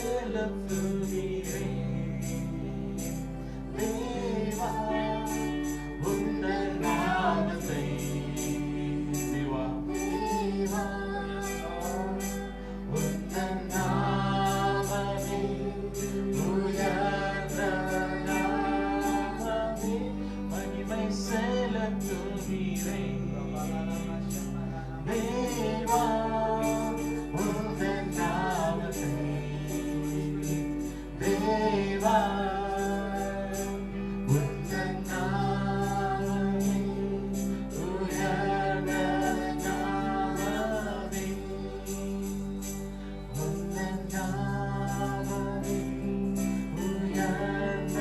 செலுத்துகிறேன். தேவா உந்தன் நாமத்தை தேவா உந்தன் நாமமே உயர்ந்த நாமமே மகிமை செலுத்துகிறேன். தேவா உந்தன் நாமத்தை தேவா உந்தன் நாமமே உயர்ந்த நாமமே உந்தன் நாமமே உயர்ந்த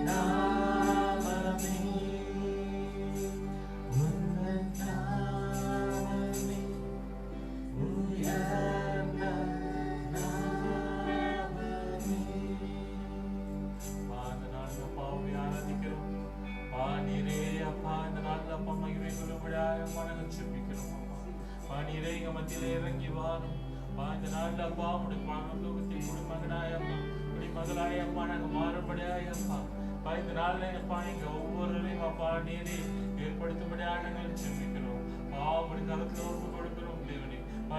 நாமமே உந்தன் நாமமே உயர்ந்த நாமமே. இந்த நாள்ல பாவை ஆராதிக்கிறோம். நீரே அப்பா இந்த நாள்ல அப்பா மகிமை கொள்ளும்படியாக நாங்கள் ஜெபிக்கிறோம். அப்பா நீரே எங்க மத்தியில இறங்கி வாரும். இந்த நாள்ல அப்பா உடைய பரலோகத்தின் குடிமகனாய் அப்பா உடைய மகளாய் அப்பா நாங்கள் மாறும்படியாக அப்பா இந்த நாள்ல அப்பா எங்க ஒவ்வொருவரையும் அப்பா நீரே ஏற்படுத்தும்படியாக நாங்கள் ஜெபிக்கிறோம். உடைய கருத்துல ஒப்பு கொடுக்கிறோம் தேவனே.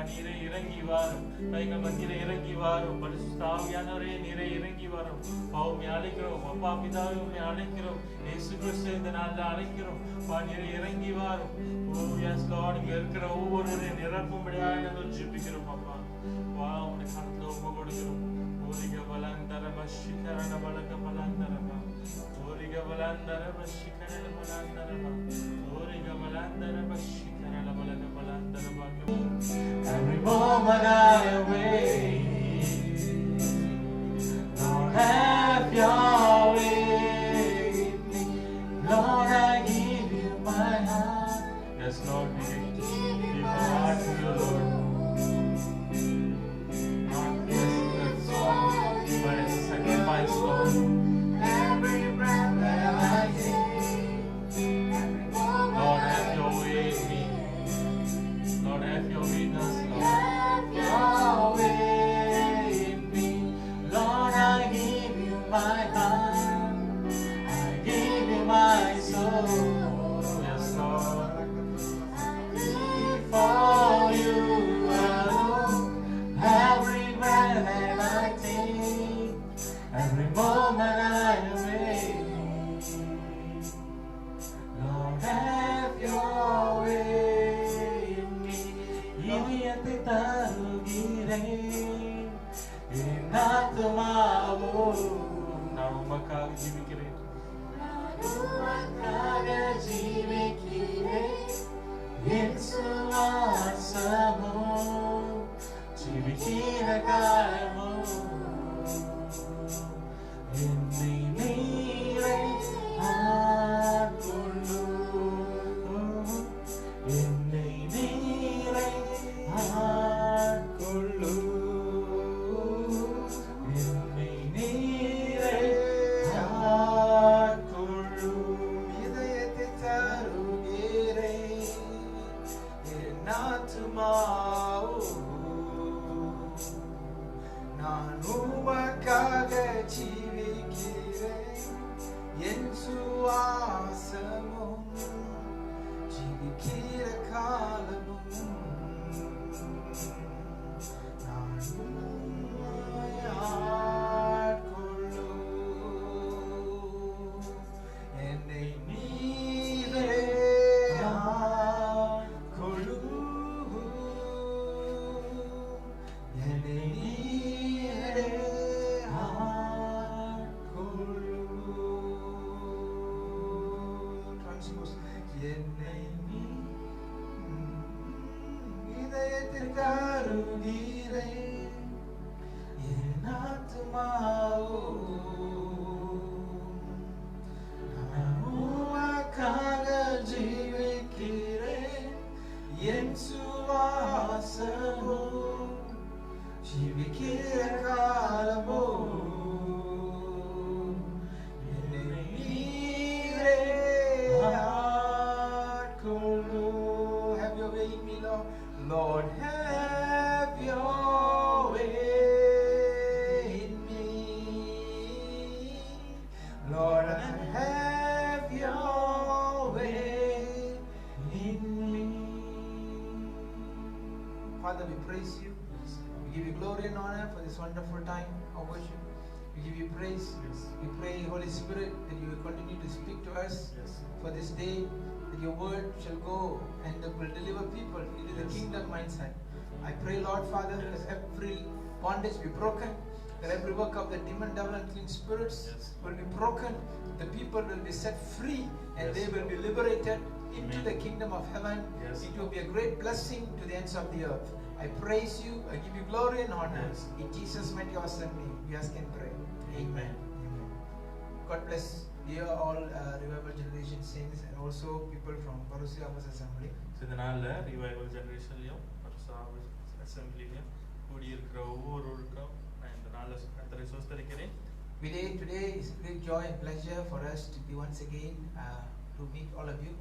நீரை இறங்கி வாரும். எங்கள் மத்தியில இறங்கி வாரும். பரிசுத்த ஆவியானவரே நீரை இறங்கி வரும். உம்மை அழைக்கிறோம். அப்பா பிதாவே உம்மை அழைக்கிறோம். இயேசு கிறிஸ்து இந்த நாள்ல அழைக்கிறோம். நீரை இறங்கி வாரும். ஓ எஸ் லார்ட் இங்க இருக்கிற ஒவ்வொருவரையும் நிரப்பும்படியாக நாங்கள் ஜெபிக்கிறோம். அப்பா உடைய கருத்துல ஒப்பு கொடுக்கிறோம். ஓரிக பலந்தர பஷிகரண பலக பலந்தரபா ஓரிக பலந்தர பஷிகரண பலந்தரபா ஓரிக பலந்தர பஷிகரண பலக பலந்தரபா. Every moment I awake, Lord, have your way with me. Lord, I give you my heart. Yes, Lord, we give my heart to you, Lord. Not just a song, but it's a sacrifice, Lord. Every breath that I take, Lord, have your way in me. Lord, have your way in us, Lord. Have your way in me. Lord, I give you my heart. I give you my soul. Yes, Lord. I live for you alone. Every breath that I take, every moment I awake. Lord, have your way. இதயத்தை தருகிறேன். என் ஆத்துமாவோ நான் உமக்காக ஜீவிக்கிறேன். உமக்காக ஜீவிக்கிறேன். என் சுவாசமோ ஜீவிக்கிற காலமோ என்னை நீரை ஆட்கொள்ளும். என்னை நீரை ஆட்கொள்ளும். என்னை நீரை ஆட்கொள்ளும். இதயத்தை தருகிறேன். என் ஆத்துமாவோ நான் உமக்காக ஜீவிக்கிறேன். என் சுவாசமும் ஜீவிக்கிற காலமும் நான் உம்மை ஆட்கொள்ளும். என்னை நீரே ஆட்கொள்ளும். என்னை நீரே ஆட்கொள்ளும். Transpose. என்னை இதயத்தில் தருகிறேன். என் we praise you. We give you glory and honor for this wonderful time of worship. We give you praise. Yes. We pray, Holy Spirit, that you will continue to speak to us Yes. for this day, that your word shall go and will deliver people into the Yes. kingdom mindset. I pray, Lord Father, Yes. that every bondage be broken, that every work of the demon, devil, and clean spirits Yes. will be broken. The people will be set free, and Yes. they will be liberated into Amen. the kingdom of heaven. Yes. It will be a great blessing to the ends of the earth. I praise you. I give you glory and honor. Yes. In Jesus' mighty awesome name, we ask and pray. Amen. Amen. God bless dear all Revival Generation saints and also people from Parousia Amos Assembly. So இந்த நாள்ல revival ஜெனரேஷன்லயும் அசெம்பிளிலையும் கூடியிருக்கிற ஒவ்வொருவருக்கும் நான் இந்த நாள்ல கர்த்தரை ஸ்தோத்திரிக்கிறேன். Today is great joy and pleasure for us to be once again to meet all of you.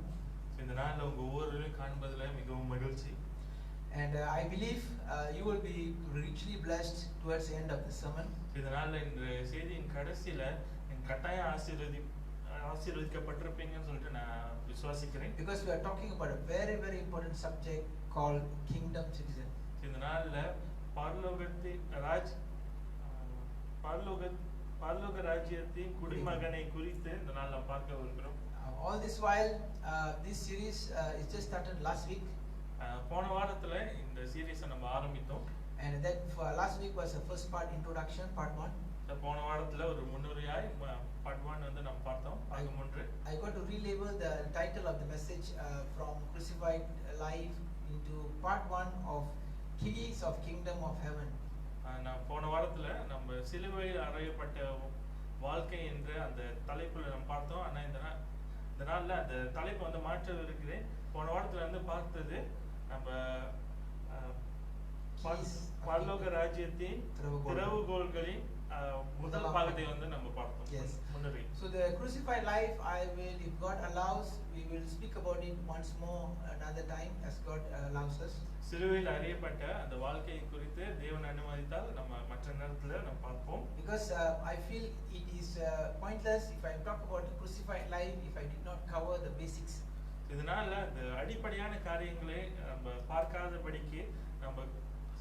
So இந்த நாள்ல உங்க ஒவ்வொருவரையும் காண்பதுல மிகவும் மகிழ்ச்சி. And I believe you will be richly blessed towards the end of the sermon. இந்த நாள்ல இந்த செய்தியின் கடைசியில கட்டாயம் ஆசீர்வதிக்கப்பட்டிருப்பீங்கன்னு சொல்லிட்டு நான் விசுவாசிக்கிறேன். Because we are talking about a very, very important subject called kingdom citizen. இந்த நாள்ல பரலோக ராஜ்யத்தின் குடிமகனை குறித்து இந்த நாள்ல பார்க்க இருக்கிறோம். All this while, this series is just started last week. போன வாரத்துல இந்த சீரிஸை நம்ம ஆரம்பித்தோம். And that for last week was the first part, introduction, part 1. போன வாரத்துல ஒரு முன்னுரையாய் part 1 வந்து நம்ம பார்த்தோம். பாகம் 1. I got to relabel the title of the message from Crucified Life into part 1 of Keys of Kingdom of Heaven. நான் போன வாரத்துல நம்ம சிலுவையில் அறையப்பட்ட வாழ்க்கை என்ற அந்த தலைப்புல நம்ம பார்த்தோம். ஆனா இந்த நாள்ல அந்த தலைப்பை வந்து மாற்ற இருக்கிறேன். போன வாரத்துல வந்து பார்த்தது நம்ம பரலோக ராஜ்யத்தின் திறவுகோல்களின் முதல் பாகத்தை வந்து நம்ம பார்த்தோம். Yes. முன்னுரை. So the crucified life, if God allows, we will speak about it once more another time as God allows us. சிலுவையில் அறியப்பட்ட அந்த வாழ்க்கையை குறித்து தேவன் அனுமதித்தால் நம்ம மற்ற நேரத்துல நம்ம பார்ப்போம். Because I feel it is pointless if I talk about the crucified life if I did not cover the basics. இதனால இந்த அடிப்படையான காரியங்களை நம்ம பார்க்காதபடிக்கு நம்ம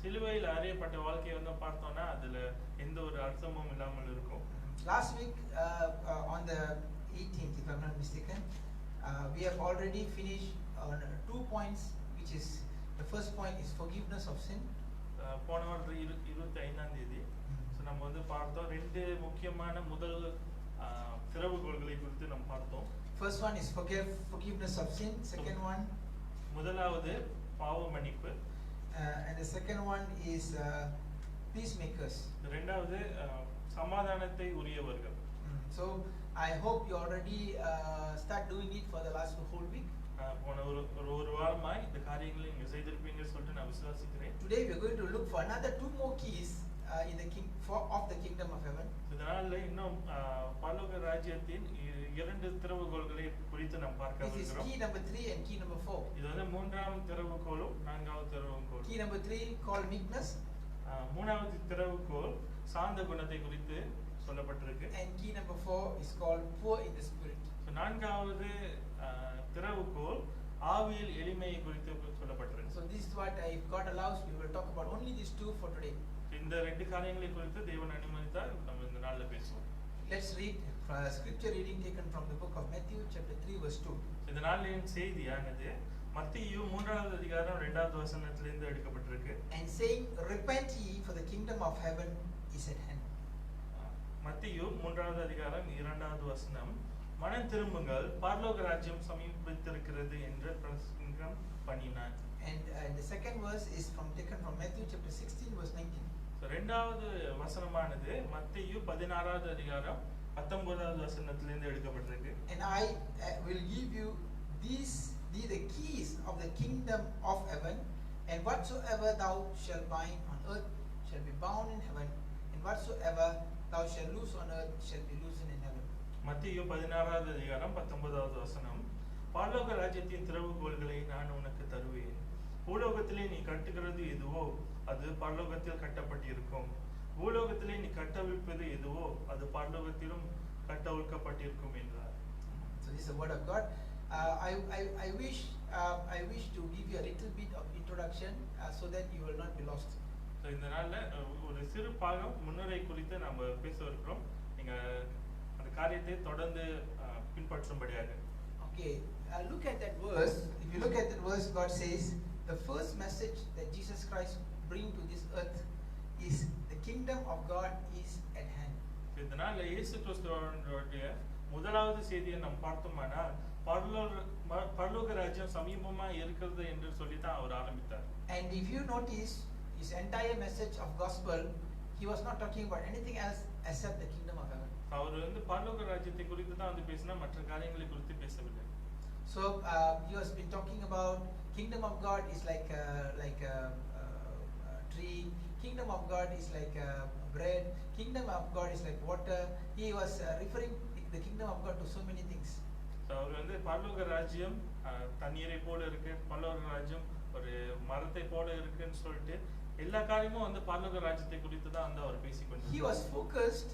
சிலுவையில் அறியப்பட்ட வாழ்க்கையை வந்து பார்த்தோம்னா அதுல எந்த ஒரு அர்த்தமும் இல்லாமல் இருக்கும். Last week on the 18th, if I'm not mistaken, we have already finished on 2 points, which is the first point is forgiveness of sin. போன வாரம் 25ஆம் தேதி நம்ம வந்து பார்த்தோம் ரெண்டு முக்கியமான முதல் திறவுகோல்களை குறித்து நம்ம பார்த்தோம். First one is forgiveness of sin. Second one, முதலாவது பாவ மன்னிப்பு. And the second one is peacemakers. இரண்டாவது சமாதானத்தை உரியவர்கள். So I hope you already start doing it for the last whole week. போன ஒரு வாரமாய் இந்த காரியங்களை நீங்க செய்திருப்பீங்கன்னு சொல்லிட்டு நான் விசுவாசிக்கிறேன். Today we are going to look for another 2 more keys in the of the kingdom of heaven. இதனால இன்னும் பரலோக ராஜ்யத்தின் இரண்டு திறவுகோல்களை குறித்து நாம் பார்க்க This is இருக்கிறோம். key number 3 and key number 4. இது வந்து மூன்றாம் திறவுகோலும் நான்காவது திறவுகோல். Key number 3 called meekness. மூணாவது திறவுகோல் சாந்த குணத்தை குறித்து சொல்லப்பட்டிருக்கு. And key number 4 is called poor in the spirit. நான்காவது திறவுகோல் ஆவியில் எளிமையை குறித்து சொல்லப்பட்டிருக்கு. So this is what if God allows we will talk about only these 2 for today. இந்த ரெண்டு காரியங்களை குறித்து தேவன் அனுமதித்தால் நம்ம இந்த நாள்ல பேசுவோம். Let's read scripture reading taken from the book of Matthew chapter 3 verse 2. இந்த நாளின் செய்தியானது மத்தேயு 3வது அதிகாரம் 2வது வசனத்திலிருந்து எடுக்கப்பட்டிருக்கு. And saying, repent ye, for the kingdom of heaven is at hand. மத்தேயு 3வது அதிகாரம் 2வது வசனம், மனம் திரும்புங்கள், பரலோக ராஜ்யம் சமீபித்திருக்கிறது என்று பிரசங்கம் பண்ணினார். And the second verse is taken from Matthew chapter 16 verse 19. இரண்டாவது வசனமானது மத்தேயு 16வது அதிகாரம் 19வது வசனத்திலிருந்து எடுக்கப்பட்டிருக்கு. And I will give you these the keys of the kingdom of heaven, and whatsoever thou shalt bind on earth shall be bound in heaven, and whatsoever thou shalt loose on earth shall be loosened in heaven. மத்தேயு 16வது அதிகாரம் 19வது வசனம், பரலோக ராஜ்யத்தின் திறவுகோல்களை நான் உனக்கு தருவேன். பூலோகத்திலே நீ கட்டுகிறது எதுவோ அது பரலோகத்தில் கட்டப்பட்டிருக்கும், பூலோகத்திலே நீ கட்டவிழ்ப்பது எதுவோ அது பரலோகத்திலும் கட்டவிழ்க்கப்பட்டிருக்கும் என்றார். So this is the word of God. I wish to give you a little bit of introduction so that you will not be lost. So இந்த நாள்ல ஒரு சிறு பாகம் முன்னுரை குறித்து நாம பேச இருக்கிறோம். நீங்க அந்த காரியத்தை தொடர்ந்து பின்பற்றும்படியாக. Okay, look at that verse. If you look at that verse, God says the first message that Jesus Christ bring to this earth is the kingdom of God is at hand. இந்த நாள்ல இயேசு கிறிஸ்துவினுடைய முதலாவது செய்தியை நாம் பார்த்தோம்னா பரலோக ராஜ்யம் சமீபமா இருக்கிறது என்று சொல்லி தான் அவர் ஆரம்பித்தார். And if you notice his entire message of gospel, he was not talking about anything else except the kingdom of heaven. அவர் வந்து பரலோக ராஜ்யத்தை குறித்து தான் வந்து பேசினா மற்ற காரியங்களை குறித்து பேசவில்லை. So he has been talking about kingdom of God is like a tree. Kingdom of God is like bread. Kingdom of God is like water. He was referring the kingdom of God to so many things. அவர் வந்து பரலோக ராஜ்யம் தண்ணீரை போல இருக்கு, பரலோக ராஜ்யம் ஒரு மரத்தை போல இருக்குன்னு சொல்லிட்டு எல்லா காரியமும் வந்து பரலோக ராஜ்யத்தை குறித்து தான் வந்து அவர் பேசிக்கொண்டார். He was focused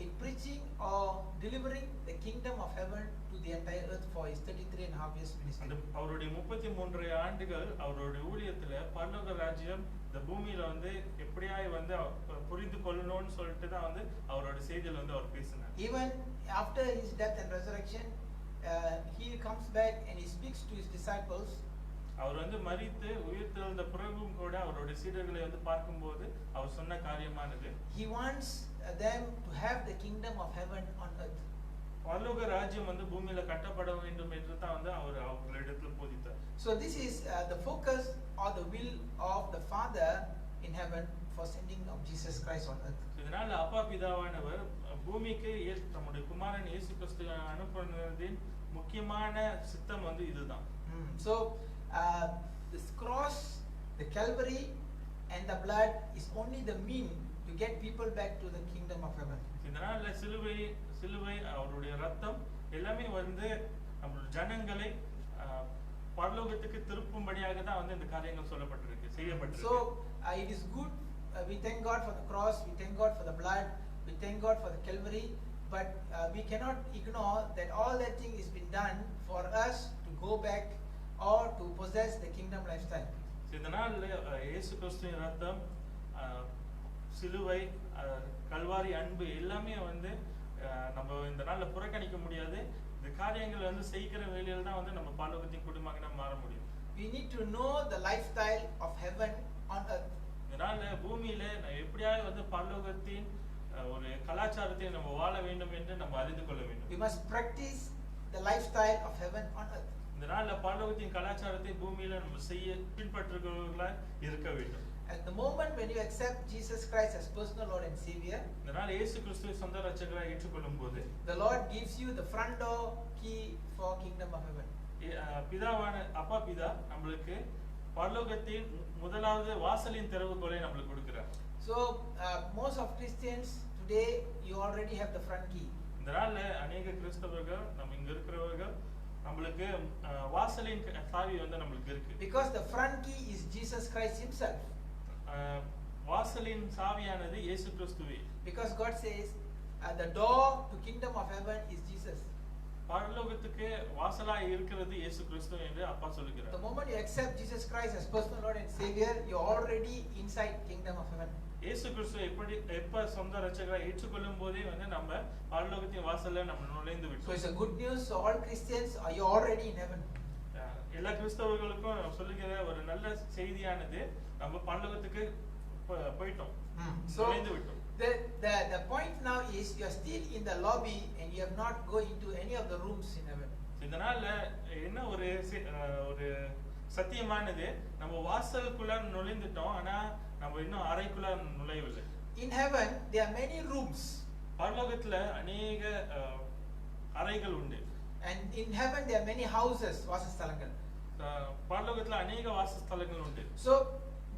in preaching or delivering the kingdom of heaven to the entire earth for his 33.5 years ministry. அவருடைய 33 ஆண்டுகள் அவருடைய ஊழியத்துல பரலோக ராஜ்யம் இந்த பூமியில வந்து எப்படியாய் வந்து புரிந்து கொள்ளணும்னு சொல்லிட்டு தான் வந்து அவரோட செய்தியில வந்து அவர் பேசினார். Even after his death and resurrection, he comes back and he speaks to his disciples. அவர் வந்து மரித்து உயிர்த்தெழுந்த பிறகும் கூட அவருடைய சீடர்களை வந்து பார்க்கும்போது அவர் சொன்ன காரியமானது He wants them to have the kingdom of heaven on earth. பரலோக ராஜ்யம் வந்து பூமியில கட்டப்பட வேண்டும் என்று தான் வந்து அவர் அவர்களிடத்துல போதித்தார். So this is the focus or the will of the Father in heaven for sending of Jesus Christ on earth. இதனால அப்பா பிதாவானவர் பூமிக்கு நம்முடைய குமாரன் இயேசு கிறிஸ்துவை அனுப்புனதின் முக்கியமான சித்தம் வந்து இதுதான். So this cross, the Calvary and the blood is only the mean to get people back to the kingdom of heaven. இதனால சிலுவை அவருடைய ரத்தம் எல்லாமே வந்து நம்ம ஜனங்களை பரலோகத்துக்கு திருப்பும்படியாக தான் வந்து இந்த காரியங்கள் சொல்லப்பட்டிருக்கு, செய்யப்பட்டிருக்கு. So it is good, we thank God for the cross, we thank God for the blood, we thank God for the Calvary, but we cannot ignore that all that thing has been done for us to go back or to possess the kingdom lifestyle. இதனால இயேசு கிறிஸ்துவின் ரத்தம், சிலுவை, கல்வாரி அன்பு எல்லாமே வந்து நம்ம இந்த நாள்ல புறக்கணிக்க முடியாது. இந்த காரியங்கள் வந்து செய்கிற வேளையில தான் வந்து நம்ம பரலோகத்தின் குடிமகனா மாற முடியும். We need to know the lifestyle of heaven on earth. இதனால பூமியில எப்படியாவது வந்து பரலோகத்தின் ஒரு கலாச்சாரத்தை நம்ம வாழ வேண்டும் என்று நம்ம அறிந்து கொள்ள வேண்டும். We must practice the lifestyle of heaven on earth. இதனால பரலோகத்தின் கலாச்சாரத்தை பூமியில நம்ம செய்ய பின்பற்றுகிறவர்களா இருக்க வேண்டும். At the moment when you accept Jesus Christ as personal Lord and Savior, இதனால இயேசு கிறிஸ்துவை சொந்த இரட்சகராக ஏற்றுக்கொள்ளும்போது the Lord gives you the front door key for kingdom of heaven. பிதாவான அப்பா பிதா நமக்கு பரலோகத்தின் முதலாவது வாசலின் திறவுகோலை நமக்கு கொடுக்கிறார். So most of Christians today you already have the front key. இதனால अनेक கிறிஸ்தவர்கள் நம்ம இங்க இருக்கிறவர்கள் நமக்கு வாசலின் சாவி வந்து நமக்கு இருக்கு. Because the front key is Jesus Christ himself. வாசலின் சாவியானது இயேசு கிறிஸ்துவே. Because God says the door to kingdom of heaven is Jesus. பரலோகத்துக்கு வாசலாய் இருக்கிறது இயேசு கிறிஸ்து என்று அப்பா சொல்லுகிறார். The moment you accept Jesus Christ as personal Lord and Savior, you are already inside kingdom of heaven. இயேசு கிறிஸ்துவை எப்ப சொந்த இரட்சகராக ஏற்றுக்கொள்ளும் போதே வந்து நம்ம பரலோகத்தின் வாசல்ல நம்ம நுழைந்து விட்டோம். So it's a good news to all Christians, are you already in heaven? எல்லா கிறிஸ்தவர்களுக்கும் சொல்லுகிற ஒரு நல்ல செய்தியானது நம்ம பரலோகத்துக்கு போய்ட்டோம், நுழைந்து விட்டோம். The point now is you are still in the lobby and you have not go into any of the rooms in heaven. இதனால என்ன ஒரு சத்தியமானது, நம்ம வாசலுக்குள்ள நுழைந்துட்டோம், ஆனா நம்ம இன்னும் அறைக்குள்ள நுழையவில்லை. In heaven there are many rooms. பரலோகத்துல अनेक அறைகள் உண்டு. And in heaven there are many houses, வாசஸ்தலங்கள். பரலோகத்துல अनेक வாசஸ்தலங்கள் உண்டு. So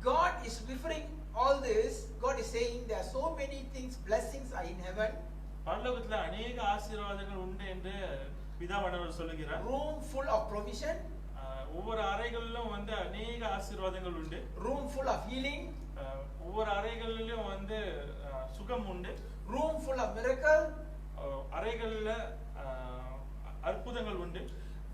God is referring all this. God is saying there are so many things, blessings are in heaven. பரலோகத்துல अनेक ஆசீர்வாதங்கள் உண்டு என்று பிதாவானவர் சொல்லுகிறார். Room full of provision. ஒவ்வொரு அறைகளிலும் வந்து अनेक ஆசீர்வாதங்கள் உண்டு. Room full of healing. ஒவ்வொரு அறைகளிலும் வந்து சுகம் உண்டு. Room full of miracle. அறைகளில அற்புதங்கள் உண்டு.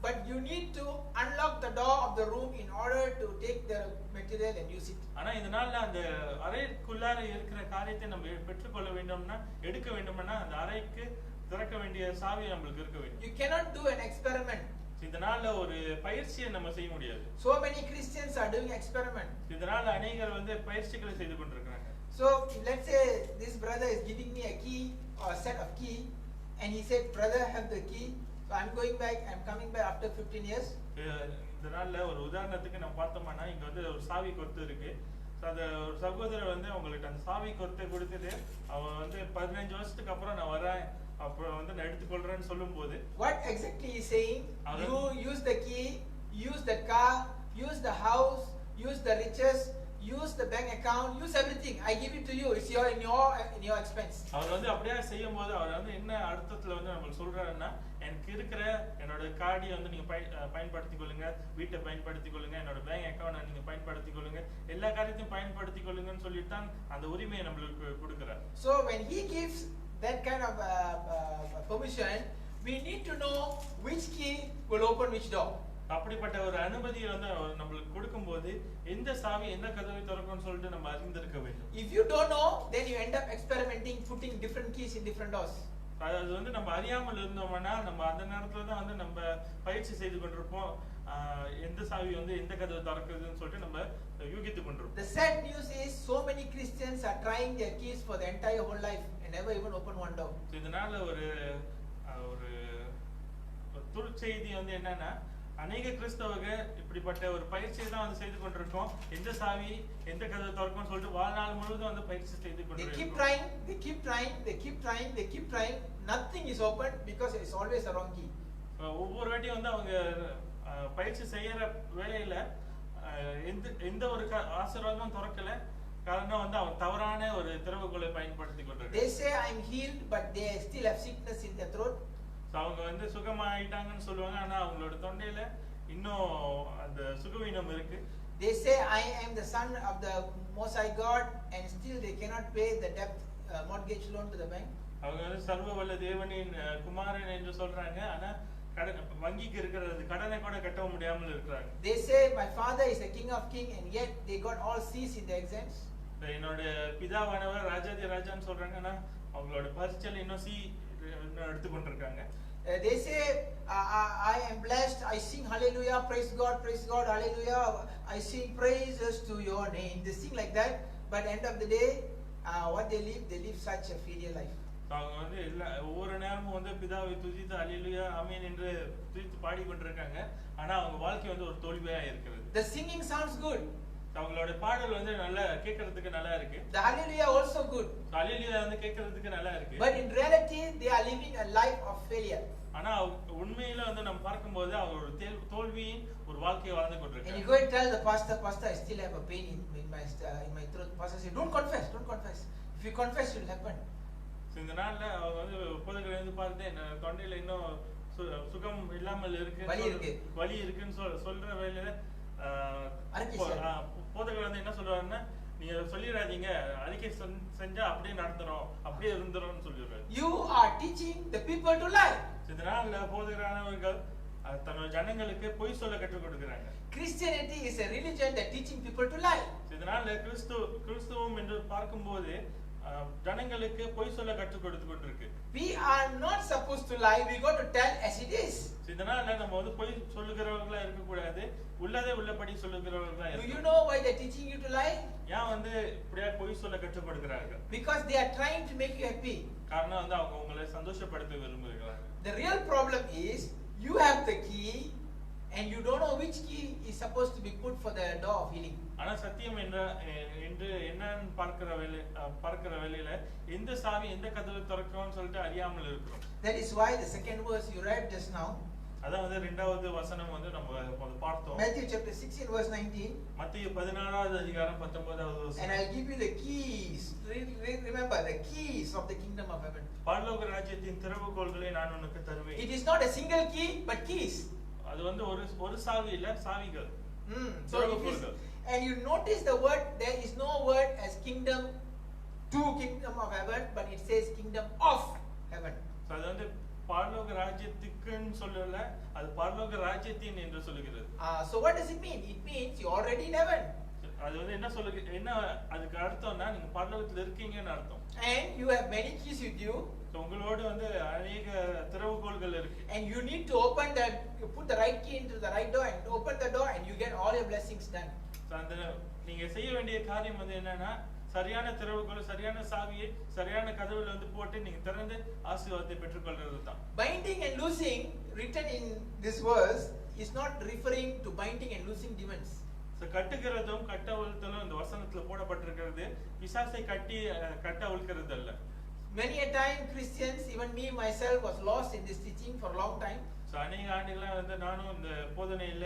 but you need to unlock the door of the room in order to take the material and use it. ஆனா இந்த நாள்ல அந்த அறைக்குள்ளார இருக்கிற காரியத்தை நம்ம பெற்றுக்கொள்ள வேண்டும்னா எடுக்க வேண்டும்னா அந்த அறைக்கு திறக்க வேண்டிய சாவி நமக்கு இருக்க வேண்டும். You cannot do an experiment. இந்த நாள்ல ஒரு பயிற்சியை நம்ம செய்ய முடியாது. So many Christians are doing experiment. இந்த நாள்ல அநேகர் வந்து பயிற்சிகளை செய்து கொண்டிருக்காங்க. So let's say this brother is giving me a key or a set of key, and he said, brother, have the key, so I'm going back, I'm coming back after 15 years. இந்த நாள்ல ஒரு உதாரணத்துக்கு நம்ம பார்த்தோம்னா இங்க வந்து ஒரு சாவி கொத்து இருக்கு. அந்த ஒரு சகோதரர் வந்து அவங்களுக்கு அந்த சாவி கொத்தை கொடுத்துட்டு அவன் வந்து 15 வருஷத்துக்கு அப்புறம் நான் வரேன் அப்புறம் வந்து நான் எடுத்துக்கொள்றேன்னு சொல்லும்போது what exactly he is saying? You use the key, use the car, use the house, use the riches, use the bank account, use everything. I give it to you. It's in your expense. அவர் வந்து அப்படியே செய்யும்போது அவர் வந்து என்ன அர்த்தத்துல வந்து நமக்கு சொல்றாருன்னா எனக்கு இருக்கிற என்னோட கார்டை வந்து நீங்க பயன்படுத்திக் கொள்ளுங்க, வீட்டை பயன்படுத்திக் கொள்ளுங்க, என்னோட பேங்க் அக்கவுண்ட் நீங்க பயன்படுத்திக் கொள்ளுங்க, எல்லா காரியத்தையும் பயன்படுத்திக் கொள்ளுங்கன்னு சொல்லிட்டு தான் அந்த உரிமையை நம்மளுக்கு கொடுக்கிறார். So when he gives that kind of permission, we need to know which key will open which door. அப்படிப்பட்ட ஒரு அனுமதியை வந்து நம்மளுக்கு கொடுக்கும்போது எந்த சாவி எந்த கதவை திறக்கும்னு சொல்லிட்டு நம்ம அறிந்திருக்க வேண்டும். If you don't know, then you end up experimenting, putting different keys in different doors. அது வந்து நம்ம அறியாமல் இருந்தோம்னா நம்ம அந்த நேரத்துல தான் வந்து நம்ம பயிற்சி செய்து கொண்டிருப்போம். எந்த சாவி வந்து எந்த கதவை திறக்குதுன்னு சொல்லிட்டு நம்ம யூகித்துக் கொண்டிருப்போம். The sad news is so many Christians are trying their keys for the entire whole life and never even open one door. இதனால ஒரு துர்ச்செய்தி வந்து என்னன்னா அநேக கிறிஸ்தவர்கள் இப்படிப்பட்ட ஒரு பயிற்சியை தான் வந்து செய்து கொண்டிருக்கோம். எந்த சாவி எந்த கதவை திறக்கும்னு சொல்லிட்டு வாழ்நாள் முழுவதும் வந்து பயிற்சி செய்து கொண்டிருக்கோம். They keep trying. Nothing is open because it is always a wrong key. ஒவ்வொரு வாட்டியும் வந்து அவங்க பயிற்சி செய்யற வேளையில எந்த ஒரு ஆசீர்வாதமும் திறக்கல. காரணம் வந்து அவங்க தவறான ஒரு திறவுகோலை பயன்படுத்தி கொண்டிருக்காங்க. They say I'm healed but they still have sickness in their throat. அவங்க வந்து சுகமாயிட்டாங்கன்னு சொல்லுவாங்க, ஆனா அவங்களோட தொண்டையில இன்னும் அந்த சுகவீனம் இருக்கு. They say I am the son of the Most High God and still they cannot pay the debt mortgage loan to the bank. அவங்க வந்து சர்வ வல்ல தேவனின் குமாரன் என்று சொல்றாங்க, ஆனா வங்கிக்கு இருக்கிற கடனை கூட கட்ட முடியாமல் இருக்காங்க. They say my father is the king of king and yet they got all C's in the exams. என்னோட பிதாவானவர் ராஜாதி ராஜான்னு சொல்றாங்க, ஆனா அவங்களோட பரீட்சையில இன்னும் சி எடுத்து கொண்டிருக்காங்க. They say I am blessed, I sing hallelujah, praise God, hallelujah, I sing praises to your name. They sing like that, but end of the day what they live such a failure life. அவங்க வந்து ஒவ்வொரு நேரமும் வந்து பிதாவை துதித்து ஹல்லேலூயா ஆமென் என்று துதித்து பாடி கொண்டிருக்காங்க, ஆனா அவங்க வாழ்க்கை வந்து ஒரு தோல்வியா இருக்குது. The singing sounds good. அவங்களோட பாடல் வந்து நல்லா கேட்கிறதுக்கு நல்லா இருக்கு. The hallelujah also good. ஹல்லேலூயா வந்து கேட்கிறதுக்கு நல்லா இருக்கு. But in reality they are living a life of failure. ஆனா உண்மையில வந்து நம்ம பார்க்கும்போது அவர் ஒரு தோல்வியின் ஒரு வாழ்க்கையை வாழ்ந்து கொண்டிருக்காங்க. And you go and tell the pastor, I still have a pain in my throat. Pastor say, don't confess. If you confess it will happen. இந்த நாள்ல அவங்க வந்து போதகர் வந்து பார்த்து என்ன தொண்டையில இன்னும் சுகம் இல்லாமல் இருக்கு, வலி இருக்குன்னு சொல்ற வேளையில போதகர் வந்து என்ன சொல்றாருன்னா, நீங்க சொல்லிடாதீங்க, அறிக்கை செஞ்சா அப்படியே நடந்துரும், அப்படியே இருந்துரும் சொல்லிடுறாரு. You are teaching the people to lie. இதனால போதகரானவர்கள் தன்னோட ஜனங்களுக்கு பொய் சொல்ல கற்றுக் கொடுக்கறாங்க. Christianity is a religion that teaching people to lie. இதனால கிறிஸ்துவம் என்று பார்க்கும்போது ஜனங்களுக்கு பொய் சொல்ல கற்றுக் கொடுத்து கொண்டிருக்கு. We are not supposed to lie, we got to tell as it is. இதனால நம்ம வந்து பொய் சொல்லுகிறவங்களா இருக்க கூடாது, உள்ளதே உள்ளபடி சொல்லுகிறவங்களா இருக்கணும். Do you know why they are teaching you to lie? ஏன் வந்து இப்படியே பொய் சொல்ல கற்றுக் கொடுக்கறாங்க? Because they are trying to make you happy. காரணம் வந்து அவங்க உங்களை சந்தோஷப்படுத்த விரும்புகிறாங்க. The real problem is you have the key and you don't know which key is supposed to be put for the door of healing. ஆனா சத்தியம் என்று என்னன்னு பார்க்கிற வேளையில எந்த சாவி எந்த கதவை திறக்கும்னு சொல்லிட்டு அறியாமல் இருக்கிறோம். That is why the second verse you read just now, அதான் வந்து இரண்டாவது வசனம் வந்து நம்ம பார்த்தோம். Matthew chapter 16 verse 19. மத்தேயு 16வது அதிகாரம் 19வது வசனம். And I'll give you the keys. Remember the keys of the kingdom of heaven. பரலோக ராஜ்யத்தின் திறவுகோல்களை நான் உனக்கு தருவேன். It is not a single key but keys. அது வந்து ஒரு சாவி இல்ல, சாவிகள். So and you notice the word, there is no word as kingdom of heaven, but it says kingdom of heaven. அது வந்து பரலோக ராஜ்யத்துக்குன்னு சொல்லல, அல்ல, அது பரலோக ராஜ்யத்தின் என்று சொல்லுகிறது. So what does it mean? It means you're already in heaven. அது வந்து என்ன அதுக்கு அர்த்தம்னா நீங்க பரலோகத்துல இருக்கீங்கன்னு அர்த்தம். And you have many keys with you. உங்களோட வந்து அநேக திறவுகோல்கள் இருக்கு. And you need to open that, you put the right key into the right door and open the door and you get all your blessings done. அந்த நீங்க செய்ய வேண்டிய காரியம் வந்து என்னன்னா சரியான திறவுகோல், சரியான சாவியை சரியான கதவுல வந்து போட்டு நீங்க திறந்து ஆசீர்வாதத்தை பெற்றுக்கொள்றது தான். Binding and loosing written in this verse is not referring to binding and loosing demons. கட்டுகிறதும் கட்ட அவிழ்த்தலும் இந்த வசனத்துல போடப்பட்டிருக்கிறது பிசாசை கட்ட அவிழ்க்கிறது அல்ல. Many a time Christians, even me myself, was lost in this teaching for a long time. அநேக ஆண்டுகளா வந்து நானும் இந்த போதனையில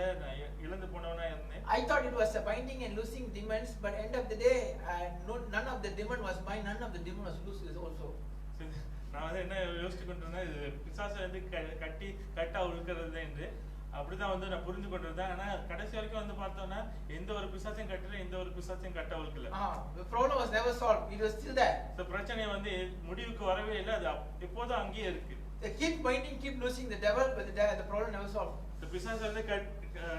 இழந்து போனவனா இருந்தேன். I thought it was a binding and loosing demons, but end of the day, none of the demon was bind, none of the demon was loose also. நான் வந்து என்ன யோசிச்சு கொண்டிருந்தேன், இது பிசாசை வந்து கட்ட அவிழ்க்கிறது என்று அப்படிதான் வந்து நான் புரிந்து கொண்டிருந்தேன். ஆனா கடைசி வரைக்கும் வந்து பார்த்தோம்னா எந்த ஒரு பிசாசையும் கட்டல, எந்த ஒரு பிசாசையும் கட்ட அவிழ்க்கல. The problem was never solved, it was still there. பிரச்சனை வந்து முடிவுக்கு வரவே இல்லை, அது எப்போதும் அங்கேயே இருக்கு. They keep binding, keep losing the devil, but the problem never solved. இந்த பிசாசை வந்து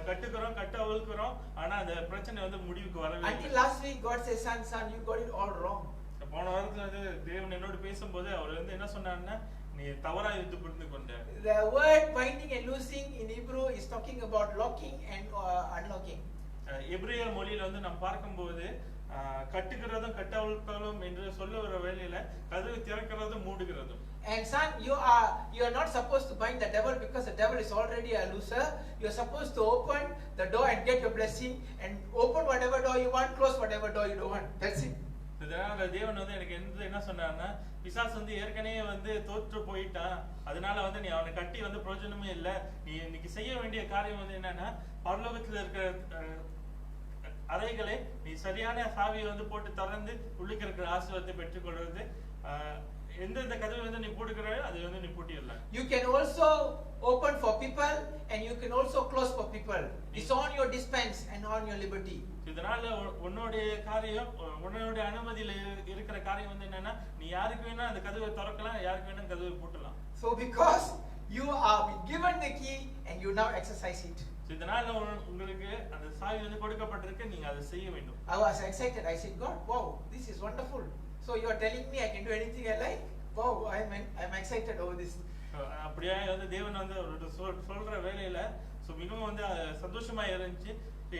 கட்டுக்கிறோம், கட்ட அவிழ்க்கிறோம், ஆனா அந்த பிரச்சனை வந்து முடிவுக்கு வரவே இல்லை. Until last week God said, son, you got it all wrong. போன வாரத்துல வந்து தேவன் என்னோட பேசும்போது அவர் வந்து என்ன சொன்னாருன்னா, நீ தவறா இது புரிந்து கொண்ட. The word binding and loosing in Hebrew is talking about locking and unlocking. எபிரேய மொழியில வந்து நாம் பார்க்கும்போது கட்டுகிறதும் கட்ட அவிழ்த்தலும் என்று சொல்ல வர வேளையில கதவு திறக்கிறதும் மூடுகிறதும். And son, you are not supposed to bind the devil because the devil is already a loser. You are supposed to open the door and get your blessing and open whatever door you want, close whatever door you don't want. That's it. இதனால தேவன் வந்து எனக்கு என்ன சொன்னாருன்னா, பிசாசு வந்து ஏற்கனவே வந்து தோற்று போயிட்டான், அதனால வந்து நீ அவனை கட்டி வந்து பிரயோஜனமே இல்லை. நீ இன்னைக்கு செய்ய வேண்டிய காரியம் வந்து என்னன்னா, பரலோகத்துல இருக்கிற அறைகளை நீ சரியான சாவியை வந்து போட்டு திறந்து உள்ளுக்கு இருக்கிற ஆசீர்வாதத்தை பெற்றுக்கொள்றது. எந்தெந்த கதவை வந்து நீ போடுகிறாயோ அதை வந்து நீ பூட்டிடலாம். You can also open for people and you can also close for people. It's on your dispense and on your liberty. இதனால உன்னுடைய காரியம், உன்னுடைய அனுமதியில இருக்கிற காரியம் வந்து என்னன்னா, நீ யாருக்கு வேணா அந்த கதவை திறக்கலாம், யாருக்கு வேணா கதவை பூட்டலாம். So because you are given the key and you now exercise it. இதனால உங்களுக்கு அந்த சாவி வந்து கொடுக்கப்பட்டிருக்கு, நீங்க அதை செய்ய வேண்டும். I was excited. I said, God, wow, this is wonderful. So you are telling me I can do anything I like? Wow, I'm excited over this. அப்படியே வந்து தேவன் வந்து சொல்ற வேலையில மிகவும் வந்து சந்தோஷமா இருந்துச்சு.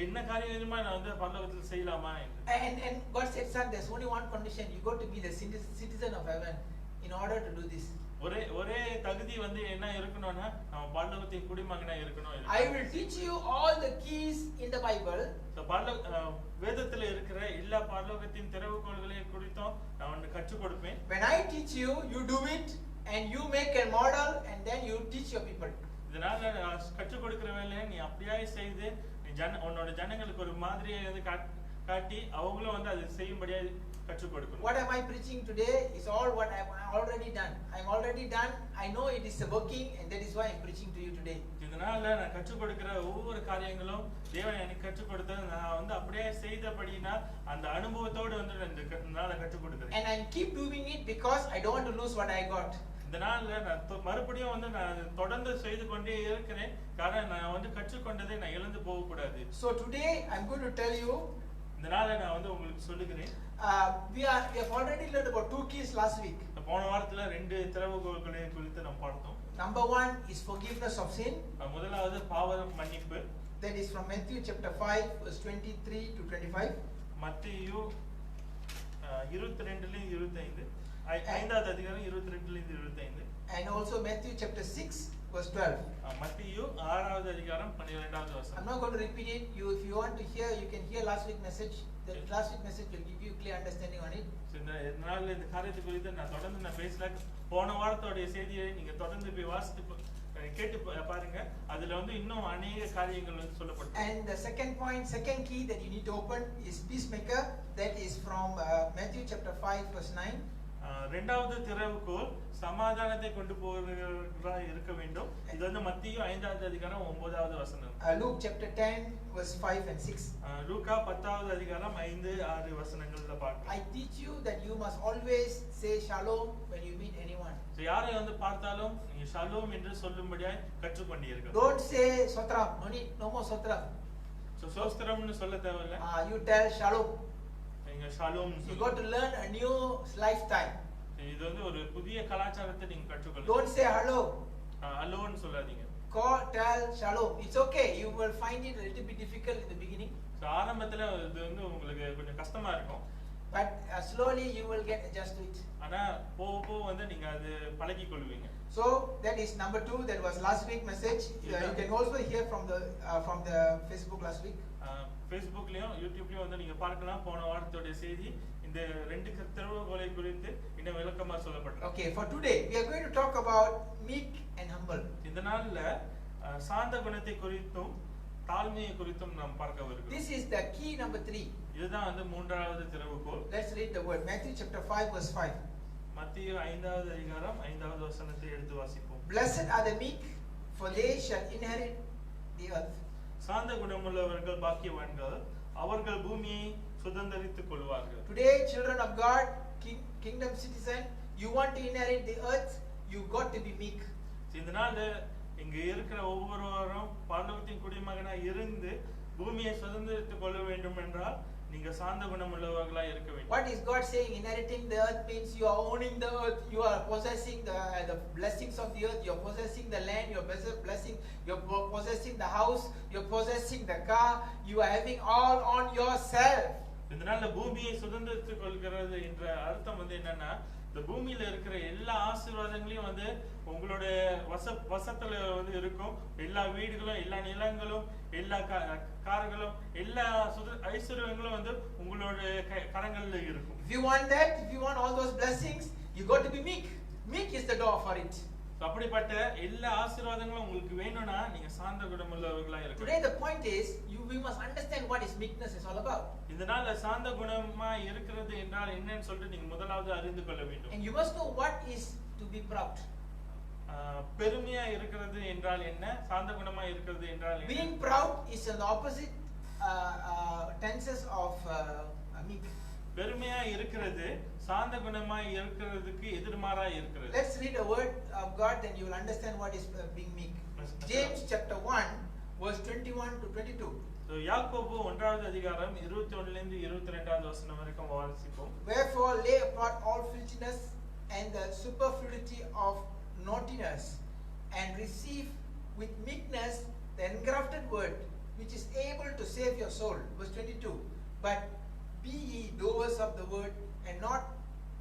என்ன காரியம் வேணுமா நான் வந்து பரலோகத்தில் செய்யலாமா? And God said, son, there's only one condition. You got to be the citizen of heaven in order to do this. ஒரே தகுதி வந்து என்ன இருக்கணும்னா நம்ம பரலோகத்தின் குடிமகனா இருக்கணும். I will teach you all the keys in the Bible. வேதத்துல இருக்கிற எல்லா பரலோகத்தின் திறவுகோல்களை குறித்தும் நான் உனக்கு கற்றுக் கொடுப்பேன். When I teach you, you do it and you make a model and then you teach your people. இதனால நான் கற்றுக் கொடுக்கிற வேலையை நீ அப்படியே செய்து உன்னோட ஜனங்களுக்கு ஒரு மாதிரியை வந்து காட்டி அவங்களும் வந்து அதை செய்யும்படியா கற்றுக் கொடுக்கணும். What am I preaching today is all what I have already done. I'm already done. I know it is working and that is why I'm preaching to you today. இதனால நான் கற்றுக் கொடுக்கிற ஒவ்வொரு காரியங்களும் தேவன் எனக்கு கற்றுக் கொடுத்தது நான் வந்து அப்படியே செய்தபடினா அந்த அனுபவத்தோடு வந்து நான் கற்றுக் கொடுக்கிறேன். And I keep doing it because I don't want to lose what I got. இதனால நான் மறுபடியும் வந்து நான் தொடர்ந்து செய்து கொண்டே இருக்கிறேன். காரணம் நான் வந்து கற்றுக்கொண்டதை நான் இழந்து போக கூடாது. So today I'm going to tell you. இதனால நான் வந்து உங்களுக்கு சொல்லுகிறேன். We have already learned about 2 keys last week. போன வாரத்துல 2 திறவுகோல்களை குறித்து நாம் பார்த்தோம். Number 1 is forgiveness of sin. முதலாவது பாவ மன்னிப்பு. That is from Matthew chapter 5 verse 23 to 25. மத்தேயு 22 ல 25. 5வது அதிகாரம் 22 ல 25. And also Matthew chapter 6 verse 12. மத்தேயு 6வது அதிகாரம் 12வது வசனம். I'm not going to repeat it. If you want to hear, you can hear last week message. The last week message will give you clear understanding on it. இந்த காரியத்தை குறித்து நான் தொடர்ந்து நான் பேசல. போன வாரத்தோட செய்தியை நீங்க தொடர்ந்து போய் வாசித்து கேட்டு பாருங்க. அதுல வந்து இன்னும் अनेक காரியங்கள் வந்து சொல்லப்பட்டிருக்கு. And the second key that you need to open is peacemaker. That is from Matthew chapter 5 verse 9. இரண்டாவது திறவுகோல் சமாதானத்தை கொண்டு போகிறவரா இருக்க வேண்டும். இது வந்து மத்தேயு 5வது அதிகாரம் 9வது வசனம். Luke chapter 10 verse 5 and 6. லூக்கா 10வது அதிகாரம் 5 6 வசனங்கள்ல பார்க்கலாம். I teach you that you must always say shalom when you meet anyone. யாரை வந்து பார்த்தாலும் நீங்க ஷாலோம் என்று சொல்லும்படியாய் கற்றுக்கொண்டீர்கள். Don't say sotram. No need, no more sotram. So சோஸ்திரம்னு சொல்ல தேவையில்லை. You tell shalom. நீங்க shalom You got to learn a new lifestyle. இது வந்து ஒரு புதிய கலாச்சாரத்தை நீங்க கற்றுக்கொள்ளுங்க. Don't say hello. ஹலோன்னு சொல்லாதீங்க. Tell shalom. It's okay. You will find it a little bit difficult in the beginning. So ஆரம்பத்துல இது வந்து உங்களுக்கு கொஞ்சம் கஷ்டமா இருக்கும். But slowly you will get adjusted to it. ஆனா போக போக வந்து நீங்க அது பழகிக் கொள்வீங்க. So that is number 2. That was last week message. You can also hear from the Facebook last week. Facebookலயும் YouTubeலயும் வந்து நீங்க பார்க்கலாம். போன வாரத்தோட செய்தி இந்த ரெண்டு திறவுகோலை குறித்து இன்னும் விளக்கமா சொல்லப்பட்டிருக்கு. Okay, for today we are going to talk about meek and humble. இந்த நாள்ல சாந்த குணத்தை குறித்தும் தாழ்மையை குறித்தும் நாம் பார்க்க வருகிறோம். This is the key number 3. இதுதான் வந்து மூன்றாவது திறவுகோல். Let's read the word. Matthew chapter 5 verse 5. மத்தேயு 5வது அதிகாரம் 5வது வசனத்தை எடுத்து வாசிப்போம். Blessed are the meek, for they shall inherit the earth. சாந்த குணமுள்ளவர்கள் பாக்கியவான்கள், அவர்கள் பூமியை சுதந்தரித்துக் கொள்வார்கள். Today, children of God, kingdom citizen, you want to inherit the earth, you got to be meek. இந்த நாள்ல இங்க இருக்கிற ஒவ்வொருவரும் பரலோகத்தின் குடிமகனா இருந்து பூமியை சுதந்தரித்துக் கொள்ள வேண்டும் என்றால் நீங்க சாந்த குணமுள்ளவர்களா இருக்க வேண்டும். What is God saying? Inheriting the earth means you are owning the earth, you are possessing the blessings of the earth, you are possessing the land, you are possessing the house, you are possessing the car, you are having all on yourself. இந்த நாள்ல பூமியை சுதந்தரித்துக் கொள்கிறது என்ற அர்த்தம் வந்து என்னன்னா இந்த பூமியில இருக்கிற எல்லா ஆசீர்வாதங்களையும் வந்து உங்களுடைய வசத்துல வந்து இருக்கும். எல்லா வீடுகளும், எல்லா நிலங்களும், எல்லா கார்களும், எல்லா ஐஸ்வர்யங்களும் வந்து உங்களோட கரங்கள்ல இருக்கும். If you want that, if you want all those blessings, you got to be meek. Meek is the door for it. அப்படிப்பட்ட எல்லா ஆசீர்வாதங்களும் உங்களுக்கு வேணும்னா நீங்க சாந்த குணமுள்ளவர்களா இருக்கணும். Today the point is we must understand what is meekness is all about. இதனால சாந்த குணமா இருக்கிறது என்றால் என்னன்னு சொல்லிட்டு நீங்க முதலாவது அறிந்து கொள்ள வேண்டும். And you must know what is to be proud. பெருமையா இருக்கிறது என்றால் என்ன, சாந்த குணமா இருக்கிறது என்றால் என்ன? Being proud is an opposite tenses of meek. பெருமையா இருக்கிறது சாந்த குணமா இருக்கிறதுக்கு எதிர்மாறா இருக்கிறது. Let's read a word of God, then you will understand what is being meek. James chapter 1 verse 21 to 22. So யாக்கோபு 1வது அதிகாரம் 21ல இருந்து 22வது வசனம் வரைக்கும் வாசிப்போம். Wherefore lay apart all filthiness and the superfluity of naughtiness, and receive with meekness the engrafted word, which is able to save your soul. Verse 22. But be ye doers of the word, and not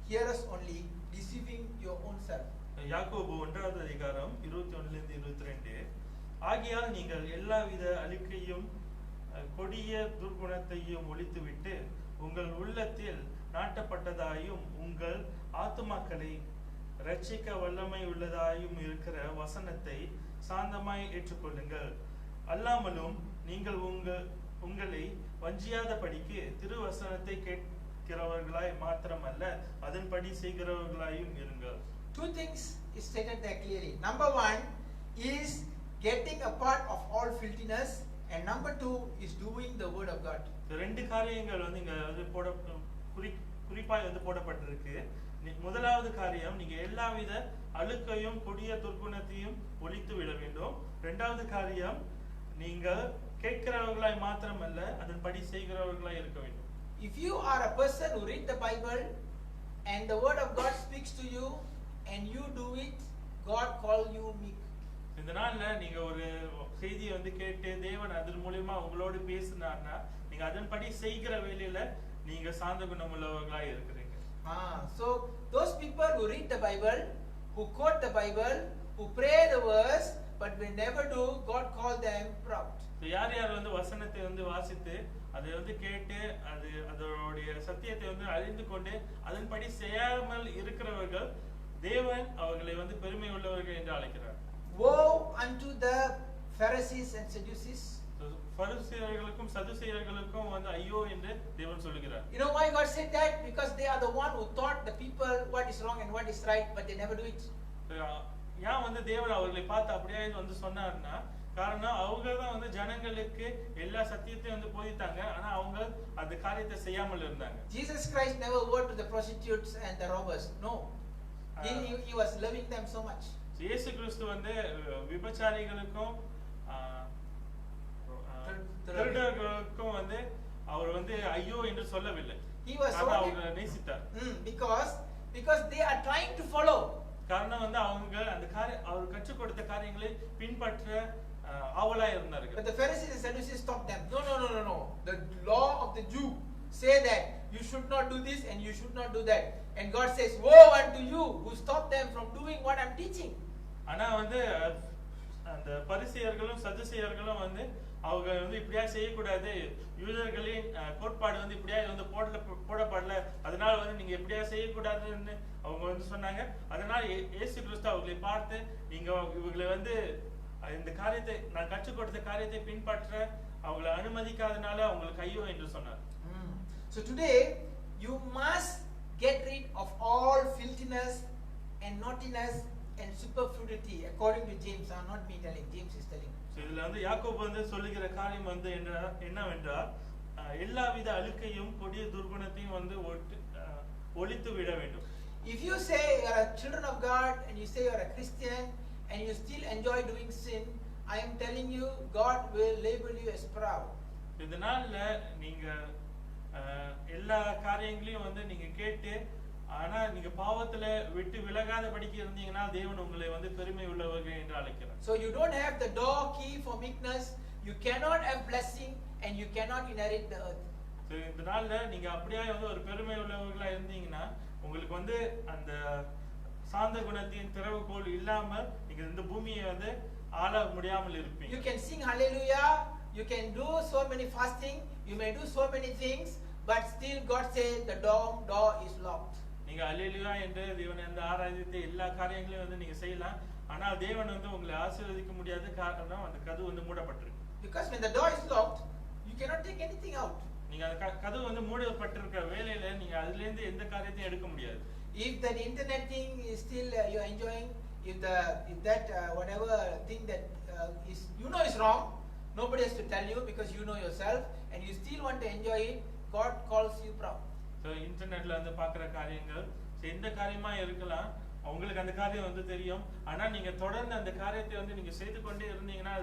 hearers only, deceiving your own self. யாக்கோபு 1வது அதிகாரம் 21ல இருந்து 22. ஆகையால் நீங்கள் எல்லாவித அழுக்கையும் கொடிய துர்குணத்தையும் ஒழித்துவிட்டு உங்கள் உள்ளத்தில் நாட்டப்பட்டதாயும் உங்கள் ஆத்துமாக்களை ரட்சிக்க வல்லமை உள்ளதாயும் இருக்கிற வசனத்தை சாந்தமாய் ஏற்றுக்கொள்ளுங்கள். அல்லாமலும் நீங்கள் உங்களை வஞ்சியாதபடிக்கு திருவசனத்தை கேட்கிறவர்களாய் மாத்திரமல்ல அதன்படி செய்கிறவர்களாயும் இருங்கள். Two things is stated there clearly. Number 1 is getting a part of all filthiness, and number 2 is doing the word of God. ரெண்டு காரியங்கள் வந்து இங்க வந்து குறிப்பாய் வந்து போடப்பட்டிருக்கு. முதலாவது காரியம் நீங்க எல்லாவித அழுக்கையும் கொடிய துர்க்குணத்தையும் ஒழித்து விட வேண்டும். இரண்டாவது காரியம் நீங்கள் கேட்கிறவர்களாய் மாத்திரமல்ல அதன்படி செய்கிறவர்களாய் இருக்க வேண்டும். If you are a person who read the Bible and the word of God speaks to you and you do it, God call you meek. இந்த நாள்ல நீங்க ஒரு செய்தியை வந்து கேட்டு தேவன் அதன் மூலமா உங்களோடு பேசினார்னா நீங்க அதன்படி செய்கிற வேளையில நீங்க சாந்த குணமுள்ளவர்களாய் இருக்கிறீங்க. So those people who read the Bible, who quote the Bible, who pray the verse, but we never do, God call them proud. யார் யார் வந்து வசனத்தை வந்து வாசித்து அதை வந்து கேட்டு அதோடைய சத்தியத்தை வந்து அறிந்து கொண்டு அதன்படி செய்யாமல் இருக்கிறவர்கள் தேவன் அவர்களை வந்து பெருமை உள்ளவர்கள் என்று அழைக்கிறார். Woe unto the Pharisees and Sadducees. பரிசேயர்களுக்கும் சதுசேயர்களுக்கும் வந்து ஐயோ என்று தேவன் சொல்லுகிறார். You know why God said that? Because they are the one who taught the people what is wrong and what is right, but they never do it. ஏன் வந்து தேவன் அவர்களை பார்த்து அப்படியே வந்து சொன்னார்னா காரணம் அவங்க தான் வந்து ஜனங்களுக்கு எல்லா சத்தியத்தையும் வந்து போதித்தாங்க, ஆனா அவங்க அந்த காரியத்தை செய்யாமல் இருந்தாங்க. Jesus Christ never went to the prostitutes and the robbers. No. He was loving them so much. இயேசு கிறிஸ்து வந்து விபச்சாரிகளுக்கும் திருடர்களுக்கும் வந்து அவர் வந்து ஐயோ என்று சொல்லவில்லை. He was அவங்களை நேசித்தார். Because they are trying to follow. காரணம் வந்து அவங்க அந்த அவர் கற்றுக் கொடுத்த காரியங்களை பின்பற்ற ஆவலா இருந்தார்கள். But the Pharisees and Sadducees stopped them. No. The law of the Jew say that you should not do this and you should not do that. And God says, woe unto you who stop them from doing what I'm teaching. ஆனா வந்து அந்த பரிசேயர்களும் சதுசேயர்களும் வந்து அவங்க வந்து இப்படியா செய்யக்கூடாது, யூதர்களின் கோட்பாடு வந்து இப்படியா வந்து போடப்படல, அதனால வந்து நீங்க எப்படியா செய்யக்கூடாதுன்னு அவங்க வந்து சொன்னாங்க. அதனால இயேசு கிறிஸ்து அவர்களை பார்த்து நீங்க இவங்களை வந்து இந்த காரியத்தை நான் கற்றுக் கொடுத்த காரியத்தை பின்பற்ற அவங்களை அனுமதிக்காதனால அவங்களுக்கு ஐயோ என்று சொன்னார். So today you must get rid of all filthiness and naughtiness and superfluity according to James. I'm not me telling, James is telling. So இதுல வந்து யாக்கோபு வந்து சொல்லுகிற காரியம் வந்து என்னவென்றால் எல்லாவித அழுக்கையும் கொடிய துர்குணத்தையும் வந்து ஒழித்து விட வேண்டும். If you say you are a children of God and you say you are a Christian and you still enjoy doing sin, I am telling you, God will label you as proud. இதனால நீங்க எல்லா காரியங்களையும் வந்து நீங்க கேட்டு ஆனா நீங்க பாவத்துல விட்டு விலகாதபடிக்கு இருந்தீங்கன்னா தேவன் உங்களை வந்து பெருமை உள்ளவர்கள் என்று அழைக்கிறார். So you don't have the door key for meekness, you cannot have blessing and you cannot inherit the earth. So இதனால நீங்க அப்படியே வந்து ஒரு பெருமை உள்ளவர்களா இருந்தீங்கன்னா உங்களுக்கு வந்து அந்த சாந்த குணத்தின் திறவுகோல் இல்லாம நீங்க இந்த பூமியை வந்து ஆள முடியாமல் இருப்பீங்க. You can sing hallelujah, you can do so many fasting, you may do so many things, but still God says the door is locked. நீங்க அல்லேலூயா என்று தேவனை அந்த ஆராதித்து எல்லா காரியங்களையும் வந்து நீங்க செய்யலாம், ஆனா தேவன் வந்து உங்களை ஆசீர்வதிக்க முடியாது, காரணம் அந்த கதவு வந்து மூடப்பட்டிருக்கு. Because when the door is locked, you cannot take anything out. நீங்க அந்த கதவு வந்து மூடப்பட்டிருக்கிற வேளையில நீங்க அதில இருந்து எந்த காரியத்தையும் எடுக்க முடியாது. If that internet thing is still you are enjoying, if that whatever thing that is is wrong, nobody has to tell you because you know yourself and you still want to enjoy it, God calls you proud. So இன்டர்நெட்ல வந்து பார்க்குற காரியங்கள் எந்த காரியமா இருக்கலாம், உங்களுக்கு அந்த காரியம் வந்து தெரியும், ஆனா நீங்க தொடர்ந்து அந்த காரியத்தை வந்து நீங்க செய்து கொண்டே இருந்தீங்கன்னா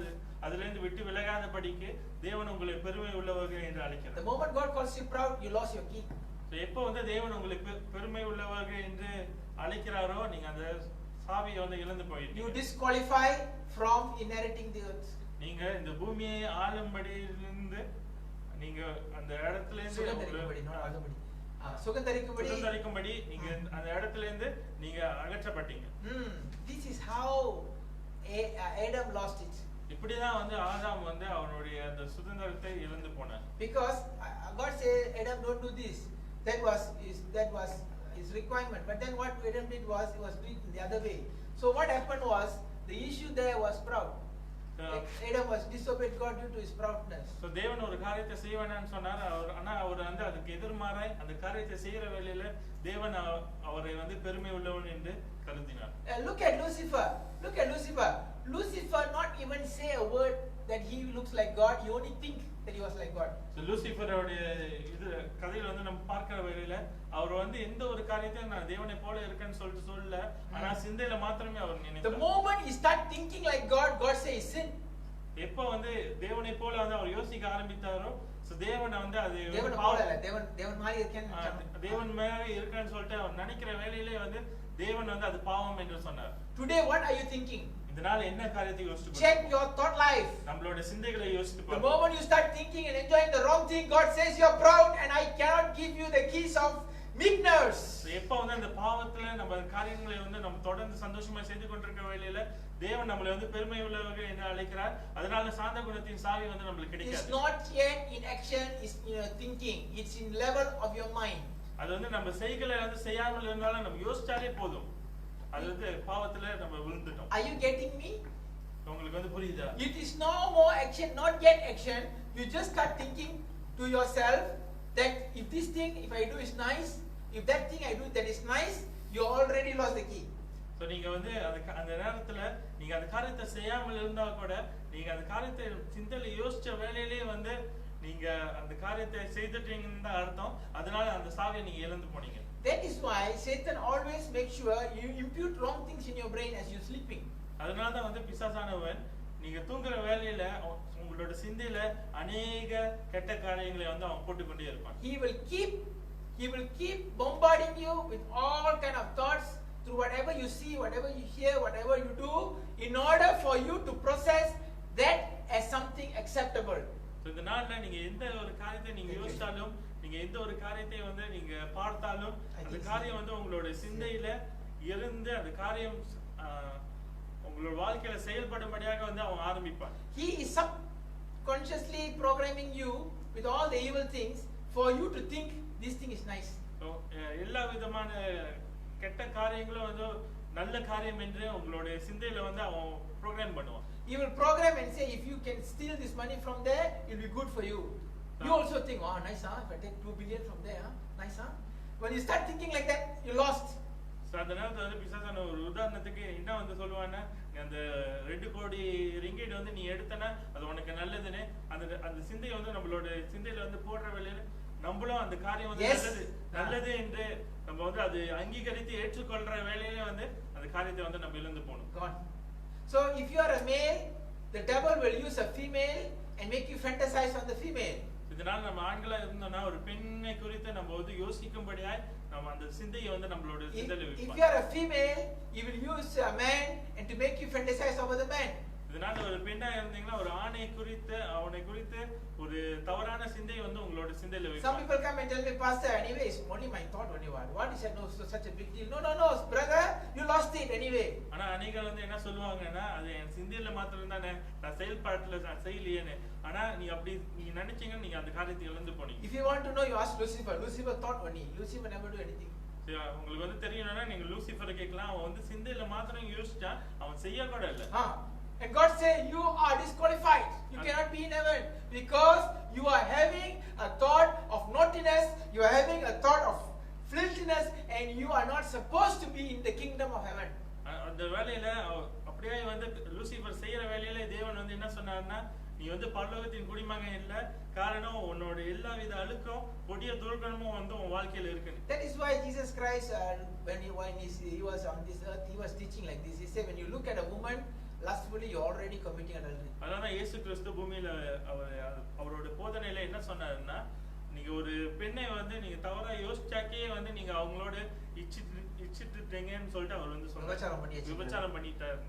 அதுல இருந்து விட்டு விலகாதபடிக்கு தேவன் உங்களை பெருமை உள்ளவர்கள் என்று அழைக்கிறார். The moment God calls you proud, you lost your key. எப்போ வந்து தேவன் உங்களை பெருமை உள்ளவர்கள் என்று அழைக்கிறாரோ நீங்க அந்த சாவியை வந்து இழந்து போயிட்டீங்க. You disqualify from inheriting the earth. நீங்க இந்த பூமியை ஆளும்படியிலிருந்து நீங்க அந்த இடத்துல இருந்து சுகந்தரிக்கும்படி நீங்க அந்த இடத்துல இருந்து நீங்க அகற்றப்பட்டீங்க. This is how Adam lost it. இப்படிதான் வந்து ஆதாம் வந்து அவனுடைய அந்த சுதந்திரத்தை இழந்து போனான். Because God said Adam don't do this. That was his requirement. But then what Adam did was he was doing the other way. So what happened was the issue there was proud. Adam was disobeyed God due to his proudness. So தேவன் ஒரு காரியத்தை செய்வானான்னு சொன்னார், ஆனா அவர் வந்து அதுக்கு எதிர்மாறாய் அந்த காரியத்தை செய்யற வேளையில தேவன் அவரை வந்து பெருமை உள்ளவன் என்று கருதினார். Look at Lucifer. Lucifer not even say a word that he looks like God. He only think that he was like God. So லூசிஃபரோட இது கதையில வந்து நம்ம பார்க்கிற வேளையில அவர் வந்து எந்த ஒரு காரியத்தையும் நான் தேவனை போல இருக்கேன்னு சொல்லிட்டு சொல்லல, ஆனா சிந்தையில மாத்திரமே அவர் நினைத்தார். The moment he start thinking like God says sin. எப்ப வந்து தேவனை போல வந்து அவர் யோசிக்க ஆரம்பித்தாரோ, சோ தேவன் வந்து அது தேவன் மாதிரி இருக்கேன்னு தேவன் மாதிரி இருக்கேன்னு சொல்லிட்டு அவர் நினைக்கிற வேளையிலே வந்து தேவன் வந்து அது பாவம் என்று சொன்னார். Today what are you thinking? இதனால என்ன காரியத்தை யோசிச்சு check your thought life. நம்மளோட சிந்தைகளை யோசித்து பாருங்க. The moment you start thinking and enjoying the wrong thing, God says you are proud and I cannot give you the keys of meekness. எப்ப வந்து அந்த பாவத்துல நம்ம காரியங்களை வந்து நம்ம தொடர்ந்து சந்தோஷமா செய்து கொண்டிருக்கிற வேளையில தேவன் நம்மளை வந்து பெருமை உள்ளவர்கள் என்று அழைக்கிறார். அதனால சாந்த குணத்தின் சாவி வந்து நமக்கு கிடைக்காது. It's not yet in action, it's in your thinking. It's in level of your mind. அது வந்து நம்ம செய்களை வந்து செய்யாமல் இருந்தாலும் நம்ம யோசிச்சாலே போதும், அது வந்து பாவத்துல நம்ம விழுந்துட்டோம். Are you getting me? உங்களுக்கு வந்து புரியுதா? It is no more action, not yet action. You just start thinking to yourself that if this thing if I do is nice, if that thing I do that is nice, you already lost the key. So நீங்க வந்து அந்த நேரத்துல நீங்க அந்த காரியத்தை செய்யாமல் இருந்தா கூட நீங்க அந்த காரியத்தை சிந்தையில யோசிச்ச வேளையிலே வந்து நீங்க அந்த காரியத்தை செய்துட்டீங்கன்னு அர்த்தம். அதனால அந்த சாவியை நீங்க இழந்து போனீங்க. That is why Satan always makes sure you impute wrong things in your brain as you're sleeping. அதனால தான் வந்து பிசாசானவன் நீங்க தூங்குற வேளையில உங்களோட சிந்தையில அநேக கெட்ட காரியங்களை வந்து அவன் போட்டுக்கொண்டே இருப்பான். He will keep bombarding you with all kind of thoughts through whatever you see, whatever you hear, whatever you do, in order for you to process that as something acceptable. இந்த நாள்ல நீங்க எந்த ஒரு காரியத்தை நீங்க யோசிச்சாலும், நீங்க எந்த ஒரு காரியத்தை வந்து நீங்க பார்த்தாலும், அந்த காரியம் வந்து உங்களோட சிந்தையில இருந்து அந்த காரியம் உங்களோட வாழ்க்கையில செயல்படும்படியாக வந்து அவன் ஆரம்பிப்பான். He is subconsciously programming you with all the evil things for you to think this thing is nice. எல்லா விதமான கெட்ட காரியங்களும் வந்து நல்ல காரியம் என்று உங்களோட சிந்தையில வந்து அவன் ப்ரோகிராம் பண்ணுவான். He will program and say if you can steal this money from there it will be good for you. You also think oh nice if I take 2 billion from there nice when you start thinking like that you lost. அதனால வந்து பிசாசான ஒரு உதாரணத்துக்கு என்ன வந்து சொல்லுவான்னா அந்த 2 கோடி ringgit வந்து நீ எடுத்தனா அது உனக்கு நல்லதுன்னு அந்த சிந்தை வந்து நம்மளோட சிந்தையில வந்து போடுற வேளையில நம்மளும் அந்த காரியம் வந்து நல்லது என்று நம்ம வந்து அது அங்கீகரித்து ஏற்றுக்கொள்ற வேளையில வந்து அந்த காரியத்தை வந்து நம்ம இழந்து போணும். So if you are a male, the devil will use a female and make you fantasize on the female. இதனால நம்ம ஆண்களா இருந்தோம்னா ஒரு பெண்ணை குறித்து நம்ம வந்து யோசிக்கும்படியாய் நம்ம அந்த சிந்தையை வந்து நம்மளோட சிந்தையில வைப்போம். If you are a female, he will use a man and to make you fantasize over the man. இதனால ஒரு பெண்ணா இருந்தீங்கன்னா ஒரு ஆணை குறித்து அவனை குறித்து ஒரு தவறான சிந்தை வந்து உங்களோட சிந்தையில வைப்பாங்க. Some people come and tell me pastor anyway it's only my thought only what is it no so such a big deal. No brother you lost it anyway. ஆனா அநேகர் வந்து என்ன சொல்லுவாங்கன்னா அது என் சிந்தையில மாத்திரம் தானே நான் செயல்பாட்டுல நான் செய்யலையேன்னு. ஆனா நீ அப்படி நீ நினைச்சீங்க நீங்க அந்த காரியத்தை இழந்து போனீங்க. If you want to know you ask Lucifer thought only. Lucifer never do anything. உங்களுக்கு வந்து தெரியணும்னா நீங்க லூசிஃபரை கேட்கலாம். அவன் வந்து சிந்தையில மாத்திரம் யோசிச்சா அவன் செய்ய கூட இல்ல. And God said you are disqualified. You cannot be in heaven because you are having a thought of naughtiness, you are having a thought of filthiness and you are not supposed to be in the kingdom of heaven. அந்த வேளையில அப்படியே வந்து Lucifer செய்யற வேளையில தேவன் வந்து என்ன சொன்னார்னா நீ வந்து பரலோகத்தின் குடிமகன் இல்ல காரணம் உன்னோட எல்லாவித அழுக்கும் கொடிய துர்குணமும் வந்து உன் வாழ்க்கையில இருக்கு. That is why Jesus Christ when he was on this earth he was teaching like this. He said when you look at a woman lustfully you already committing adultery. அதான் இயேசு கிறிஸ்து பூமியில அவரோட போதனையில என்ன சொன்னாருன்னா நீங்க ஒரு பெண்ணை வந்து நீங்க தவறா யோசிச்சாக்கே வந்து நீங்க அவங்களோட இச்சிட்டுட்டீங்கன்னு சொல்லிட்டு அவர் வந்து சொன்னாரு. விபச்சாரம் பண்ணிட்டாரு.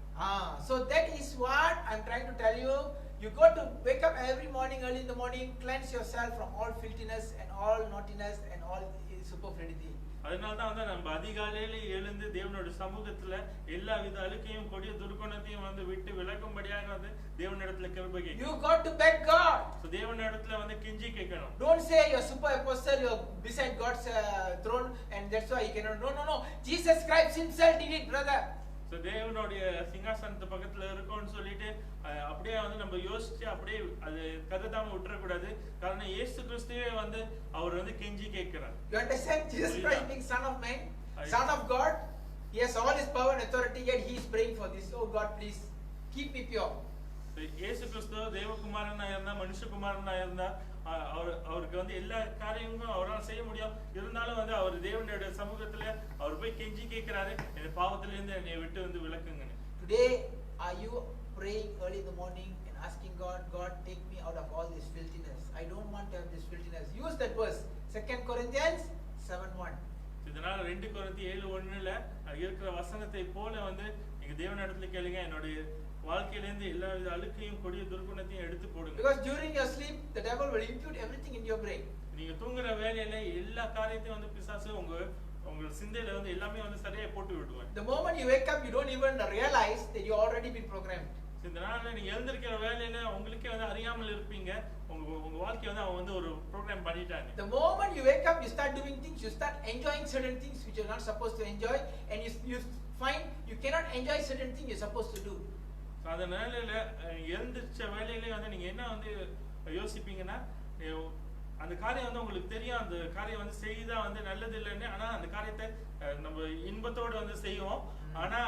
So that is what I'm trying to tell you. You got to wake up every morning early in the morning, cleanse yourself from all filthiness and all naughtiness and all superfluity. அதனால தான் வந்து நம்ம அதிகாலையில எழுந்து தேவனோட சமூகத்துல எல்லா வித அழுக்கையும் கொடிய துர்குணத்தையும் வந்து விட்டு விலகும்படியாக வந்து தேவனிடத்துல கிருபை கேட்கணும். You got to beg God. So தேவனிடத்துல வந்து கெஞ்சி கேட்கணும். Don't say you're super apostle, you're beside God's throne and that's why you cannot. No. Jesus Christ himself did it, brother. So தேவனுடைய சிங்காசனத்து பக்கத்துல இருக்கும்னு சொல்லிட்டு அப்படியே வந்து நம்ம யோசிச்சு அப்படியே அது கததாம விட்டுற கூடாது. காரணம் இயேசு கிறிஸ்துவே வந்து அவர் வந்து கெஞ்சி கேட்கிறார். You understand? Jesus Christ being son of man, son of God, he has all his power and authority yet he is praying for this. Oh God please keep me pure. இயேசு கிறிஸ்து தேவகுமாரனா இருந்தா மனுஷகுமாரனா இருந்தா அவருக்கு வந்து எல்லா காரியங்களும் அவரால் செய்ய முடியும். இருந்தாலும் வந்து அவர் தேவனுடைய சமூகத்துல அவர் போய் கெஞ்சி கேட்கிறாரு இந்த பாவத்துல இருந்து என்னை விட்டு வந்து விலக்குங்க. Today are you praying early in the morning and asking God take me out of all this filthiness. I don't want to have this filthiness. Use that verse 2 Corinthians 7:1. இதனால 2 கொரிந்தியர் 7:1ல இருக்கிற வசனத்தை போல வந்து நீங்க தேவனிடத்துல கேளுங்க என்னோட வாழ்க்கையில இருந்து எல்லா வித அழுக்கையும் கொடிய துர்குணத்தையும் எடுத்து போடுங்க. Because during your sleep the devil will impute everything in your brain. நீங்க தூங்குற வேளையில எல்லா காரியத்தையும் வந்து பிசாசு உங்க சிந்தையில வந்து எல்லாமே வந்து சரியா போட்டு விடுவான். The moment you wake up you don't even realize that you already been programmed. இதனால நீங்க எழுந்திருக்கிற வேளையில உங்களுக்கே வந்து அறியாமல் இருப்பீங்க உங்க வாழ்க்கை வந்து அவன் வந்து ஒரு ப்ரோகிராம் பண்ணிட்டாங்க. The moment you wake up you start doing things, you start enjoying certain things which you're not supposed to enjoy and you find you cannot enjoy certain things you're supposed to do. அந்த வேளையில எழுந்திருச்ச வேளையிலே வந்து நீங்க என்ன வந்து யோசிப்பீங்கன்னா அந்த காரியம் வந்து உங்களுக்கு தெரியும் அந்த காரியம் வந்து செய்தா வந்து நல்லது இல்லைன்னு ஆனா அந்த காரியத்தை நம்ம இன்பத்தோடு வந்து செய்வோம். ஆனா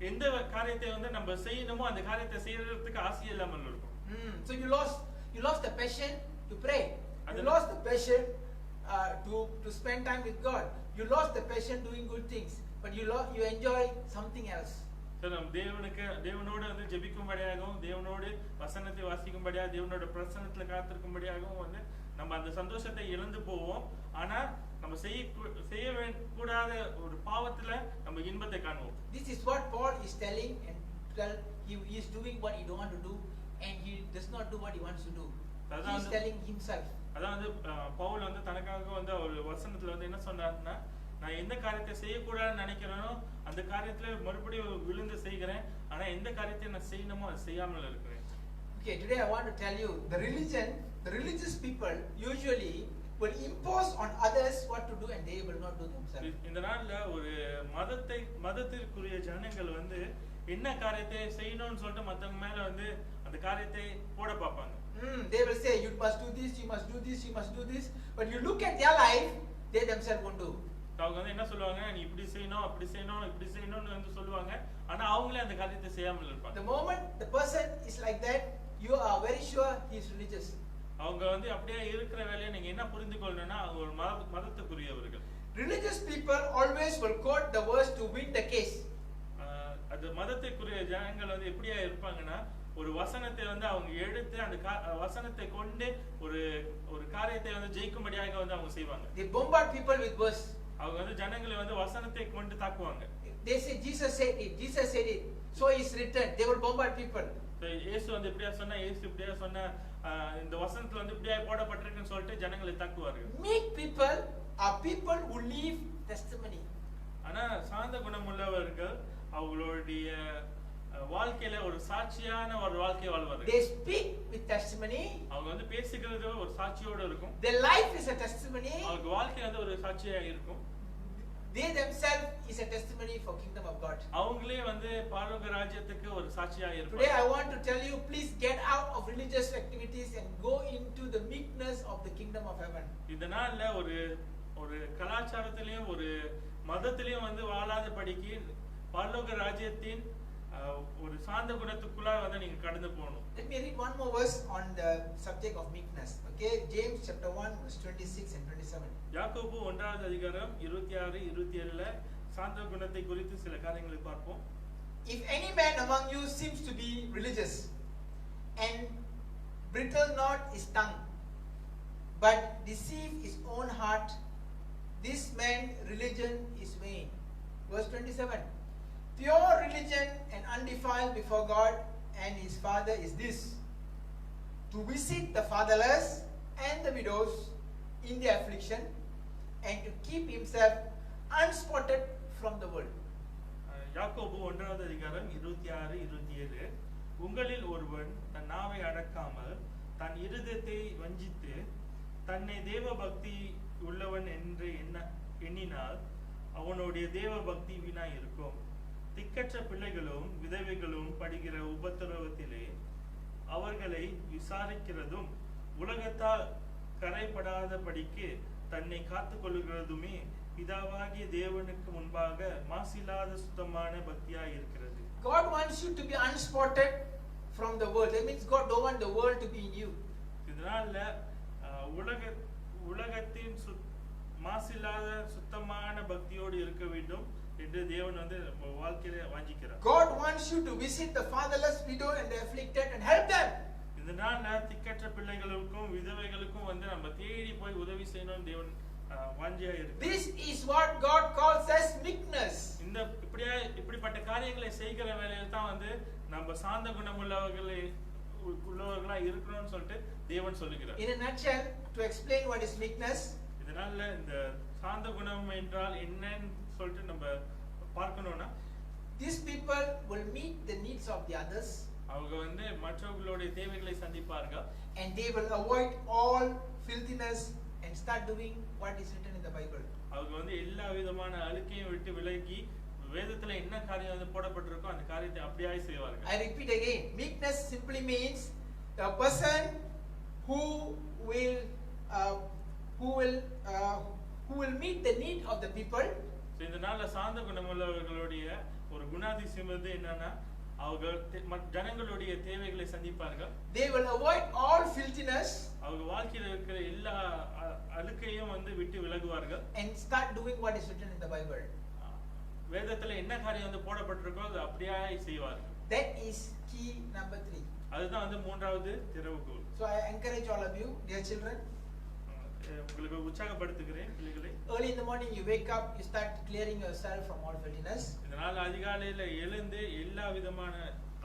எந்த காரியத்தை வந்து நம்ம செய்யணுமோ அந்த காரியத்தை செய்யறதுக்கு ஆசை இல்லாமல் இருக்கும். So you lost the passion to pray. You lost the passion to spend time with God. you lost the passion doing good things, but you enjoy something else. So நம்ம தேவனோடு வந்து ஜெபிக்கும்படியாகவும் தேவனோடு வசனத்தை வாசிக்கும்படியாக தேவனோட பிரசன்னத்துல காத்திருக்கும்படியாகவும் வந்து நம்ம அந்த சந்தோஷத்தை இழந்து போவோம். ஆனா நம்ம செய்ய கூடாத ஒரு பாவத்துல நம்ம இன்பத்தை காணுவோம். This is what Paul is telling, and he is doing what he don't want to do, and he does not do what he wants to do. He is telling himself. அதான் வந்து பவுல் வந்து தனக்காக வந்து ஒரு வசனத்துல வந்து என்ன சொன்னார்னா, நான் எந்த காரியத்தை செய்யக்கூடாதுன்னு நினைக்கிறேனோ அந்த காரியத்துல மறுபடியும் விழுந்து செய்கிறேன், ஆனா எந்த காரியத்தை நான் செய்யணுமோ அதை செய்யாமல் இருக்கிறேன். Okay, today I want to tell you, the religious people usually will impose on others what to do and they will not do themselves. இந்த நாள்ல ஒரு மதத்திற்குரிய ஜனங்கள் வந்து என்ன காரியத்தை செய்யணும்னு சொல்லிட்டு மத்தவங்க மேல வந்து அந்த காரியத்தை போட பார்ப்பாங்க. They will say you must do this, you must do this, you must do this, but you look at their life, they themselves won't do. அவங்க வந்து என்ன சொல்லுவாங்க, நீ இப்படி செய்யணும் அப்படி செய்யணும் இப்படி செய்யணும்னு வந்து சொல்லுவாங்க, ஆனா அவங்களே அந்த காரியத்தை செய்யாமல் இருப்பாங்க. The moment the person is like that, you are very sure he is religious. அவங்க வந்து அப்படியே இருக்கிற வேலையை நீங்க என்ன புரிந்துக்கொள்ளணும்னா அவங்க ஒரு மதத்துக்குரியவர்கள். Religious people always will quote the verse to win the case. அது மதத்துக்குரிய ஜனங்கள் வந்து எப்படியா இருப்பாங்கன்னா, ஒரு வசனத்தை வந்து அவங்க எடுத்து அந்த வசனத்தை கொண்டு ஒரு காரியத்தை வந்து ஜெயிக்கும்படியாக வந்து அவங்க செய்வாங்க. They bombard people with verse. அவங்க வந்து ஜனங்களை வந்து வசனத்தை கொண்டு தாக்குவாங்க. They say Jesus said it, so is written. They will bombard people. இயேசு வந்து இப்படியா சொன்னா, இயேசு இப்படியா சொன்னா, இந்த வசனத்துல வந்து இப்படியா போடப்பட்டிருக்குன்னு சொல்லிட்டு ஜனங்களை தாக்குவார்கள். Meek people are people who leave testimony. ஆனா சாந்த குணமுள்ளவர்கள் அவங்களுடைய வாழ்க்கையில ஒரு சாட்சியான ஒரு வாழ்க்கை வாழ்வார்கள். They speak with testimony. அவங்க வந்து பேசுகிறது ஒரு சாட்சியோட இருக்கும். Their life is a testimony. அவங்க வாழ்க்கை வந்து ஒரு சாட்சியா இருக்கும். They themselves is a testimony for kingdom of God. அவங்களே வந்து பரலோக ராஜ்யத்துக்கு ஒரு சாட்சியா இருப்பாங்க. Today I want to tell you, please get out of religious activities and go into the meekness of the kingdom of heaven. இதனால ஒரு கலாச்சாரத்திலயும் ஒரு மதத்திலயும் வந்து வாழாதபடிக்கு பரலோக ராஜ்யத்தின் ஒரு சாந்த குணத்துக்குள்ள வந்து நீங்க கடந்து போகணும். Let me read one more verse on the subject of meekness. Okay, James chapter 1 verse 26 and 27. யாக்கோபு 1வது அதிகாரம் 26 27ல சாந்த குணத்தை குறித்து சில காரியங்களை பார்ப்போம். If any man among you seems to be religious and brittle not his tongue, but deceive his own heart, this man religion is vain. Verse 27. Pure religion and undefiled before God and his Father is this, to visit the fatherless and the widows in their affliction and to keep himself unspotted from the world. யாக்கோபு 1வது அதிகாரம் 26 27. உங்களில் ஒருவன் தன் நாவை அடக்காமல் தன் இருதயத்தை வஞ்சித்து தன்னை தேவ பக்தி உள்ளவன் என்று எண்ணினால் அவனுடைய தேவ பக்தி வீணாய் இருக்கும். திக்கற்ற பிள்ளைகளும் விதவைகளும் படுகிற உபத்திரவத்திலே அவர்களை விசாரிக்கிறதும் உலகத்தால் கரைப்படாதபடிக்கு தன்னை காத்துக் கொள்கிறதுமே பிதாவாகிய தேவனுக்கு முன்பாக மாசில்லாத சுத்தமான பக்தியாய் இருக்கிறது. God wants you to be unspotted from the world. That means God don't want the world to be in you. இதனால உலகத்தின் மாசில்லாத சுத்தமான பக்தியோடு இருக்க வேண்டும் என்று தேவன் வந்து வாழ்க்கையில வாஞ்சிக்கிறார். God wants you to visit the fatherless, widow and the afflicted and help them. இதனால திக்கற்ற பிள்ளைகளுக்கும் விதவைகளுக்கும் வந்து நம்ம தேடி போய் உதவி செய்யணும் தேவன் வாஞ்சியா இருக்கு. This is what God calls as meekness. இந்த இப்படிப்பட்ட காரியங்களை செய்கிற வேளையில தான் வந்து நம்ம சாந்த குணமுள்ளவர்களா இருக்கணும்னு சொல்லிட்டு தேவன் சொல்லுகிறார். In a nutshell, to explain what is meekness, இதனால இந்த சாந்த குணம் என்றால் என்னன்னு சொல்லிட்டு நம்ம பார்க்கணும்னா, these people will meet the needs of the others. அவங்க வந்து மற்றவர்களுடைய தேவைகளை சந்திப்பார்கள். And they will avoid all filthiness and start doing what is written in the Bible. அவங்க வந்து எல்லா விதமான அழுக்கையும் விட்டு விலகி வேதத்துல என்ன காரியம் வந்து போடப்பட்டிருக்கோ அந்த காரியத்தை அப்படியே செய்வார்கள். I repeat again, meekness simply means the person who will meet the need of the people. இந்த நாள்ல சாந்த குணமுள்ளவர்களுடைய ஒரு குணாதிசயம் வந்து என்னன்னா, அவர்கள் ஜனங்களுடைய தேவைகளை சந்திப்பார்கள். They will avoid all filthiness அவங்க வாழ்க்கையில இருக்கிற எல்லா அழுக்கையும் வந்து விட்டு விலகுவார்கள். and start doing what is written in the Bible. வேதத்துல என்ன காரியம் வந்து போடப்பட்டிருக்கோ அது அப்படியே செய்வார்கள். That is key number 3. அதுதான் வந்து மூன்றாவது திறவுகோல். So I encourage all of you, dear children. உங்களுக்கு உற்சாகப்படுத்துகிறேன் பிள்ளைகளே. Early in the morning you wake up, you start clearing yourself from all filthiness. இதனால அதிகாலையில எழுந்து எல்லா விதமான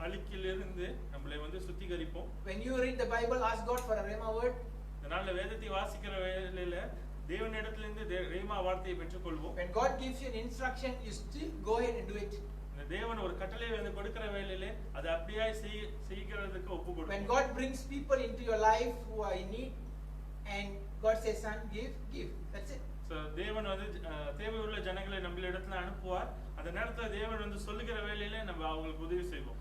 அழுக்கிலிருந்து நம்மளை வந்து சுத்திகரிப்போம். When you read the Bible, ask God for a rhema word. இதனால வேதத்தை வாசிக்கிற வேளையில தேவனிடத்திலிருந்து ரேமா வார்த்தையை பெற்றுக்கொள்வோம். When God gives you an instruction, you still go ahead and do it. இந்த தேவன் ஒரு கட்டளை வந்து கொடுக்கிற வேளையில அதை அப்படியே செய்கிறதுக்கு ஒப்புக்கொடுப்போம். When God brings people into your life who are in need and God says, son, give. That's it. So தேவன் வந்து தேவையுள்ள ஜனங்களை நம்ம இடத்துல அனுப்புவார். அந்த நேரத்துல தேவன் வந்து சொல்லுகிற வேளையில நம்ம அவங்களுக்கு உதவி செய்வோம்.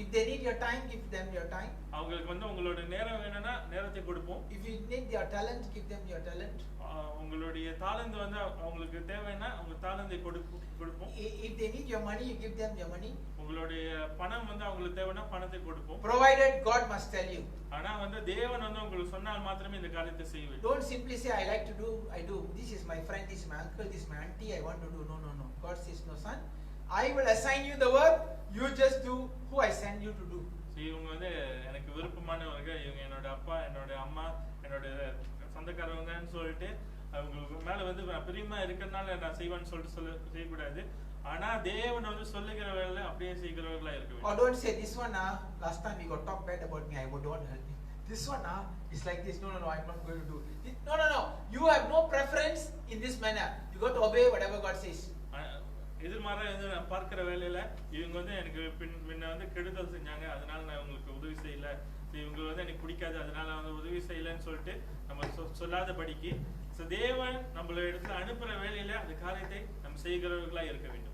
If they need your time, give them your time. அவங்களுக்கு வந்து உங்களோட நேரம் வேணும்னா நேரத்தை கொடுப்போம். If you need their talent, give them your talent. உங்களுடைய தாளந்து வந்து அவங்களுக்கு தேவைன்னா உங்க தாளந்தை கொடுப்போம். If they need your money, you give them your money. உங்களுடைய பணம் வந்து அவங்களுக்கு தேவைன்னா பணத்தை கொடுப்போம். Provided God must tell you. ஆனா வந்து தேவன் வந்து உங்களுக்கு சொன்னால் மாத்திரமே இந்த காரியத்தை செய்வீங்க. Don't simply say I like to do, I do. This is my friend, this is my uncle, this is my auntie, I want to do. No. God says, no son, I will assign you the work, you just do who I send you to do. இவங்க வந்து எனக்கு விருப்பமானவங்க, இவங்க என்னோட அப்பா, என்னோட அம்மா, என்னோட சொந்தக்காரவங்கன்னு சொல்லிட்டு அவங்களுக்கு மேல வந்து பிரியமா இருக்கிறதுனால நான் செய்வேன்னு சொல்லிட்டு செய்யக்கூடாது. ஆனா தேவன் வந்து சொல்லுகிற வேலை அப்படியே செய்கிறவர்களா இருக்க வேண்டும். Or don't say this one last time he got talk bad about me, I would want help me. This one is like this. No, I'm not going to do it. No. You have no preference in this manner. You got to obey whatever God says. எதிர்மாறா வந்து நான் பார்க்கிற வேலையில இவங்க வந்து எனக்கு முன்ன வந்து கெடுதல் செஞ்சாங்க, அதனால நான் உங்களுக்கு உதவி செய்யல. இவங்க வந்து எனக்கு பிடிக்காது, அதனால வந்து உதவி செய்யலன்னு சொல்லிட்டு நம்ம சொல்லாதபடிக்கு தேவன் நம்மள இடத்துல அனுப்புற வேலையில அந்த காரியத்தை நம்ம செய்கிறவர்களா இருக்க வேண்டும்.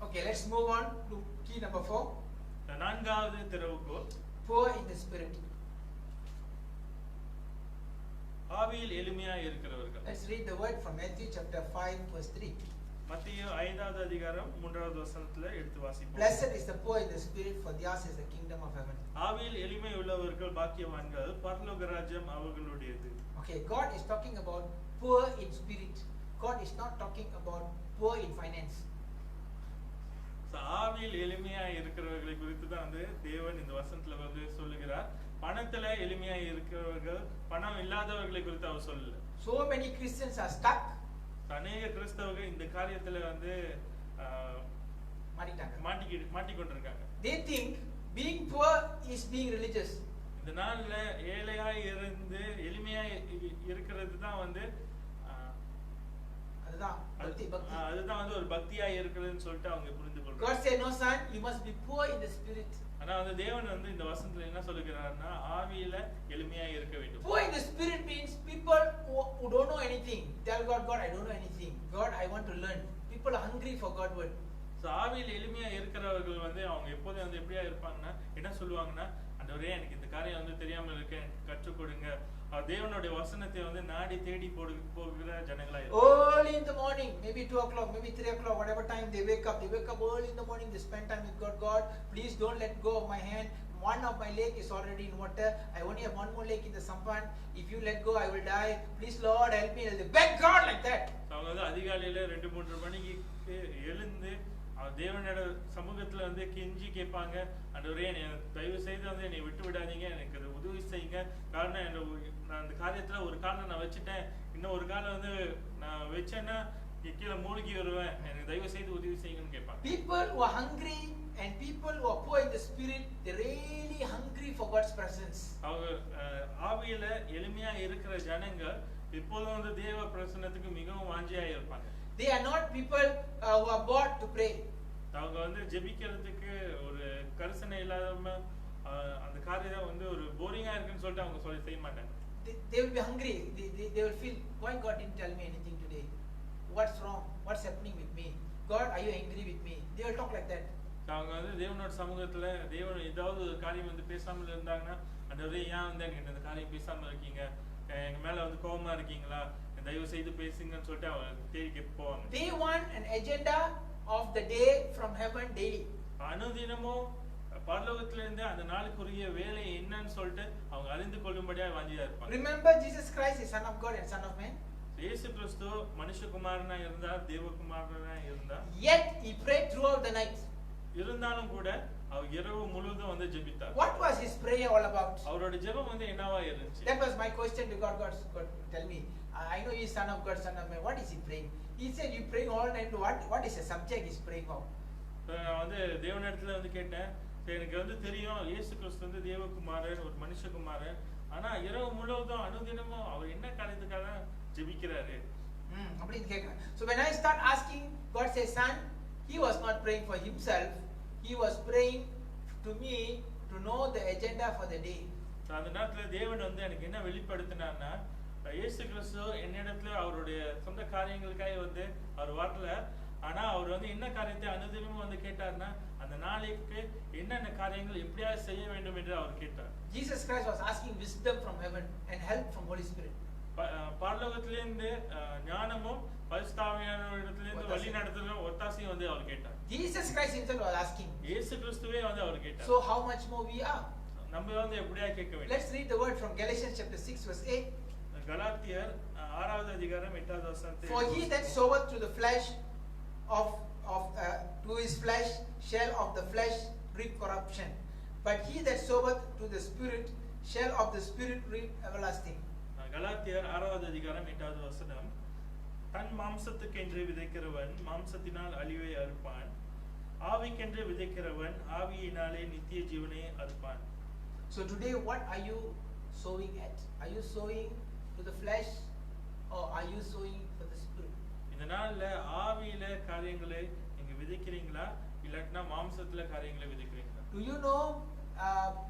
Okay, let's move on to key number 4. நான்காவது திறவுகோல், poor in the spirit. ஆவியில் எளிமையாய் இருக்கிறவர்கள். Let's read the word from Matthew chapter 5 verse 3. மத்தேயு 5வது அதிகாரம் 3வது வசனத்துல எடுத்து வாசிப்போம். Blessed is the poor in the spirit, for theirs is the kingdom of heaven. ஆவியில் எளிமை உள்ளவர்கள் பாக்கியவான்கள், பரலோக ராஜ்யம் அவர்களுடையது. Okay, God is talking about poor in spirit. God is not talking about poor in finance. ஆவியில் எளிமையாய் இருக்கிறவர்களை குறித்து தான் வந்து தேவன் இந்த வசனத்துல வந்து சொல்லுகிறார். பணத்துல எளிமையாய் இருக்கிறவர்கள், பணம் இல்லாதவர்களை குறித்து அவர் சொல்லல. So many Christians are stuck. அநேக கிறிஸ்தவர்கள் இந்த காரியத்துல வந்து மாட்டிக்கொண்டிருக்காங்க. They think being poor is being religious. இந்த நாள்ல ஏழையாய் இருந்து எளிமையாய் இருக்கிறது தான் வந்து அதுதான் வந்து ஒரு பக்தியாய் இருக்கிறதுன்னு சொல்லிட்டு அவங்க புரிந்து கொள்றாங்க. God said, no son, you must be poor in the spirit. ஆனா வந்து தேவன் வந்து இந்த வசனத்துல என்ன சொல்லுகிறார்னா ஆவியில எளிமையாய் இருக்க வேண்டும். Poor in the spirit means people who don't know anything. Tell God, I don't know anything. God, I want to learn. People are hungry for God word. ஆவியில எளிமையா இருக்கிறவர்கள் வந்து அவங்க எப்போதும் வந்து எப்படியா இருப்பாங்கன்னா என்ன சொல்லுவாங்கன்னா, ஆண்டவரே எனக்கு இந்த காரியம் வந்து தெரியாம இருக்கு, எனக்கு கற்றுக் கொடுங்க. தேவனுடைய வசனத்தை வந்து நாடி தேடி போகிற ஜனங்களா இருப்பாங்க. Early in the morning, maybe 2 o'clock, maybe 3 o'clock, whatever time they wake up early in the morning, they spend time with God. God, please don't let go of my hand. One of my leg is already in water. I only have one more leg in the sampan. If you let go, I will die. Please Lord, help me. They beg God like that. அவங்க வந்து அதிகாலையில 2-3 மணிக்கு எழுந்து தேவனோட சமூகத்துல வந்து கெஞ்சி கேட்பாங்க, ஆண்டவரே தயவு செய்து வந்து என்னை விட்டு விடாதீங்க, எனக்கு அது உதவி செய்யுங்க. காரணம் நான் அந்த காரியத்துல ஒரு காலம் நான் வச்சுட்டேன், இன்னும் ஒரு காலம் வந்து நான் வச்சேன்னா கீழே மூழ்கி வருவேன், எனக்கு தயவு செய்து உதவி செய்யுங்கன்னு கேட்பாங்க. People who are hungry and people who are poor in the spirit, they really hungry for God's presence. அவங்க ஆவியில எளிமையா இருக்கிற ஜனங்க எப்போதும் வந்து தேவ பிரசன்னத்துக்கு மிகவும் வாஞ்சியா இருப்பாங்க. They are not people who are bought to pray. அவங்க வந்து ஜெபிக்கிறதுக்கு ஒரு கரிசனை இல்லாம அந்த காரியம் வந்து ஒரு போரிங்கா இருக்குன்னு சொல்லிட்டு அவங்க செய்ய மாட்டாங்க. They will be hungry. They will feel, why God didn't tell me anything today? What's wrong? What's happening with me? God, are you angry with me? They will talk like that. அவங்க வந்து தேவனோட சமூகத்துல தேவன் ஏதாவது ஒரு காரியம் வந்து பேசாமல் இருந்தாங்கன்னா, ஆண்டவரே ஏன் வந்து எனக்கு இந்த காரியம் பேசாம இருக்கீங்க, எங்க மேல வந்து கோபமா இருக்கீங்களா, தயவு செய்து பேசுங்கன்னு சொல்லிட்டு அவங்க தேடி போவாங்க. They want an agenda of the day from heaven daily. அனுதினமும் பரலோகத்துல இருந்து அந்த நாளுக்குரிய வேலை என்னன்னு சொல்லிட்டு அவங்க அறிந்து கொள்ளும்படியா வாஞ்சியா இருப்பாங்க. Remember, Jesus Christ is Son of God and Son of Man. இயேசு கிறிஸ்து மனுஷகுமாரனா இருந்தார், தேவகுமாரனா இருந்தார். Yet he prayed throughout the night. இருந்தாலும் கூட அவர் இரவு முழுவதும் வந்து ஜெபித்தார். What was his prayer all about? அவரோட ஜெபம் வந்து என்னவா இருந்துச்சு? That was my question to God. God, tell me. I know he is Son of God, Son of Man. What is he praying? He said you praying all night. What is the subject he's praying of? நான் வந்து தேவனிடத்துல வந்து கேட்டேன். எனக்கு வந்து தெரியும் இயேசு கிறிஸ்து வந்து தேவகுமாரன், ஒரு மனுஷகுமாரன். ஆனா இரவு முழுவதும் அனுதினமும் அவர் என்ன காரியத்துக்காக ஜெபிக்கிறாரு? அப்படின்னு கேக்குறேன். So when I start asking, God says, son, he was not praying for himself. He was praying to me to know the agenda for the day. அந்த நேரத்துல தேவன் வந்து எனக்கு என்ன வெளிப்படுத்தினார்னா, இயேசு கிறிஸ்து என்னிடத்துல அவருடைய சொந்த காரியங்களுக்காக வந்து அவர் வரல. ஆனா அவர் வந்து என்ன காரியத்தை அனுதினமும் வந்து கேட்டார்னா, அந்த நாளைக்கு என்னென்ன காரியங்கள் எப்படியா செய்ய வேண்டும் என்று அவர் கேட்டார். Jesus Christ was asking wisdom from heaven and help from Holy Spirit. பரலோகத்திலிருந்து ஞானமும் பரிசுத்த ஆவியானவரிடத்திலிருந்து வழி நடத்துதலும் ஒத்தாசையும் வந்து அவர் கேட்டார். Jesus Christ himself was asking. இயேசு கிறிஸ்துவே வந்து அவர் கேட்டார். So how much more we are? நம்ம வந்து எப்படியா கேட்க வேண்டும்? Let's read the word from Galatians chapter 6 verse 8. கலாத்தியர் 6வது அதிகாரம் 8வது வசனத்தை. For he that soweth to the flesh to his flesh shall of the flesh reap corruption, but he that soweth to the spirit shall of the spirit reap everlasting. கலாத்தியர் 6வது அதிகாரம் 8வது வசனம். தன் மாம்சத்துக்கென்று விதைக்கிறவன் மாம்சத்தினால் அழிவை அறுப்பான், ஆவிக்கென்று விதைக்கிறவன் ஆவியினாலே நித்திய ஜீவனை அறுப்பான். So today what are you sowing at? Are you sowing to the flesh or are you sowing for the spirit? இந்த நாள்ல ஆவியில காரியங்களை நீங்க விதைக்கிறீங்களா இல்லனா மாம்சத்துல காரியங்களை விதைக்கிறீங்களா? Do you know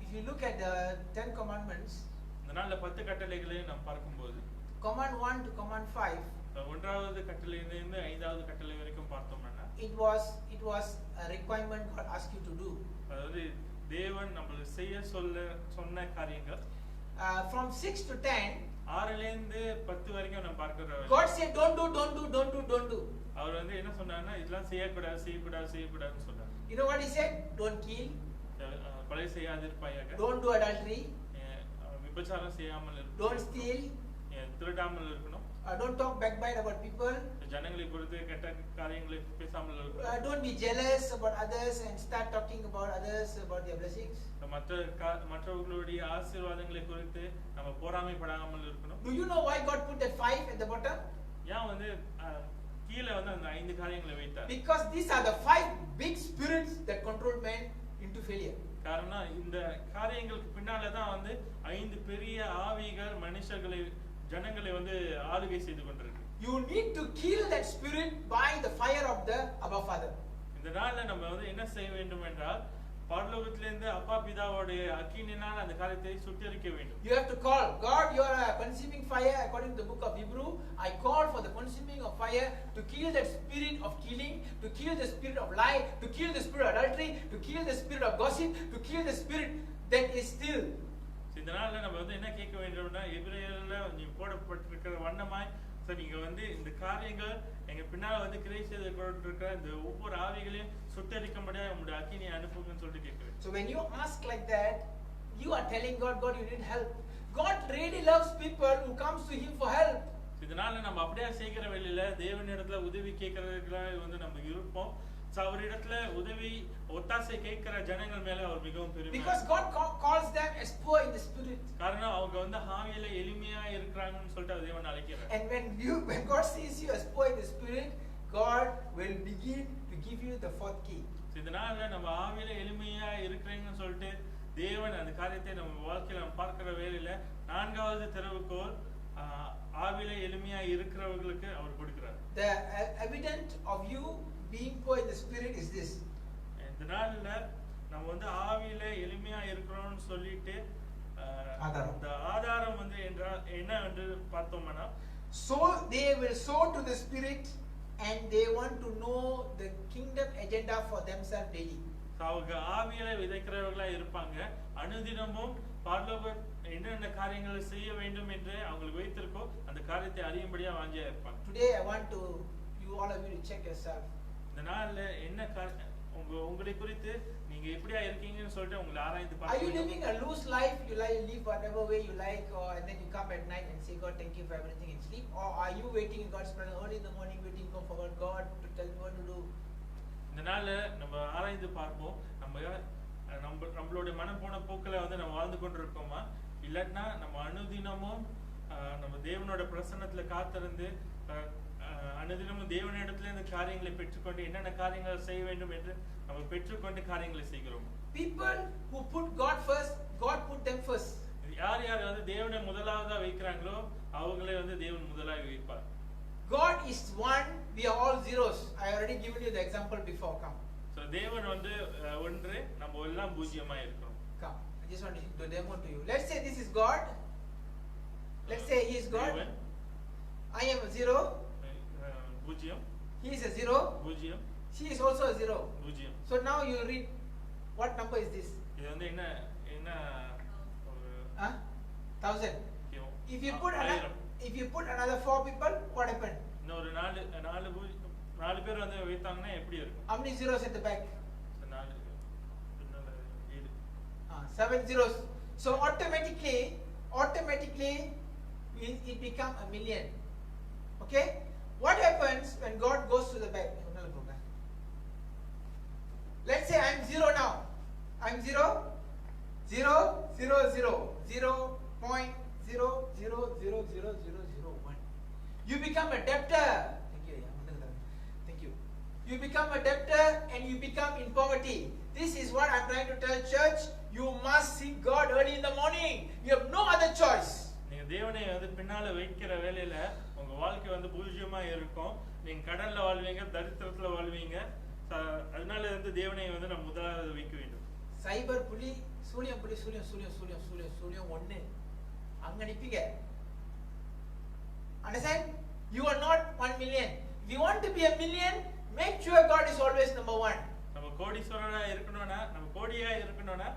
if you look at the 10 commandments, இந்த நாள்ல 10 கட்டளைகளை நாம் பார்க்கும்போது command 1 to command 5, ஒன்றாவது கட்டளையிலிருந்து 5வது கட்டளை வரைக்கும் பார்த்தோம்னா it was a requirement God asked you to do. அதாவது தேவன் நம்மளுக்கு செய்ய சொன்ன காரியங்கள். From 6 to 10, 6ல இருந்து 10 வரைக்கும் நம்ம பார்க்கிறோம். God said don't do. அவர் வந்து என்ன சொன்னார்னா இதெல்லாம் செய்யக்கூடாதுன்னு சொன்னார். You know what he said? Don't kill. கொலை செய்யாதிருப்பாயாக. Don't do adultery. விபச்சாரம் செய்யாமல் இருக்கணும். Don't steal. திருடாமல் இருக்கணும். Don't talk backbite about people. ஜனங்களை குறித்து கெட்ட காரியங்களை பேசாமல் இருக்கணும். Don't be jealous about others and start talking about others about their blessings. மற்றவர்களுடைய ஆசீர்வாதங்களை குறித்து நம்ம பொறாமைப்படாமல் இருக்கணும். Do you know why God put that 5 at the bottom? ஏன் வந்து கீழ வந்து அந்த 5 காரியங்களை வைத்தார்? Because these are the 5 big spirits that control man into failure. காரணம் இந்த காரியங்களுக்கு பின்னால தான் வந்து 5 பெரிய ஆவிகள் மனுஷர்களை ஜனங்களை வந்து ஆளுகை செய்து கொண்டிருக்கு. You need to kill that spirit by the fire of the Abba Father. இந்த நாள்ல நம்ம வந்து என்ன செய்ய வேண்டும் என்றால் பரலோகத்திலிருந்து அப்பா பிதாவோடைய அக்கினியினால் அந்த காரியத்தை சுட்டெரிக்க வேண்டும். You have to call God, you are a consuming fire according to the book of Hebrew. I call for the consuming of fire to kill that spirit of killing, to kill the spirit of lie, to kill the spirit of adultery, to kill the spirit of gossip, to kill the spirit that is still. இந்த நாள்ல நம்ம வந்து என்ன கேட்க வேண்டும்னா எபிரேயர்ல நீ போடப்பட்டிருக்கிற வண்ணமாய் நீங்க வந்து இந்த காரியங்கள் எங்க பின்னால வந்து கிரியை செய்து கொண்டிருக்கிற இந்த ஒவ்வொரு ஆவிகளையும் சுட்டரிக்கும்படியா உங்களுடைய அக்கினியை அனுப்புங்கன்னு சொல்லிட்டு கேட்கிறேன். So when you ask like that, you are telling God, you need help. God really loves people who comes to him for help. இதனால நம்ம அப்படியே செய்கிற வேளையில தேவனிடத்துல உதவி கேட்கறதுக்குள்ள வந்து நம்ம இருப்போம். அவரிடத்துல உதவி ஒத்தாசை கேட்கிற ஜனங்கள் மேல அவர் மிகவும் பெருமையா. Because God calls them as poor in the spirit. காரணம் அவங்க வந்து ஆவியில எளிமையா இருக்கறாங்கன்னு சொல்லிட்டு தேவன் அழைக்கிறார். And when God sees you as poor in the spirit, God will begin to give you the 4th key. இதனால நம்ம ஆவியில எளிமையா இருக்கறீங்கன்னு சொல்லிட்டு தேவன் அந்த காரியத்தை நம்ம வாழ்க்கையில பார்க்கிற வேளையில 4வது திறவுகோல் ஆவியில எளிமையா இருக்கிறவங்களுக்கு அவர் கொடுக்கிறார். The evidence of you being poor in the spirit is this. இந்த நாள்ல நம்ம வந்து ஆவியில எளிமையா இருக்கறோம்னு சொல்லிட்டு அந்த ஆதாரம் வந்து என்ன என்று பார்த்தோம்னா so they will sow to the spirit and they want to know the kingdom agenda for themselves daily. அவங்க ஆவியில விதைக்கிறவர்களா இருப்பாங்க. அனுதினமும் பரலோக என்னென்ன காரியங்களை செய்ய வேண்டும் என்று அவங்களுக்கு வைத்திருக்கோ அந்த காரியத்தை அறியும்படியா வாஞ்சியா இருப்பாங்க. Today I want to you all of you to check yourself. இந்த நாள்ல என்ன உங்களை குறித்து நீங்க எப்படியா இருக்கீங்கன்னு சொல்லிட்டு உங்களை ஆராய்ந்து Are you பார்க்க வேண்டும். living a loose life? You live whatever way you like, and then you come at night and say, God, thank you for everything and sleep? Or are you waiting in God's presence early in the morning, waiting for God to tell you what to do? இந்த நாள்ல நம்ம ஆராய்ந்து பார்ப்போம். நம்மளுடைய மனம் போன போக்குல வந்து நம்ம வாழ்ந்து கொண்டிருக்கோமா, இல்லாட்டினா நம்ம அனுதினமும் நம்ம தேவனோட பிரசன்னத்துல காத்திருந்து அனுதினமும் தேவனிடத்துல இந்த காரியங்களை பெற்றுக்கொண்டு என்னென்ன காரியங்களை செய்ய வேண்டும் என்று நம்ம பெற்றுக்கொண்டு காரியங்களை செய்கிறோம். People who put God first, God put them first. யார் யார் வந்து தேவனை முதலாவதா வைக்கிறாங்களோ அவங்களே வந்து தேவன் முதலாக வைப்பார். God is one, we are all zeros. I already given you the example before. Come. So தேவன் வந்து ஒன்று, நம்ம எல்லாம் பூஜ்ஜியமா இருக்கிறோம். Come. I just want to do a demo to you. Let's say this is God. Let's say he is God. தேவன், I am a zero. பூஜ்ஜியம். He is a zero. பூஜ்ஜியம். She is also a zero. பூஜ்ஜியம். So now you read, what number is this? இது வந்து என்ன 1000. If you put another 4 people, what happened? இன்னொரு நாலு பேர் வந்து வைத்தாங்கன்னா எப்படி இருக்கும்? How many zeros at the back? 7. 7 zeros. So automatically it become a million. Okay? What happens when God goes to the back? Let's say I'm 0 now. I'm 0, 0, 0, 0, 0.000001. You become a debtor. Thank you. You become a debtor and you become in poverty. This is what I'm trying to tell church. You must seek God early in the morning. You have no other choice. நீங்க தேவனை வந்து பின்னால வைக்கிற வேளையில உங்க வாழ்க்கை வந்து பூஜ்ஜியமா இருக்கும். நீங்க கடல்ல வாழ்வீங்க, தரித்திரத்துல வாழ்வீங்க. அதனால வந்து தேவனை வந்து நம்ம முதலாவது வைக்க வேண்டும். சைபர் புலி சூழியம் 1 அங்க நிப்பீங்க. Understand? You are not 1 million. If you want to be a million, make sure God is always number 1. நம்ம கோடீஸ்வரனா இருக்கணும்னா, நம்ம கோடியா இருக்கணும்னா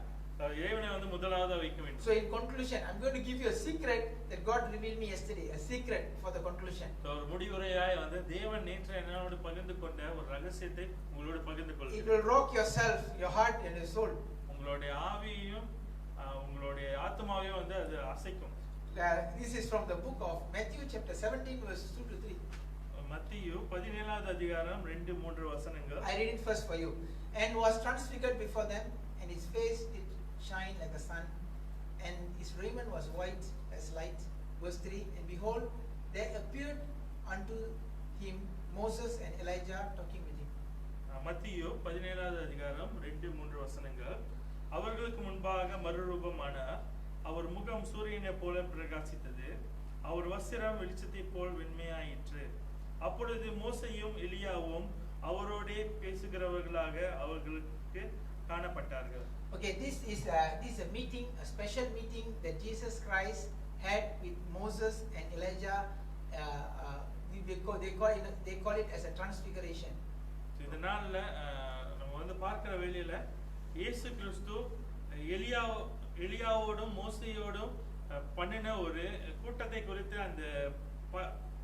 தேவனை வந்து முதலாவதா வைக்க வேண்டும். So in conclusion, I'm going to give you a secret that God revealed me yesterday, a secret for the conclusion. ஒரு முடிவுரையாய் வந்து தேவன் நேற்று என்னோடு பகிர்ந்து கொண்ட ஒரு ரகசியத்தை உங்களோடு பகிர்ந்து கொள்கிறேன். It will rock yourself, your heart and your soul. உங்களுடைய ஆவியையும் உங்களுடைய ஆத்மாவையும் வந்து அது அசைக்கும். This is from the book of Matthew chapter 17 verse 2 to 3. மத்தேயு 17வது அதிகாரம் 2-3 வசனங்கள். I read it first for you. And was transfigured before them, and his face did shine like the sun, and his raiment was white as light. Verse 3. And behold, there appeared unto him Moses and Elijah talking with him. மத்தேயு 17வது அதிகாரம் 2-3 வசனங்கள். அவர்களுக்கு முன்பாக மறுரூபமானார். அவர் முகம் சூரியனை போல பிரகாசித்தது. அவர் வஸ்திரம் வெளிச்சத்தை போல் வெண்மையாயிற்று. அப்பொழுது மோசேயும் எலியாவும் அவரோடே பேசுகிறவர்களாக அவர்களுக்கு காணப்பட்டார்கள். Okay, this is a meeting, a special meeting that Jesus Christ had with Moses and Elijah. They call it as a transfiguration. இதனால நம்ம வந்து பார்க்கிற வேளையில இயேசு கிறிஸ்து எலியாவோடும் மோசேயோடும் பண்ணின ஒரு கூட்டத்தை குறித்து அந்த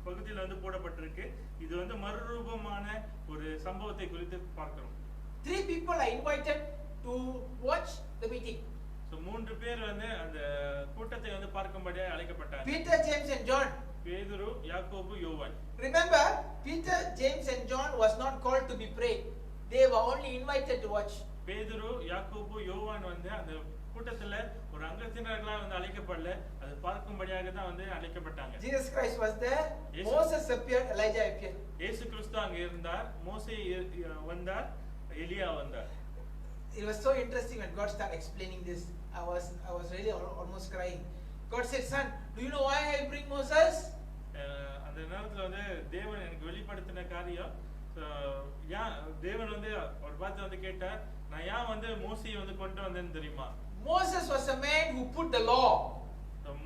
பகுதியில் வந்து போடப்பட்டிருக்கு. இது வந்து மறுரூபமான ஒரு சம்பவத்தை குறித்து பார்க்கிறோம். 3 people are invited to watch the meeting. So 3 பேர் வந்து அந்த கூட்டத்தை வந்து பார்க்கும்படியாக அழைக்கப்பட்டாங்க. Peter, James and John. பேதுரு, யாக்கோபு, யோவான். Remember, Peter, James and John was not called to be prayed. They were only invited to watch. பேதுரு, யாக்கோபு, யோவான் வந்து அந்த கூட்டத்துல ஒரு அங்கத்தினர்களா வந்து அழைக்கப்படல, அது பார்க்கும்படியாக தான் வந்து அழைக்கப்பட்டாங்க. Jesus Christ was there. Moses appeared, Elijah appeared. இயேசு கிறிஸ்து அங்க இருந்தார், மோசே வந்தார், எலியா வந்தார். It was so interesting when God started explaining this. I was really almost crying. God said, "Son, do you know why I bring Moses?" அந்த நேரத்துல வந்து தேவன் எனக்கு வெளிப்படுத்தின காரியம், தேவன் வந்து ஒரு பார்த்து வந்து கேட்டார், நான் ஏன் வந்து மோசேயை வந்து கொண்டு வந்தேன்னு தெரியுமா? Moses was a man who put the law.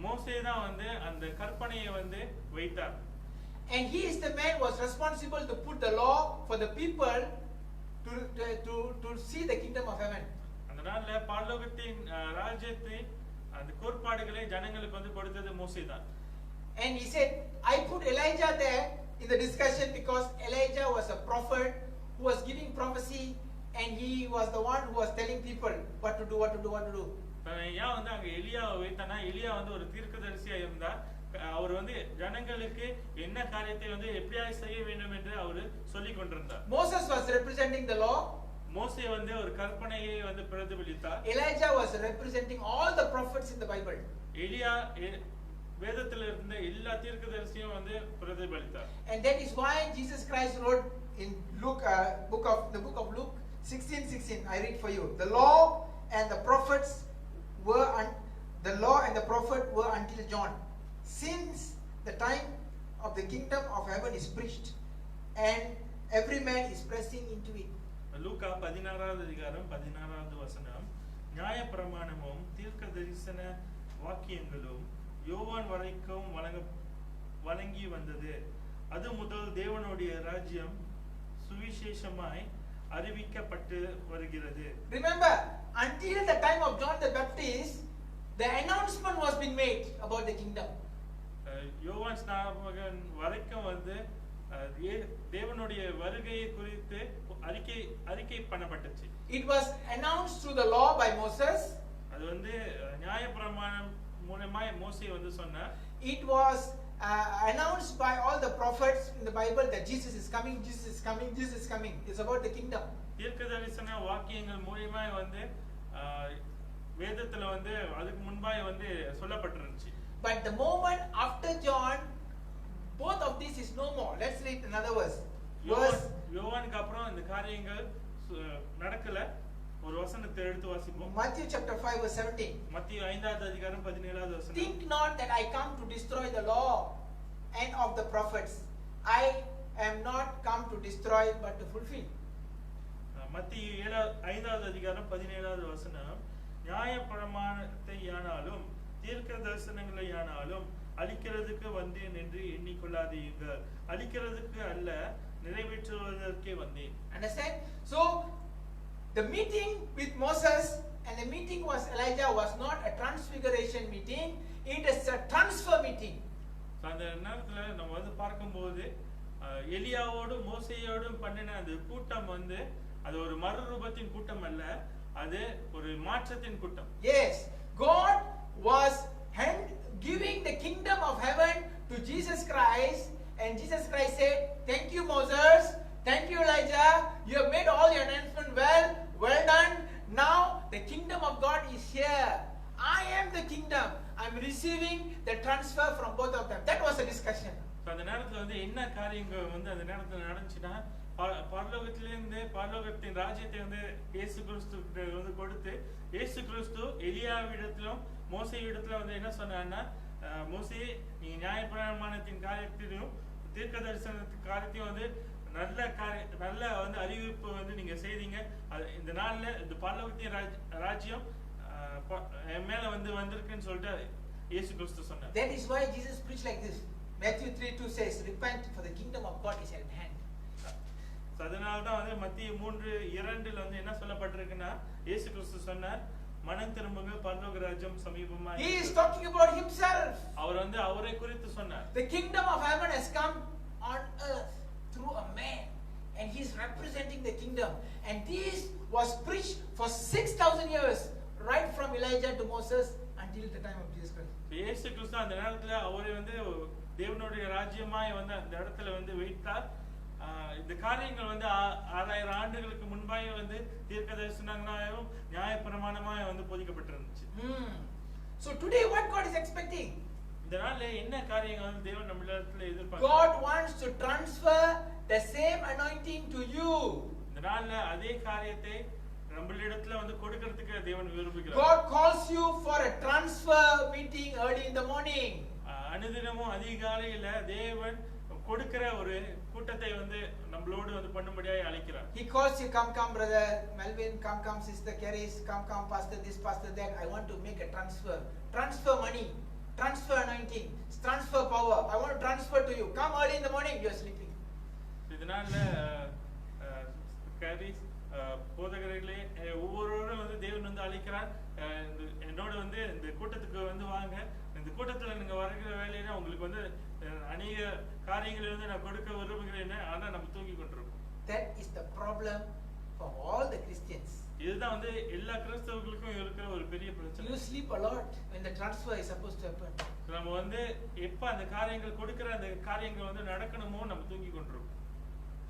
மோசே தான் வந்து அந்த கற்பனையை வந்து வைத்தார். And he is the man who was responsible to put the law for the people to see the kingdom of heaven. அந்த நாள்ல பரலோகத்தின் ராஜ்யத்தின் அந்த கோட்பாடுகளை ஜனங்களுக்கு வந்து கொடுத்தது மோசே தான். And he said, I put Elijah there in the discussion because Elijah was a prophet who was giving prophecy and he was the one who was telling people what to do, what to do, what to do. ஏன் வந்து அங்க எலியாவை வைத்தானா? எலியா வந்து ஒரு தீர்க்கதரிசியா இருந்தா அவர் வந்து ஜனங்களுக்கு என்ன காரியத்தை வந்து எப்படியாய் செய்ய வேண்டும் என்று அவர் சொல்லிக் கொண்டிருந்தார். Moses was representing the law. மோசே வந்து ஒரு கற்பனையை வந்து பிரதிபலித்தார். Elijah was representing all the prophets in the Bible. எலியா வேதத்தில் இருந்த எல்லா தீர்க்கதரிசியும் வந்து பிரதிபலித்தார். And that is why Jesus Christ wrote in Luke the book of Luke 16:16. I read for you. The law and the prophets were until John. Since the time of the kingdom of heaven is preached, and every man is pressing into it. லூக்கா 16வது அதிகாரம் 16வது வசனம். நியாயப்பிரமாணமும் தீர்க்கதரிசன வாக்கியங்களும் யோவான் வரைக்கும் வழங்கி வந்தது. அது முதல் தேவனுடைய ராஜ்யம் சுவிசேஷமாய் அறிவிக்கப்பட்டு வருகிறது. Remember, until the time of John the Baptist, the announcement was being made about the kingdom. யோவான் ஸ்நாபகன் வரைக்கும் வந்து தேவனுடைய வருகையை குறித்து அறிக்கை பண்ணப்பட்டுச்சு. It was announced through the law by Moses. அது வந்து நியாயப்பிரமாணம் மூலமா மோசே வந்து சொன்னார். It was announced by all the prophets in the Bible that Jesus is coming, Jesus is coming, Jesus is coming. It's about the kingdom. தீர்க்கதரிசன வாக்கியங்கள் மூலமா வந்து வேதத்துல வந்து அதுக்கு முன்பாய் வந்து சொல்லப்பட்டிருந்துச்சு. But the moment after John, both of this is no more. Let's read another verse. யோவானுக்கு அப்புறம் இந்த காரியங்கள் நடக்கல. ஒரு வசனத்தை எடுத்து வாசிப்போம். Matthew chapter 5 verse 17. மத்தேயு 5வது அதிகாரம் 17வது வசனம். Think not that I come to destroy the law and of the prophets. I am not come to destroy but to fulfill. மத்தேயு 5வது அதிகாரம் 17வது வசனம். நியாயப்பிரமாணத்தை யானாலும் தீர்க்க தரிசனங்களை யானாலும் அழிக்கிறதுக்கு வந்தேன் என்று எண்ணிக்கொள்ளாதீர்கள். அழிக்கிறதுக்கு அல்ல, நிறைவேற்றுவதற்கே வந்தேன். Understand? So the meeting with Moses and the meeting was Elijah was not a transfiguration meeting, it is a transfer meeting. அந்த நேரத்துல நம்ம வந்து பார்க்கும்போது எலியாவோடும் மோசேயோடும் பண்ணின அந்த கூட்டம் வந்து அது ஒரு மறுரூபத்தின் கூட்டம் அல்ல, அது ஒரு மாற்றத்தின் கூட்டம். Yes, God was giving the kingdom of heaven to Jesus Christ, and Jesus Christ said, "Thank you Moses, thank you Elijah, you have made all your announcement well done. Now the kingdom of God is here. I am the kingdom. I am receiving the transfer from both of them." That was a discussion. அந்த நேரத்துல வந்து என்ன காரியங்கள் வந்து அந்த நேரத்துல நடந்துச்சுன்னா, பரலோகத்திலிருந்து பரலோகத்தின் ராஜ்யத்தை வந்து இயேசு கிறிஸ்து வந்து கொடுத்து, இயேசு கிறிஸ்து எலியாவிடத்திலும் மோசேயிடத்துல வந்து என்ன சொன்னார்னா, மோசே நீ நியாயப்பிரமாணத்தின் காரியத்திலும் தீர்க்க தரிசனத்தின் காரியத்தையும் வந்து நல்ல வந்து அறிவிப்பு வந்து நீங்க செய்தீங்க. இந்த நாள்ல இந்த பரலோகத்தின் ராஜ்யம் மேல வந்து வந்திருக்குன்னு சொல்லிட்டு இயேசு கிறிஸ்து சொன்னார். That is why Jesus preached like this. Matthew 3:2 says, "Repent, for the kingdom of God is at hand." அதனால தான் வந்து மத்தேயு 3:2ல வந்து என்ன சொல்லப்பட்டிருக்குன்னா, இயேசு கிறிஸ்து சொன்னார், மனம் திரும்புங்க, பரலோக ராஜ்யம் சமீபமா. He is talking about himself. அவர் வந்து அவரை குறித்து சொன்னார். The kingdom of heaven has come on earth through a man, and he is representing the kingdom, and this was preached for 6,000 years, right from Elijah to Moses until the time of Jesus Christ. இயேசு கிறிஸ்து அந்த நேரத்துல அவரை வந்து தேவனுடைய ராஜ்யமாய் வந்து அந்த இடத்துல வந்து வைத்தார். இந்த காரியங்கள் வந்து 6000 ஆண்டுகளுக்கு முன்பாக வந்து தீர்க்க தரிசனங்களாயும் நியாயப்பிரமாணமாய் வந்து போதிக்கப்பட்டிருந்துச்சு. So today what God is expecting? இந்த நாள்ல என்ன காரியங்கள் வந்து தேவன் நம்மிடத்துல எதிர்பார்க்கிறார்? God wants to transfer the same anointing to you. இந்த நாள்ல அதே காரியத்தை நம்மளிடத்துல வந்து கொடுக்கிறதுக்கு தேவன் விரும்புகிறார். God calls you for a transfer meeting early in the morning. அனுதினமும் அதிகாலையில தேவன் கொடுக்கிற ஒரு கூட்டத்தை வந்து நம்மளோடு வந்து பண்ணும்படியாய் அழைக்கிறார். He calls you, come brother Melvin, come sister Caris, come pastor this, pastor that. I want to make a transfer money, transfer anointing, transfer power. I want to transfer to you. Come early in the morning, you are sleeping. இதனால carries போதகர்களே ஒவ்வொருவரும் வந்து தேவன் வந்து அழைக்கிறார். என்னோட வந்து இந்த கூட்டத்துக்கு வந்து வாங்க, இந்த கூட்டத்துல நீங்க வருகிற வேலையில உங்களுக்கு வந்து அநேக காரியங்களை வந்து நான் கொடுக்க விரும்புகிறேன். ஆனா நம்ம தூங்கி கொண்டிருக்கோம். That is the problem for all the Christians. இதுதான் வந்து எல்லா கிறிஸ்தவர்களுக்கும் இருக்கிற ஒரு பெரிய பிரச்சனை. You sleep a lot when the transfer is supposed to happen. நம்ம வந்து எப்ப அந்த காரியங்கள் கொடுக்கிற அந்த காரியங்கள் வந்து நடக்கணுமோ நம்ம தூங்கி கொண்டிருக்கோம்.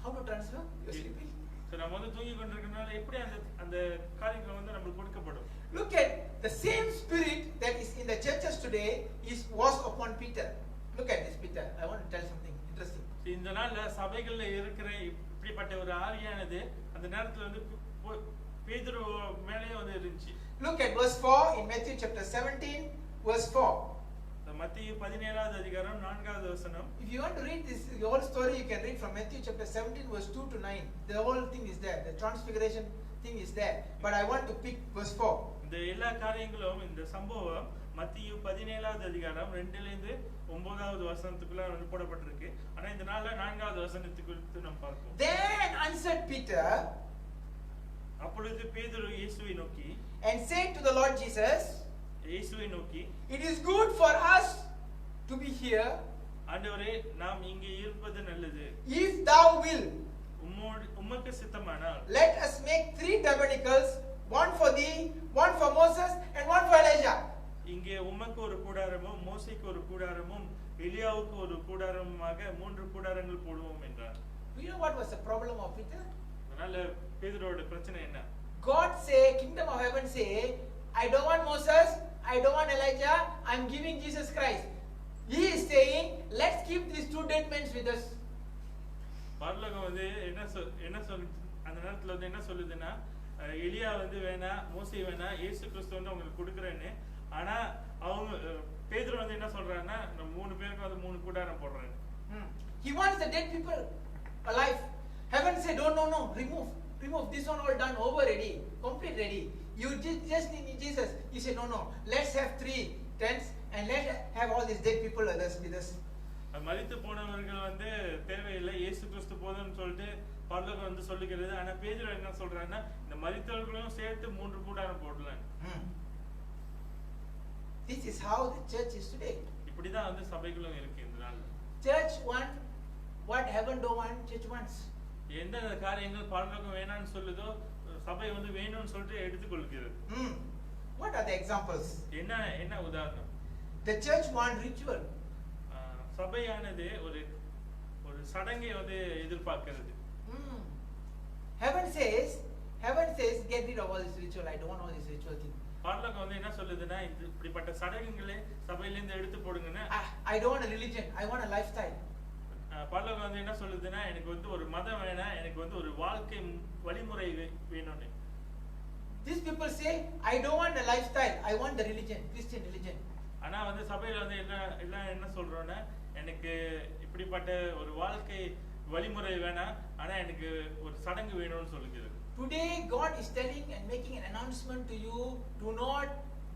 How to transfer? You sleeping. So நம்ம வந்து தூங்கி கொண்டிருக்கனால எப்படி அந்த காரியங்கள் வந்து நமக்கு கொடுக்கப்படும்? Look at the same spirit that is in the churches today was upon Peter. Look at this Peter. I want to tell something interesting. இந்த நாள்ல சபைகள்ல இருக்கிற இப்படிப்பட்ட ஒரு ஆவியானது அந்த நேரத்துல வந்து பேதுரு மேலயே வந்து இருந்துச்சு. Look at verse 4 in Matthew chapter 17 verse 4. மத்தேயு 17வது அதிகாரம் 4வது வசனம். If you want to read this the whole story, you can read from Matthew chapter 17 verse 2 to 9. The whole thing is there. The transfiguration thing is there. But I want to pick verse 4. இந்த எல்லா காரியங்களும் இந்த சம்பவம் மத்தேயு 17வது அதிகாரம் 2ல இருந்து 9வது வசனத்துக்குள்ள வந்து போடப்பட்டிருக்கு. ஆனா இந்த நாள்ல 4வது வசனத்துக்கு நம்ம பார்ப்போம். Then answered Peter, அப்பொழுது பேதுரு இயேசுவை நோக்கி, and said to the Lord Jesus, இயேசுவை நோக்கி, it is good for us to be here. ஆண்டவரே நாம் இங்கே இருப்பது நல்லது. If thou will, உமக்கு சித்தமானால், let us make 3 tabernacles, one for thee, one for Moses, and one for Elijah. இங்கே உமக்கு ஒரு கூடாரமும் மோசேக்கு ஒரு கூடாரமும் எலியாவுக்கு ஒரு கூடாரமுமாக 3 கூடாரங்கள் போடுவோம் என்றார். Do you know what was the problem of Peter? அதனால பேதுருவோட பிரச்சனை என்ன? God say, kingdom of heaven say, I don't want Moses, I don't want Elijah, I'm giving Jesus Christ. He is saying, let's keep these 2 dead men with us. பரலோகம் வந்து என்ன சொல்லு அந்த நேரத்துல வந்து என்ன சொல்லுதுன்னா, எலியா வந்து வேணா, மோசே வேணா, இயேசு கிறிஸ்து வந்து உங்களுக்கு கொடுக்குறேன்னு. ஆனா அவங்க பேதுரு வந்து என்ன சொல்றாங்கன்னா, நம்ம 3 பேருக்கு வந்து 3 கூடாரம் போடுறேன். He wants the dead people alive. Heaven said, no, remove this one, all done, over ready, complete ready. You just need Jesus. He said, no, let's have 3 tents and let's have all these dead people with us. மரித்து போனவர்கள் வந்து தேவையில்லை, இயேசு கிறிஸ்து போதும்னு சொல்லிட்டு பரலோகம் வந்து சொல்லுகிறது. ஆனா பேதுரு என்ன சொல்றாங்கன்னா, இந்த மரித்தவர்களையும் சேர்த்து 3 கூடாரம் போடலாம். This is how the church is today. இப்படிதான் வந்து சபைகளும் இருக்கு இந்த நாள்ல. Church want what heaven don't want, church wants. எந்த காரியங்கள் பரலோகம் வேணாம்னு சொல்லுதோ சபை வந்து வேணும்னு சொல்லிட்டு எடுத்துக்கொள்கிறது. What are the examples? என்ன உதாரணம்? The church want ritual. சபையானது ஒரு சடங்கை வந்து எதிர்பார்க்கிறது. Heaven says get rid of all this ritual. I don't want all this ritual thing. பரலோகம் வந்து என்ன சொல்லுதுன்னா, இப்படிப்பட்ட சடங்குகளை சபையில இருந்து எடுத்து போடுங்கன்னு. I don't want a religion, I want a lifestyle. பரலோகம் வந்து என்ன சொல்லுதுன்னா, எனக்கு வந்து ஒரு மதம் வேணாம், எனக்கு வந்து ஒரு வாழ்க்கை வழிமுறை வேணும்னு. These people say, I don't want a lifestyle, I want the religion, Christian religion. ஆனா வந்து சபையில வந்து என்ன சொல்றோம்னா, எனக்கு இப்படிப்பட்ட ஒரு வாழ்க்கை வழிமுறை வேணாம், ஆனா எனக்கு ஒரு சடங்கு வேணும்னு சொல்லுகிறது. Today God is telling and making an announcement to you, do not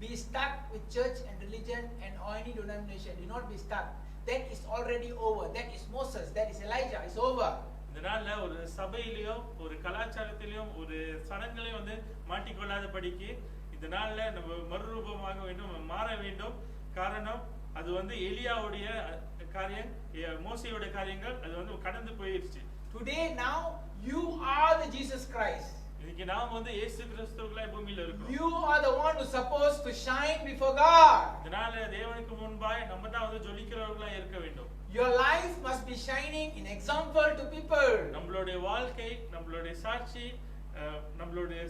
be stuck with church and religion and any denomination. Do not be stuck. That is already over. That is Moses, that is Elijah, it's over. இதனால ஒரு சபையிலயோ ஒரு கலாச்சாரத்திலயும் ஒரு சடங்குலையும் வந்து மாட்டிக்கொள்ளாதபடிக்கு இந்த நாள்ல நம்ம மறுரூபமாக வேண்டும், மாற வேண்டும். காரணம் அது வந்து எலியாவுடைய காரியம், மோசேயோட காரியங்கள் அது வந்து கடந்து போயிருச்சு. Today now you are the Jesus Christ. இன்னைக்கு நாம் வந்து இயேசு கிறிஸ்துவுக்குள்ள பூமியில இருக்கோம். You are the one who's supposed to shine before God. இதனால தேவனுக்கு முன்பாய் நம்ம தான் வந்து ஜொலிக்கிறவர்களா இருக்க வேண்டும். Your life must be shining in example to people. நம்மளுடைய வாழ்க்கை, நம்மளுடைய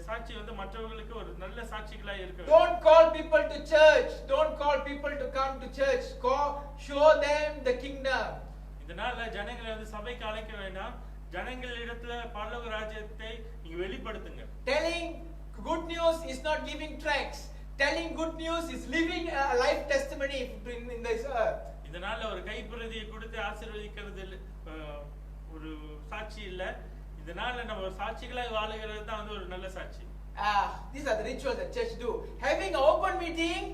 சாட்சி வந்து மற்றவங்களுக்கு ஒரு நல்ல சாட்சிகளா இருக்க வேண்டும். Don't call people to church. Don't call people to come to church. Show them the kingdom. இதனால ஜனங்களை வந்து சபைக்கு அழைக்க வேண்டாம், ஜனங்களிடத்துல பரலோக ராஜ்யத்தை நீங்க வெளிப்படுத்துங்க. Telling good news is not giving tracts. Telling good news is living a life testimony in this earth. இதனால ஒரு கைப்பிரதியை கொடுத்து ஆசீர்வதிக்கிறது ஒரு சாட்சி இல்ல. இதனால நம்ம சாட்சிகளாய் வாழுகிறது தான் வந்து ஒரு நல்ல சாட்சி. These are the rituals that church do. Having an open meeting.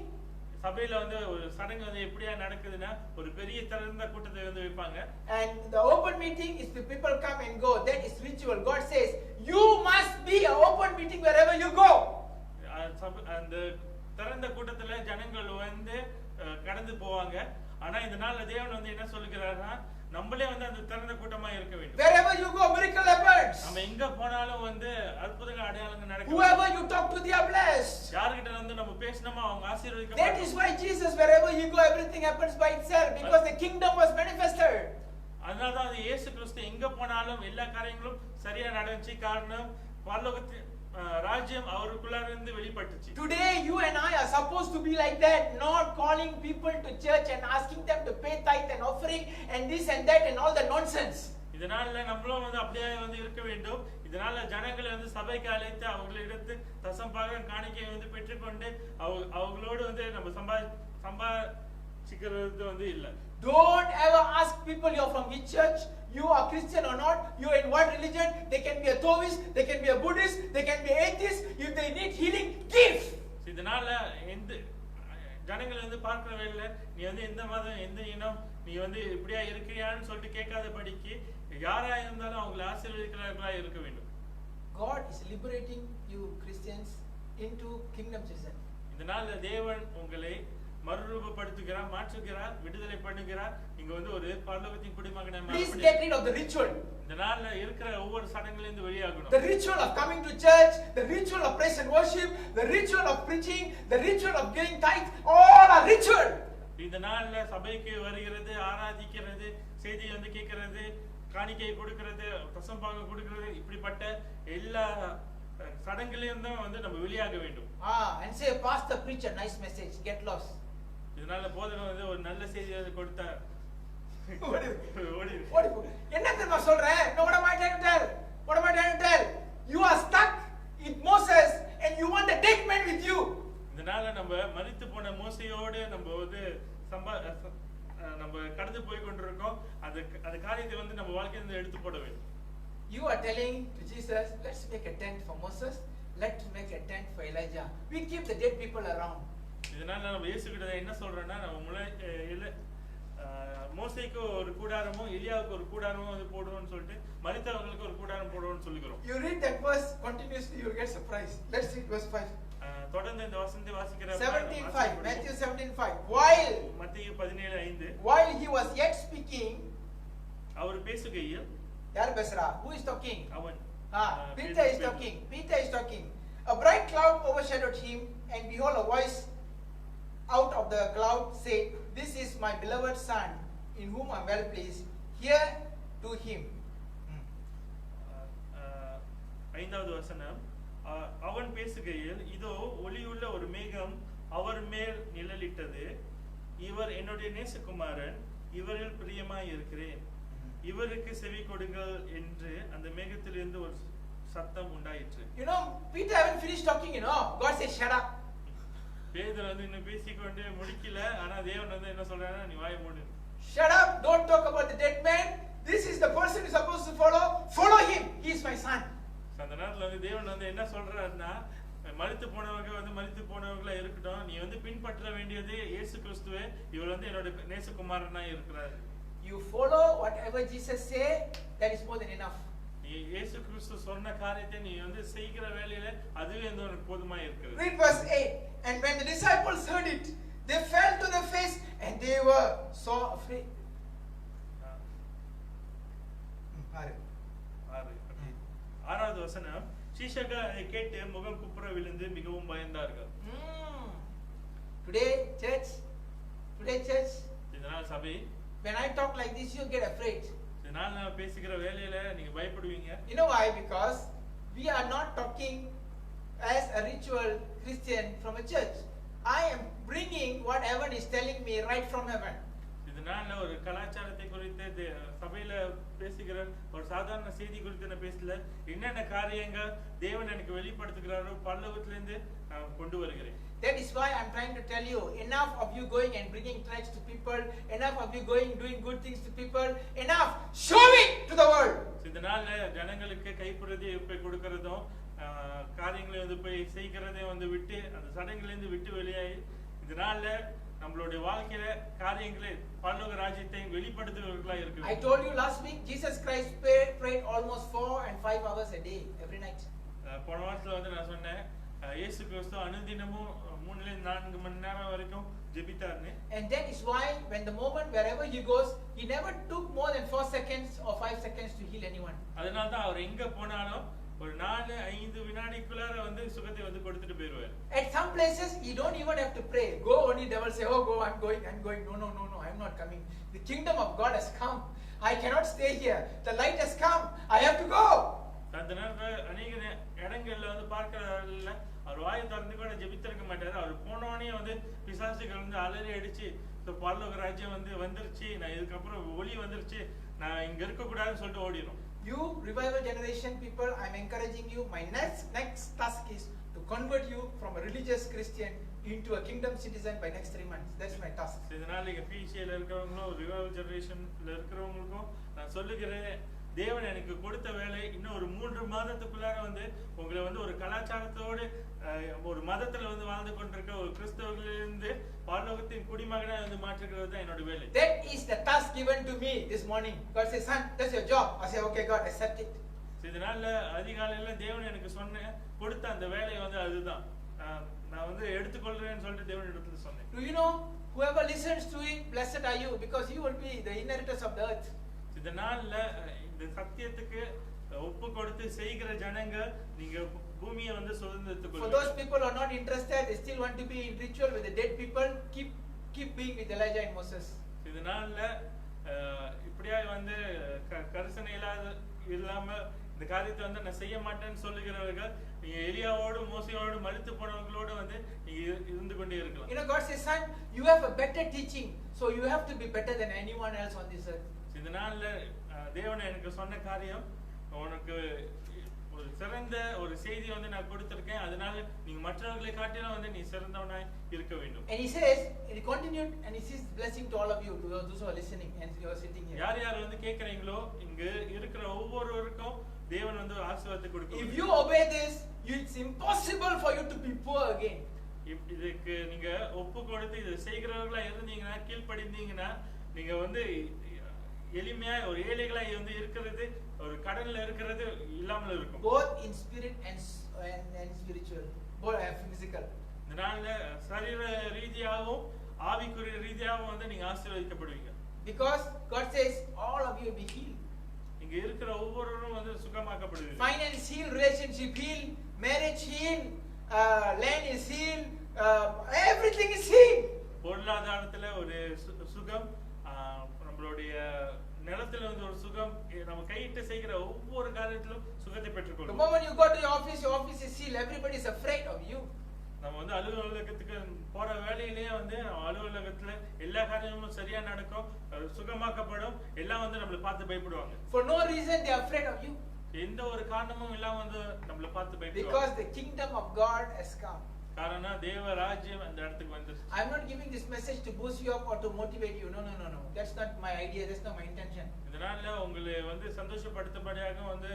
சபையில வந்து ஒரு சடங்கு வந்து எப்படியா நடக்குதுன்னா, ஒரு பெரிய திறந்த கூட்டத்தை வந்து வைப்பாங்க. And the open meeting is the people come and go. That is ritual. God says you must be an open meeting wherever you go. அந்த திறந்த கூட்டத்துல ஜனங்கள் வந்து கடந்து போவாங்க. ஆனா இந்த நாள்ல தேவன் வந்து என்ன சொல்லுகிறாருன்னா, நம்மளே வந்து அந்த திறந்த கூட்டமா இருக்க வேண்டும். Wherever you go, miracle happens. நம்ம எங்க போனாலும் வந்து அற்புதங்கள் அடையாளங்கள் நடக்கும். Whoever you talk to, they are blessed. யார்கிட்ட வந்து நம்ம பேசினோமோ அவங்க That ஆசீர்வதிக்கப்படுவாங்க. is why Jesus, wherever you go, everything happens by itself, because the kingdom was manifested. அதனால தான் இயேசு கிறிஸ்து எங்க போனாலும் எல்லா காரியங்களும் சரியா நடந்துச்சு. காரணம் பரலோகத்தின் ராஜ்யம் அவருக்குள்ள இருந்து வெளிப்பட்டுச்சு. Today you and I are supposed to be like that, not calling people to church and asking them to pay tithe and offering and this and that and all the nonsense. இதனால நம்மளும் வந்து அப்படியே வந்து இருக்க வேண்டும். இதனால ஜனங்களை வந்து சபைக்கு அழைத்து அவங்களிடத்து தசம்பாகம் காணிக்கை வந்து பெற்றுக்கொண்டு அவங்களோடு வந்து நம்ம சம்பாதிக்கிறது வந்து இல்ல. Don't ever ask people you're from which church, you are Christian or not, you're in what religion. They can be a Taoist, they can be a Buddhist, they can be atheist. If they need healing, give. இதனால எந்த ஜனங்களை வந்து பார்க்கிற வேளையில நீ வந்து எந்த மதம் எந்த இனம் நீ வந்து இப்படியா இருக்கிறியான்னு சொல்லிட்டு கேட்காத படிக்கு யாரா இருந்தாலும் அவங்களை ஆசீர்வதிக்கிறவர்களா இருக்க வேண்டும். God is liberating you Christians into kingdom citizen. இதனால தேவன் உங்களை மறுரூபப்படுத்துகிறார், மாற்றுகிறார், விடுதலை பண்ணுகிறார். நீங்க வந்து ஒரு பரலோகத்தின் குடிமகனாக Please மாறப்படுவீங்க. get rid of the ritual. இந்த நாள்ல இருக்கிற ஒவ்வொரு சடங்குல இருந்து வெளியாகணும். The ritual of coming to church, the ritual of praise and worship, the ritual of preaching, the ritual of giving tithe, all are ritual. இந்த நாள்ல சபைக்கு வருகிறது, ஆராதிக்கிறது, செய்தி வந்து கேட்கிறது, காணிக்கை கொடுக்கிறது, தசம்பாகம் கொடுக்கிறது, இப்படிப்பட்ட எல்லா சடங்குலையும் தான் வந்து நம்ம வெளியாக வேண்டும். And say, pastor preach a nice message, get lost. இதனால போதகர் வந்து ஒரு நல்ல செய்தியை கொடுத்தார். என்ன தெரியுமா சொல்றேன்? No, what am I trying to tell? What am I trying to tell? You are stuck with Moses and you want the dead man with you. இதனால நம்ம மரித்து போன மோசேயோடு நம்ம வந்து நம்ம கடந்து போய் கொண்டிருக்கோம். அந்த காரியத்தை வந்து நம்ம வாழ்க்கையில எடுத்து போட வேண்டும். You are telling to Jesus, let's make a tent for Moses, let's make a tent for Elijah. We keep the dead people around. இதனால நம்ம இயேசு கிட்ட என்ன சொல்றோம்னா நம்ம மோசேக்கு ஒரு கூடாரமும் எலியாவுக்கு ஒரு சொல்லிட்டு வந்து போடுவோம்னு சொல்லிட்டு மரித்தவங்களுக்கு ஒரு கூடாரம் போடுவோம்னு சொல்லிக்கிறோம். You read that verse continuously, you will get surprised. Let's read verse 5. தொடர்ந்து இந்த வசனத்தை வாசிக்கிற 17:5, Matthew 17:5. While மத்தேயு 17:5 while he was yet speaking, அவர் பேசுகையில் யார் பேசுறா? Who is talking? அவன் Peter is talking. Peter is talking. A bright cloud overshadowed him, and behold, a voice out of the cloud said, "This is my beloved son, in whom I am well pleased. Hear to him." ஐந்தாவது வசனம், அவன் பேசுகையில் இதோ ஒளியுள்ள ஒரு மேகம் அவர் மேல் நிழலிட்டது. இவர் என்னுடைய நேசகுமாரன், இவரில் பிரியமாய் இருக்கிறேன், இவருக்கு செவி கொடுங்கள் என்று அந்த மேகத்திலிருந்து ஒரு சத்தம் உண்டாயிற்று. You know, Peter haven't finished talking, you know. God said, "Shut up." பேதுரு வந்து இன்னும் பேசிக்கொண்டு முடிக்கல. ஆனா தேவன் வந்து என்ன சொல்றாருன்னா நீ வாயை மூடு. Shut up, don't talk about the dead man. This is the person you're supposed to follow. Follow him. He is my son. அந்த நேரத்துல வந்து தேவன் வந்து என்ன சொல்றாருன்னா மரித்து போனவங்க வந்து மரித்து போனவங்களா இருக்கட்டும், நீ வந்து பின்பற்ற வேண்டியது இயேசு கிறிஸ்துவே, இவர் வந்து என்னோட நேசகுமாரனா இருக்கிறார். You follow whatever Jesus say, that is more than enough. நீ இயேசு கிறிஸ்து சொன்ன காரியத்தை நீ வந்து செய்கிற வேளையில அதுவே வந்து உனக்கு போதுமா இருக்குது. Read verse 8. And when the disciples heard it, they fell to their face and they were so afraid. ஆறாவது வசனம், சீஷர்கள் அதை கேட்டு முகம் குப்புற விழுந்து மிகவும் பயந்தார்கள். Today church, இதனால் சபை, when I talk like this, you get afraid. இதனால் நான் பேசுகிற வேளையில நீங்க பயப்படுவீங்க. You know why? Because we are not talking as a ritual Christian from a church. I am bringing what heaven is telling me right from heaven. இதனால ஒரு கலாச்சாரத்தை குறித்து சபையில பேசுகிற ஒரு சாதாரண செய்தி குறித்து நான் பேசல. என்னென்ன காரியங்கள் தேவன் எனக்கு வெளிப்படுத்துகிறாரோ பரலோகத்திலிருந்து நான் கொண்டு வருகிறேன். That is why I am trying to tell you, enough of you going and bringing tracts to people, enough of you going doing good things to people, enough showing to the world. இதனால ஜனங்களுக்கு கைப்பிரதியை போய் கொடுக்கறதும் காரியங்களை வந்து போய் செய்கிறதை வந்து விட்டு அந்த சடங்குலேருந்து விட்டு வெளியாகி இதனால நம்மளுடைய வாழ்க்கையில காரியங்களை பரலோக ராஜ்யத்தை வெளிப்படுத்துவர்களா இருக்கு. I told you last week, Jesus Christ prayed almost 4 and 5 hours a day every night. போன வாரத்துல வந்து நான் சொன்னேன் இயேசு கிறிஸ்து அனுதினமும் 3 4 மணி நேரம் வரைக்கும் ஜெபித்தார்னு. And that is why when the moment wherever he goes, he never took more than 4 seconds or 5 seconds to heal anyone. அதனால தான் அவர் எங்க போனாலும் ஒரு 4-5 வினாடிக்குள்ளார வந்து சுகத்தை வந்து கொடுத்துட்டு போயிடுவார். At some places you don't even have to pray. Go only, devil say, oh go, I'm going. No, I'm not coming. The kingdom of God has come. I cannot stay here. The light has come. I have to go. அந்த நேரத்துல அநேக இடங்கள்ல வந்து பார்க்கறதுல அவர் வாயை திறந்து கூட ஜெபித்திருக்க மாட்டாரு. அவர் போனோடனே வந்து பிசாசுகள் வந்து அலறி அடிச்சு பரலோக ராஜ்யம் வந்து வந்துருச்சு, நான் இதுக்கப்புறம் ஒளி வந்துருச்சு, நான் இங்க இருக்க கூடாதுன்னு சொல்லிட்டு ஓடிடும். You revival generation people, I'm encouraging you. My next task is to convert you from a religious Christian into a kingdom citizen by next 3 months. That's my task. இதனால இங்க பிசிஏல இருக்கிறவங்களும் ரிவைவல் ஜெனரேஷன்ல இருக்கிறவங்களுக்கும் நான் சொல்லுகிறேன், தேவன் எனக்கு கொடுத்த வேலை இன்னும் ஒரு 3 மாதத்துக்குள்ளார வந்து உங்களை வந்து ஒரு கலாச்சாரத்தோடு ஒரு மதத்துல வந்து வாழ்ந்து கொண்டிருக்க ஒரு கிறிஸ்தவர்களிலிருந்து பரலோகத்தின் குடிமகனா வந்து மாற்றுகிறது தான் என்னோட வேலை. That is the task given to me this morning. God says, son, that's your job. I say, okay God, accept it. இதனால அதிகாலையில தேவன் எனக்கு கொடுத்த அந்த வேலை வந்து அதுதான் நான் வந்து எடுத்துக்கொள்றேன்னு சொல்லிட்டு தேவன் இடத்துல சொன்னேன். Do you know, whoever listens to it, blessed are you, because you will be the inheritors of the earth. இதனால இந்த சத்தியத்துக்கு ஒப்பு கொடுத்து செய்கிற ஜனங்க நீங்க பூமியை வந்து சுதந்திரத்துக்கு. For those people who are not interested, they still want to be in ritual with the dead people, keep being with Elijah and Moses. இதனால இப்படியே வந்து கரிசனை இல்லாம இந்த காரியத்தை வந்து நான் செய்ய மாட்டேன்னு சொல்லுகிறவர்கள் நீங்க எலியாவோடு மோசையோடு மரித்து போனவங்களோட வந்து நீங்க இருந்து கொண்டே இருக்கலாம். You know, God says, son, you have a better teaching, so you have to be better than anyone else on this earth. இதனால தேவன் எனக்கு சொன்ன காரியம், உனக்கு ஒரு சிறந்த ஒரு செய்தி வந்து நான் கொடுத்திருக்கேன், அதனால நீங்க மற்றவர்களை காட்டிலும் வந்து நீ சிறந்தவனாய் இருக்க வேண்டும். And he says, he continued, and he says blessing to all of you, to those who are listening and you are sitting here. யார் யார் வந்து கேக்குறீங்களோ இங்க இருக்கிற ஒவ்வொருவருக்கும் தேவன் வந்து ஆசீர்வாதத்தை கொடுப்பார். If you obey this, it's impossible for you to be poor again. இதுக்கு நீங்க ஒப்பு கொடுத்து இதை செய்கிறவர்களா இருந்தீங்கன்னா, கீழ்ப்படிந்தீங்கன்னா, நீங்க வந்து எளிமையா ஒரு ஏழைகளா வந்து இருக்கிறது, ஒரு கடன்ல இருக்கிறது இல்லாமல் இருக்கும். Both in spirit and spiritual, both physical. இதனால சரீர ரீதியாகவும் ஆவிக்குரிய ரீதியாகவும் வந்து நீங்க ஆசீர்வதிக்கப்படுவீங்க. Because God says all of you will be healed. இங்க இருக்கிற ஒவ்வொருவரும் வந்து சுகமாக்கப்படுவீங்க. Finance healed, relationship healed, marriage healed, land is healed, everything is healed. பொருளாதாரத்துல ஒரு சுகம், நம்மளுடைய நிலத்துல வந்து ஒரு சுகம், நம்ம கையிட்டு செய்கிற ஒவ்வொரு காரியத்திலும் சுகத்தை பெற்றுக்கொள்ளும். The moment you go to your office is healed. Everybody is afraid of you. நம்ம வந்து அலுவலகத்துக்கு போற வேலையிலேயே வந்து அலுவலகத்துல எல்லா காரியமும் சரியா நடக்கும், சுகமாக்கப்படும், எல்லாம் வந்து நம்மள பார்த்து பயப்படுவாங்க. For no reason they are afraid of you. எந்த ஒரு காரணமும் இல்லாம வந்து நம்மள பார்த்து பயப்படுவாங்க. Because the kingdom of God has come. காரணம் தேவ ராஜ்யம் அந்த இடத்துக்கு வந்துருச்சு. I am not giving this message to boost you up or to motivate you. No. That's not my idea. That's not my intention. இதனால உங்களை வந்து சந்தோஷப்படுத்தும்படியாக வந்து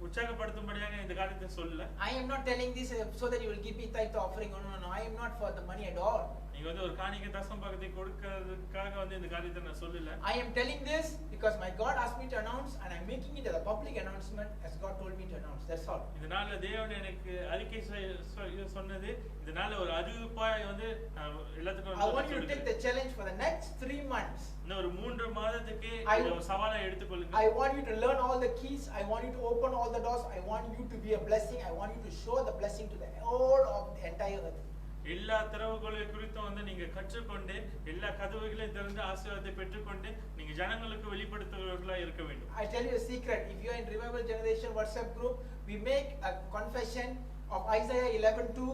உற்சாகப்படுத்தும்படியாக இந்த காரியத்தை சொல்லல. I am not telling this so that you will give me tithe offering. No. I am not for the money at all. நீங்க வந்து ஒரு காணிக்கை தசம பாகத்தை கொடுக்கிறதுக்காக வந்து இந்த காரியத்தை நான் சொல்லல. I am telling this because my God asked me to announce, and I am making it as a public announcement as God told me to announce. That's all. இதனால தேவன் எனக்கு அறிக்கை சொன்னது, இதனால ஒரு அறிவிப்பாய் வந்து எல்லாத்துக்கும் I want you to take the challenge for the next 3 months. இன்னும் ஒரு 3 மாதத்துக்கு ஒரு சவாலை எடுத்துக்கொள்ளுங்க. I want you to learn all the keys. I want you to open all the doors. I want you to be a blessing. I want you to show the blessing to the whole of the entire earth. எல்லா திறவுகளை குறித்தும் வந்து நீங்க கற்றுக்கொண்டு எல்லா கதவுகளையும் திறந்து ஆசீர்வாதத்தை பெற்றுக்கொண்டு நீங்க ஜனங்களுக்கு வெளிப்படுத்துவர்களா இருக்க வேண்டும். I tell you a secret. If you are in Revival Generation WhatsApp group, we make a confession of Isaiah 11:2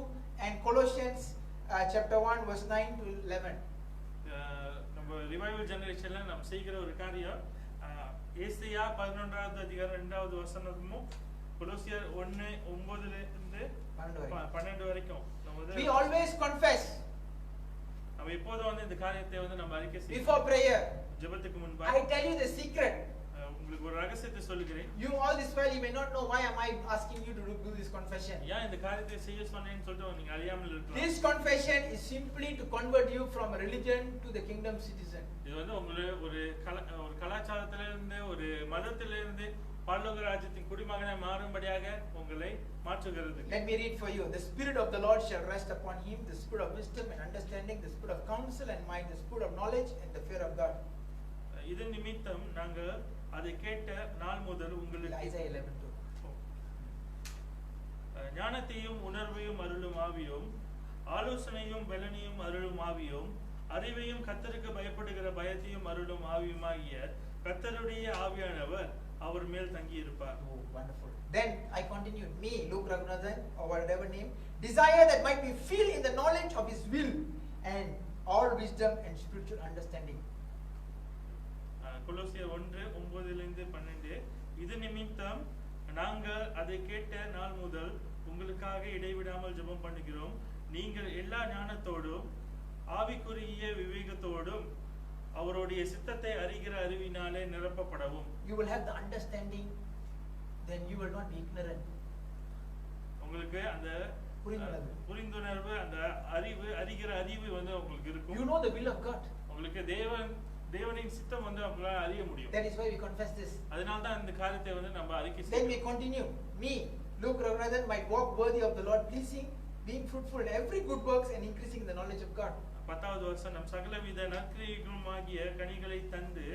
and Colossians chapter 1 verse 9 to 11. நம்ம ரிவைவல் ஜெனரேஷன்ல நம்ம செய்கிற ஒரு காரியம், ஏசாயா 11வது அதிகாரம் 2வது வசனமும் கொலோசியர் 1:9 இருந்து 12 வரைக்கும் we always confess. நம்ம எப்போதும் வந்து இந்த காரியத்தை வந்து நம்ம அறிக்கை செய்வோம். Before prayer, ஜெபத்துக்கு முன்பு I tell you the secret. உங்களுக்கு ஒரு ரகசியத்தை சொல்லுகிறேன். You all this while you may not know why am I asking you to do this confession. ஏன் இந்த காரியத்தை செய்ய சொன்னேன்னு சொல்லிட்டு நீங்க அறியாமல் இருக்கலாம். This confession is simply to convert you from religion to the kingdom citizen. இது வந்து உங்களை ஒரு கலாச்சாரத்தில இருந்து ஒரு மதத்தில இருந்து பரலோக ராஜ்யத்தின் குடிமகனாய் மாறும்படியாக உங்களை மாற்றுகிறது. Let me read for you. The Spirit of the Lord shall rest upon him, the Spirit of wisdom and understanding, the Spirit of counsel and might, the Spirit of knowledge and the fear of God. இது நிமித்தம் நாங்கள் அதை கேட்ட நாள் முதல் உங்களுக்கு Isaiah 11:2. ஞானத்தையும் உணர்வையும் அருளும் ஆவியும், ஆலோசனையும் பலனையும் அருளும் ஆவியும், அறிவையும் கர்த்தருக்கு பயப்படுகிற பயத்தையும் அருளும் ஆவியுமாகிய கர்த்தருடைய ஆவியானவர் அவர் மேல் தங்கி இருப்பார். Oh, wonderful. Then I continued, me, Luke Raghunathan, or whatever name, desire that might be filled in the knowledge of his will and all wisdom and spiritual understanding. கொலோசியர் 1:9-12 இது நிமித்தம் நாங்கள் அதை கேட்ட நாள் முதல் உங்களுக்காக இடைவிடாமல் ஜெபம் பண்ணுகிறோம். நீங்கள் எல்லா ஞானத்தோடும் ஆவிக்குரிய விவேகத்தோடும் அவருடைய சித்தத்தை அறிகிற அறிவினாலே நிரப்பப்படவும். You will have the understanding, then you will not be ignorant. உங்களுக்கு அந்த புரிந்துணர்வு, அந்த அறிவு, அறிகிற அறிவு வந்து உங்களுக்கு இருக்கும். You know the will of God. உங்களுக்கு தேவனின் சித்தம் வந்து உங்களால அறிய முடியும். That is why we confess this. அதனால தான் இந்த காரியத்தை வந்து நம்ம அறிக்கை செய்கிறோம். Then we continue. Me, Luke Raghunathan, might walk worthy of the Lord, pleasing, being fruitful in every good works and increasing in the knowledge of God. 10வது வசனம், சகலவித நற்கிரியைகளுமாகிய கனிகளை தந்து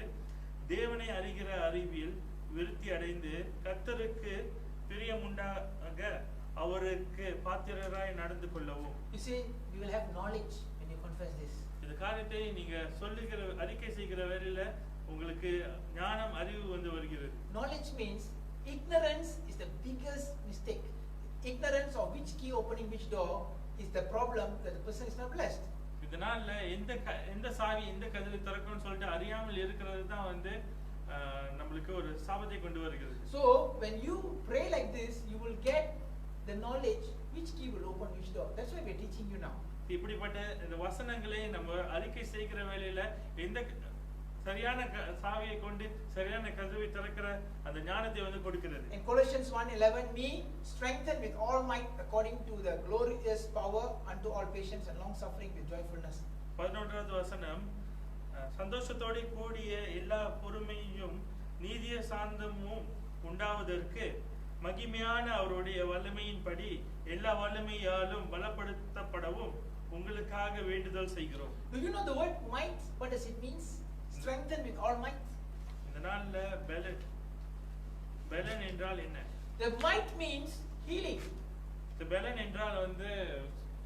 தேவனை அறிகிற அறிவில் விருத்தி அடைந்து கர்த்தருக்கு பிரியமுண்டாக அவருக்கு பாத்திரராய் நடந்து கொள்ளவும். You see, you will have knowledge when you confess this. இந்த காரியத்தை நீங்க சொல்லுகிற அறிக்கை செய்கிற வேளையில உங்களுக்கு ஞானம் அறிவு வந்து வருகிறது. Knowledge means ignorance is the biggest mistake. Ignorance of which key opening which door is the problem that the person is not blessed. இதனால எந்த சாவி எந்த கதவை திறக்கும்னு சொல்லிட்டு அறியாமல் இருக்கிறது தான் வந்து நமக்கு ஒரு சாபத்தை கொண்டு வருகிறது. So when you pray like this, you will get the knowledge which key will open which door. That's why we are teaching you now. இப்படிப்பட்ட இந்த வசனங்களை நம்ம அறிக்கை செய்கிற வேளையில எந்த சரியான சாவியை கொண்டு சரியான கதவை திறக்கிற அந்த ஞானத்தை வந்து கொடுக்கிறது. In Colossians 1:11, me strengthened with all might according to the glorious power unto all patience and long suffering with joyfulness. 11வது வசனம், சந்தோஷத்தோடு கூடிய எல்லா பொறுமையும் நீதிய சாந்தமும் உண்டாவதற்கு மகிமையான அவருடைய வல்லமையின்படி எல்லா வல்லமையாலும் பலப்படுத்தப்படவும் உங்களுக்காக வேண்டுதல் செய்கிறோம். Do you know the word might? What does it mean? Strengthen with all might. இந்த நாள்ல பலன் என்றால் என்ன? The might means healing. இந்த பலன் என்றால் வந்து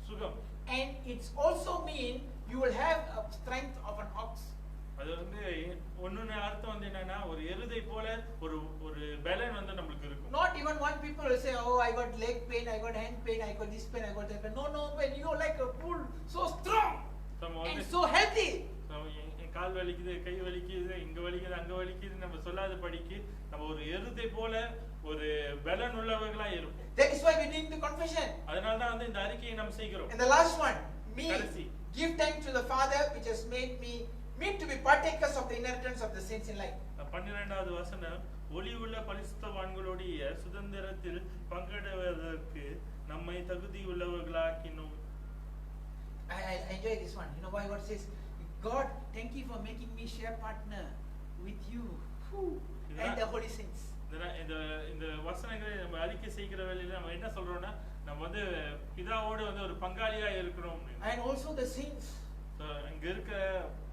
சுகம். And it's also mean you will have a strength of an ox. அது வந்து ஒண்ணுன அர்த்தம் வந்து என்னன்னா ஒரு எருதை போல ஒரு பலன் வந்து நமக்கு இருக்கும். Not even one people will say, oh, I got leg pain, I got hand pain, I got this pain, I got that pain. No, when you are like a bull, so strong and so healthy. கால் வலிக்குது, கை வலிக்குது, இங்க வலிக்குது, அங்க வலிக்குது நம்ம சொல்லாத படிக்கு நம்ம ஒரு எருதை போல ஒரு பலன் உள்ளவர்களா இருப்போம். That is why we doing the confession. அதனால தான் வந்து இந்த அறிக்கையை நாம் செய்கிறோம். And the last one, me give thanks to the Father which has made me to be partakers of the inheritance of the saints in light. 12வது வசனம், ஒளி உள்ள பரிசுத்தவான்களுடைய சுதந்திரத்தில் பங்கெடுவதற்கு நம்மை தகுதி உள்ளவர்களாக்கினோம். I enjoy this one. You know why God says, God, thank you for making me share partner with you and the holy saints. இந்த வசனங்களை நம்ம அறிக்கை செய்கிற வேளையில நம்ம என்ன சொல்றோம்னா நம்ம வந்து பிதாவோடு வந்து ஒரு பங்காளியா இருக்கிறோம். And also the saints. இங்க இருக்க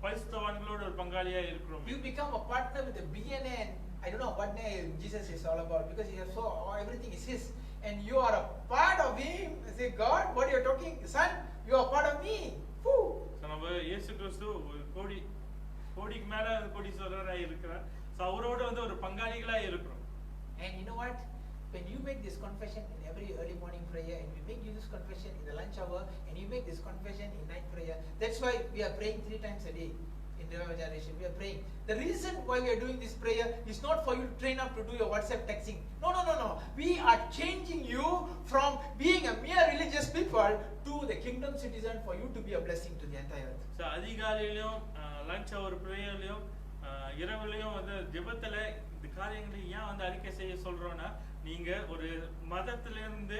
பரிசுத்தவான்களோட ஒரு பங்காளியா இருக்கிறோம். You become a partner with the DNA and I don't know what name Jesus is all about because he has so everything is his and you are a part of him. Say, God, what you are talking, son, you are part of me. நம்ம இயேசு கிறிஸ்து ஒரு கோடிக்கு மேல கோடீஸ்வரரா இருக்கிறார். So அவரோட வந்து ஒரு பங்காளிகளா இருக்கிறோம். And you know what? When you make this confession in every early morning prayer and we make you this confession in the lunch hour and you make this confession in night prayer, that's why we are praying 3 times a day in Revival Generation. We are praying. The reason why we are doing this prayer is not for you to train up to do your WhatsApp texting. No. We are changing you from being a mere religious people to the kingdom citizen for you to be a blessing to the entire earth. So அதிகாலையிலும் lunch அவர் பிரேயர்லயும் இரவுலயும் வந்து ஜெபத்துல இந்த காரியங்களை ஏன் வந்து அறிக்கை செய்ய சொல்றோம்னா நீங்க ஒரு மதத்திலிருந்து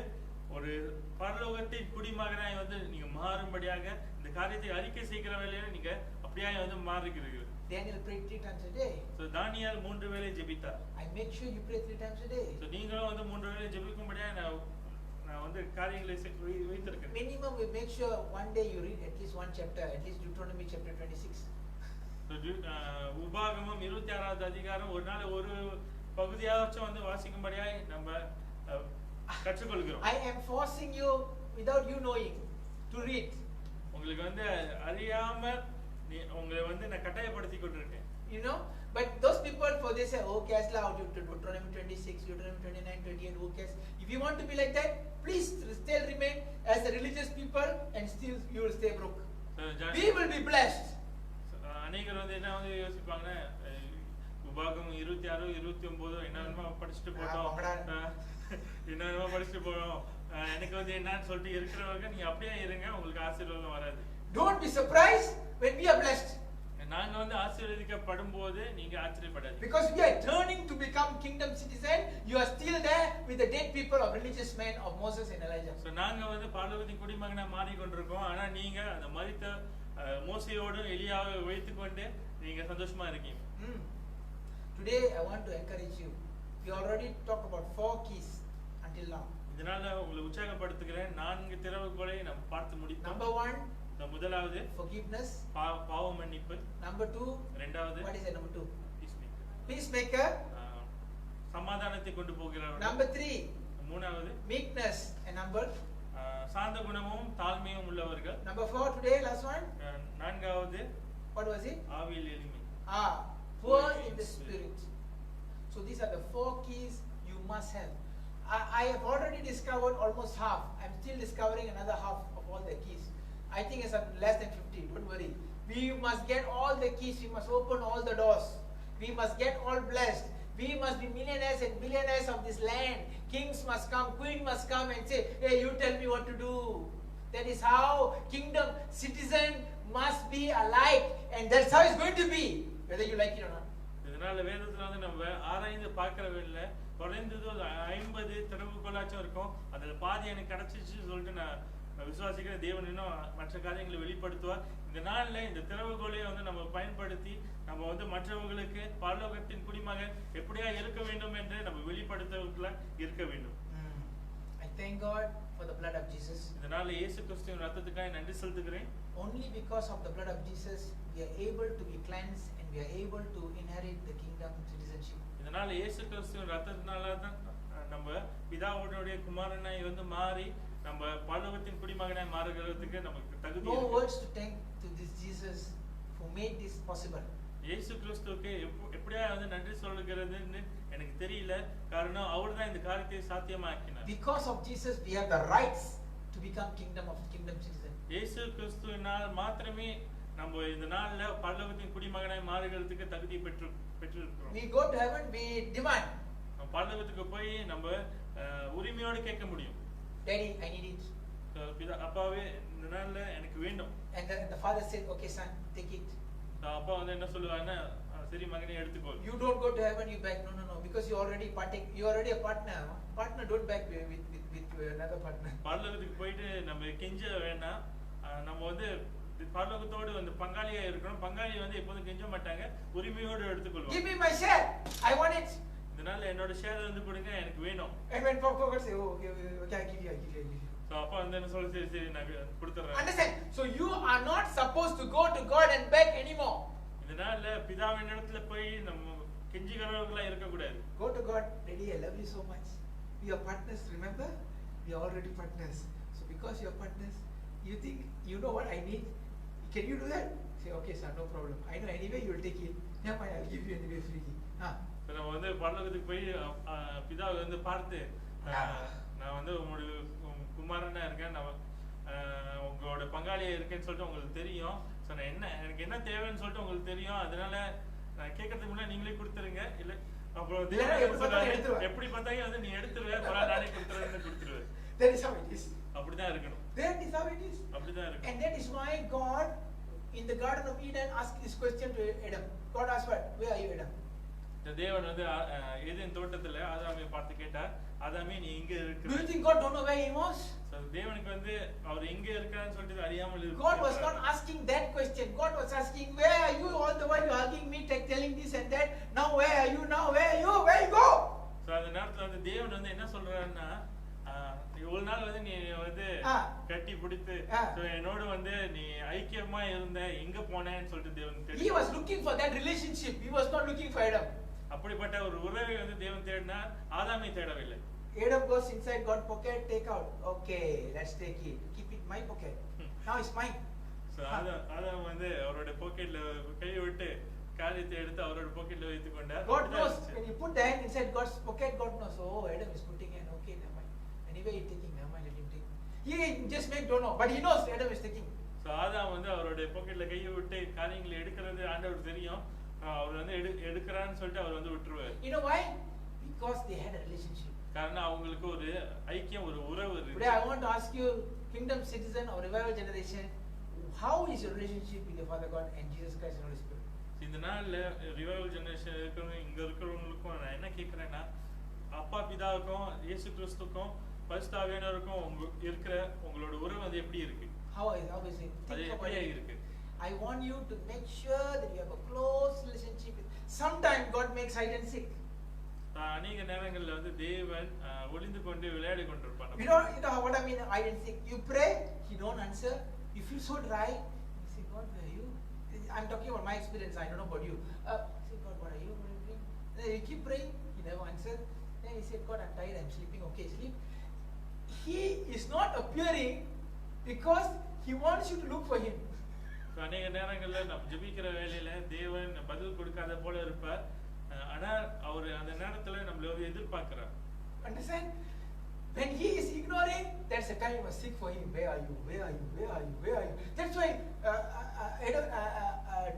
ஒரு பரலோகத்தின் குடிமகனாய் வந்து நீங்க மாறும்படியாக இந்த காரியத்தை அறிக்கை செய்கிற வேளையில நீங்க அப்படியே வந்து மாறுகிறீர்கள். Daniel prayed 3 times a day. So தானியேல் 3 வேளை ஜெபித்தார். I make sure you pray 3 times a day. So நீங்களும் வந்து 3 வேளை ஜெபிக்கும்படியா நான் வந்து காரியங்களை வைத்திருக்கேன். Minimum we make sure one day you read at least one chapter, at least Deuteronomy chapter 26. So உபாகமம் 26வது அதிகாரம் ஒரு நாள் ஒரு பகுதியாச்சும் வந்து வாசிக்கும்படியா நம்ம கற்றுக்கொள்கிறோம். I am forcing you without you knowing to read. உங்களுக்கு வந்து அறியாம உங்களை வந்து நான் கட்டாயப்படுத்தி கொண்டிருக்கேன். You know, but those people for they say, okay, as loud Deuteronomy 26, Deuteronomy 29, 28, okay. If you want to be like that, please still remain as a religious people and still you will stay broke. We will be blessed. அநேகர் வந்து என்ன வந்து யோசிப்பாங்கன்னா உபாகம் 26 29 என்னமா படிச்சுட்டு போட்டோம் என்னமா படிச்சுட்டு போறோம் எனக்கு வந்து என்னன்னு சொல்லிட்டு இருக்கிறவங்க நீங்க அப்படியே இருங்க உங்களுக்கு ஆசீர்வாதம் வராது. Don't be surprised when we are blessed. நாங்க வந்து ஆசீர்வதிக்கப்படும் போது நீங்க ஆச்சரியப்படாதீங்க. Because we are turning to become kingdom citizen, you are still there with the dead people of religious men of Moses and Elijah. So நாங்க வந்து பரலோகத்தின் குடிமகனா மாறி கொண்டிருக்கோம். ஆனா நீங்க அந்த மரித்த மோசேயோடு எலியாவை வைத்துக்கொண்டு நீங்க சந்தோஷமா இருக்கீங்க. Today I want to encourage you. We already talked about 4 keys until now. இதனால உங்களை உற்சாகப்படுத்துகிறேன். 4 திறவுகோலை நாம் பார்த்து முடித்தோம். Number 1, முதலாவது forgiveness. பாவ மன்னிப்பு. Number 2, இரண்டாவது what is it? Number 2, peacemaker. சமாதானத்தை கொண்டு போகிறவர். Number 3, மூணாவது meekness. And number சாந்த குணமும் தாழ்மையும் உள்ளவர்கள். Number 4 today, last one. நான்காவது what was it? ஆவியில் எளிமை. Poor in the spirit. So these are the 4 keys you must have. I have already discovered almost half. I'm still discovering another half of all the keys. I think it's less than 50. Don't worry. We must get all the keys. We must open all the doors. We must get all blessed. We must be millionaires and billionaires of this land. Kings must come, queen must come and say, hey, you tell me what to do. That is how kingdom citizen must be alike. And that's how it's going to be, whether you like it or not. இதனால வேதத்துல வந்து நம்ம ஆராய்ந்து பார்க்கறதில்ல. குறைந்தது 50 திறவுகோலாச்சும் இருக்கும். அதுல பாதி எனக்கு கிடைச்சிச்சு சொல்லிட்டு நான் விசுவாசிக்கிற தேவன் இன்னும் மற்ற காரியங்களை வெளிப்படுத்துவார். இந்த நாள்ல இந்த திறவுகோலை வந்து நம்ம பயன்படுத்தி நம்ம வந்து மற்றவர்களுக்கு பரலோகத்தின் குடிமகன் எப்படியா இருக்க வேண்டும் என்று நம்ம வெளிப்படுத்தவர்களா இருக்க வேண்டும். I thank God for the blood of Jesus. இதனால இயேசு கிறிஸ்துவின் இரத்தத்துக்காக நன்றி செலுத்துகிறேன். Only because of the blood of Jesus we are able to be cleansed and we are able to inherit the kingdom citizenship. இதனால இயேசு கிறிஸ்துவின் இரத்தத்தினால தான் நம்ம பிதாவுடைய குமாரனாய் வந்து மாறி நம்ம பரலோகத்தின் குடிமகனாய் மாறுகிறதுக்கு நமக்கு தகுதி இருக்கு. No words to thank to this Jesus who made this possible. இயேசு கிறிஸ்துவுக்கு எப்படியா வந்து நன்றி சொல்லுகிறதுன்னு எனக்கு தெரியல. காரணம் அவர்தான் இந்த காரியத்தை சாத்தியமாக்கினார். Because of Jesus we have the rights to become kingdom citizen. இயேசு கிறிஸ்துவினால் மாத்திரமே நம்ம இந்த நாள்ல பரலோகத்தின் குடிமகனாய் மாறுகிறதுக்கு தகுதி பெற்றிருக்கிறோம். We go to heaven, we demand. பரலோகத்துக்கு போய் நம்ம உரிமையோடு கேட்க முடியும். Daddy, I need it. அப்பாவே இந்த நாள்ல எனக்கு வேண்டும். And the father said, okay son, take it. அப்பா வந்து என்ன சொல்லுவாங்கன்னா சரி மகனே எடுத்துக்கோ. You don't go to heaven, you beg. No, because you already a partner. Partner don't beg with another partner. பரலோகத்துக்கு போயிட்டு நம்ம கெஞ்ச வேண்டாம். நம்ம வந்து பரலோகத்தோடு வந்து பங்காளியா இருக்கணும். பங்காளி வந்து எப்போதும் கெஞ்ச மாட்டாங்க, உரிமையோடு எடுத்துக்கொள்வாங்க. Give me my share, I want it. இதனால என்னோட ஷேர் வந்து கொடுங்க, எனக்கு வேணும். And when Papa say, oh, okay, I give you. So அப்பா வந்து என்ன சொல்ல சரி நான் கொடுத்துறேன். Understand? So you are not supposed to go to God and beg anymore. இதனால பிதாவின் இடத்துல போய் நம்ம கெஞ்சிக்கிறவங்களா இருக்க கூடாது. Go to God, Daddy, I love you so much. We are partners, remember? We are already partners. So because you are partners, you think you know what I need? Can you do that? Say, okay, sir, no problem. I know anyway you will take it. Never mind, I'll give you anyway freely. நம்ம வந்து பரலோகத்துக்கு போய் பிதாவை வந்து பார்த்து நான் வந்து உங்களுடைய குமாரனா இருக்கேன், நான் உங்களோட பங்காளியா இருக்கேன்னு சொல்லிட்டு உங்களுக்கு தெரியும். ஸோ நான் எனக்கு என்ன தேவைன்னு சொல்லிட்டு உங்களுக்கு தெரியும். அதனால நான் கேட்கறதுக்கு முன்னாடி நீங்களே கொடுத்துருங்க. இல்லை அப்புறம் எப்படி பார்த்தாலும் வந்து நீ எடுத்துருவேன், நானே கொடுத்துருவேன். That is how it is. அப்படிதான் இருக்கணும். That is how it is. அப்படிதான் இருக்கணும். And that is why God in the Garden of Eden asked this question to Adam. God asked what? Where are you, Adam? தேவன் வந்து Eden தோட்டத்துல ஆதாமை பார்த்து கேட்டார், ஆதாமே நீ எங்க இருக்க? Do you think God don't know where he was? தேவனுக்கு வந்து அவர் எங்க இருக்கான்னு சொல்லிட்டு அறியாமல் God was not asking that question. God was asking, where are you all the while you're hugging me, telling this and that. Now where are you? Now where are you? Where you go? So அந்த நேரத்துல வந்து தேவன் வந்து என்ன சொல்றாருன்னா இவ்வளவு நாள் வந்து நீ வந்து கட்டி பிடித்து என்னோட வந்து நீ ஐக்கியமா இருந்த எங்க போனேன்னு சொல்லிட்டு தேவன் He was looking for that relationship. He was not looking for Adam. அப்படிப்பட்ட ஒரு உறவை வந்து தேவன் தேடினார், ஆதாமை தேடவில்லை. Adam goes inside God's pocket, take out. Okay, let's take it. Keep it in my pocket. Now it's mine. So ஆதாம் வந்து அவரோட பாக்கெட்ல கை விட்டு காரியத்தை எடுத்து அவரோட பாக்கெட்ல வைத்துக் கொண்டார். God knows when you put the hand inside God's pocket, God knows. Oh, Adam is putting hand. Okay, never mind. Anyway, he's taking. Never mind, let him take. He just don't know, but he knows Adam is taking. So ஆதாம் வந்து அவரோட பாக்கெட்ல கையை விட்டு காரியங்களை எடுக்கிறது ஆண்டவருக்கு தெரியும். அவர் வந்து எடுக்கறான்னு சொல்லிட்டு அவர் வந்து விட்டுருவார். You know why? Because they had a relationship. காரணம் அவங்களுக்கு ஒரு ஐக்கியம், ஒரு உறவு இருக்கு. Today I want to ask you, kingdom citizen or revival generation, how is your relationship with your Father God and Jesus Christ and Holy Spirit? இந்த நாள்ல revival generation இருக்கிறவங்க இங்க இருக்கிறவங்களுக்கும் நான் என்ன கேக்குறேன்னா, அப்பா பிதாவுக்கும் இயேசு கிறிஸ்துவுக்கும் பரிசுத்த ஆவியானவருக்கும் இருக்கிற உங்களோட உறவு அது எப்படி இருக்கு? How is it? Think about it. I want you to make sure that you have a close relationship with. Sometimes God makes hide and seek. அநேக நேரங்கள்ல வந்து தேவன் ஒளிந்து கொண்டு விளையாடி கொண்டிருப்பார். You know what I mean hide and seek? You pray, he don't answer. You feel so dry. You say, God, where are you? I'm talking about my experience. I don't know about you. Say, God, what are you? What are you doing? Then you keep praying, he never answers. Then he said, God, I'm tired. I'm sleeping. Okay, sleep. He is not appearing because he wants you to look for him. அநேக நேரங்கள்ல நம்ம ஜெபிக்கிற வேளையில தேவன் பதில் கொடுக்காத போல இருப்பார். ஆனா அவர் அந்த நேரத்துல நம்மள வந்து எதிர்பார்க்கிறார். Understand? When he is ignoring, that's the time you must seek for him. Where are you? Where are you? Where are you? Where are you? That's why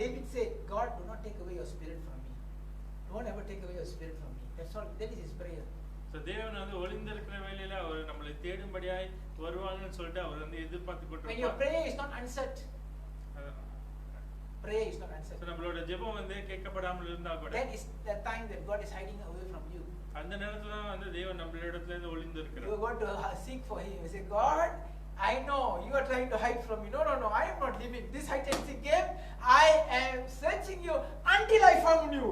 David said, God, do not take away your spirit from me. Don't ever take away your spirit from me. That's all. That is his prayer. So தேவன் வந்து ஒளிந்திருக்கிற வேளையில அவர் நம்மளை தேடும்படியாய் வருவாங்கன்னு சொல்லிட்டு அவர் வந்து எதிர்பார்த்து கொண்டிருப்பார். When your prayer is not answered, prayer is not answered. நம்மளோட ஜெபம் வந்து கேட்கப்படாமல் இருந்தா கூட that is the time that God is hiding away from you. அந்த நேரத்துல வந்து தேவன் நம்மளிடத்துல இருந்து ஒளிந்திருக்கிறார். You got to seek for him. You say, God, I know you are trying to hide from me. No, I am not leaving this hide and seek game. I am searching you until I found you.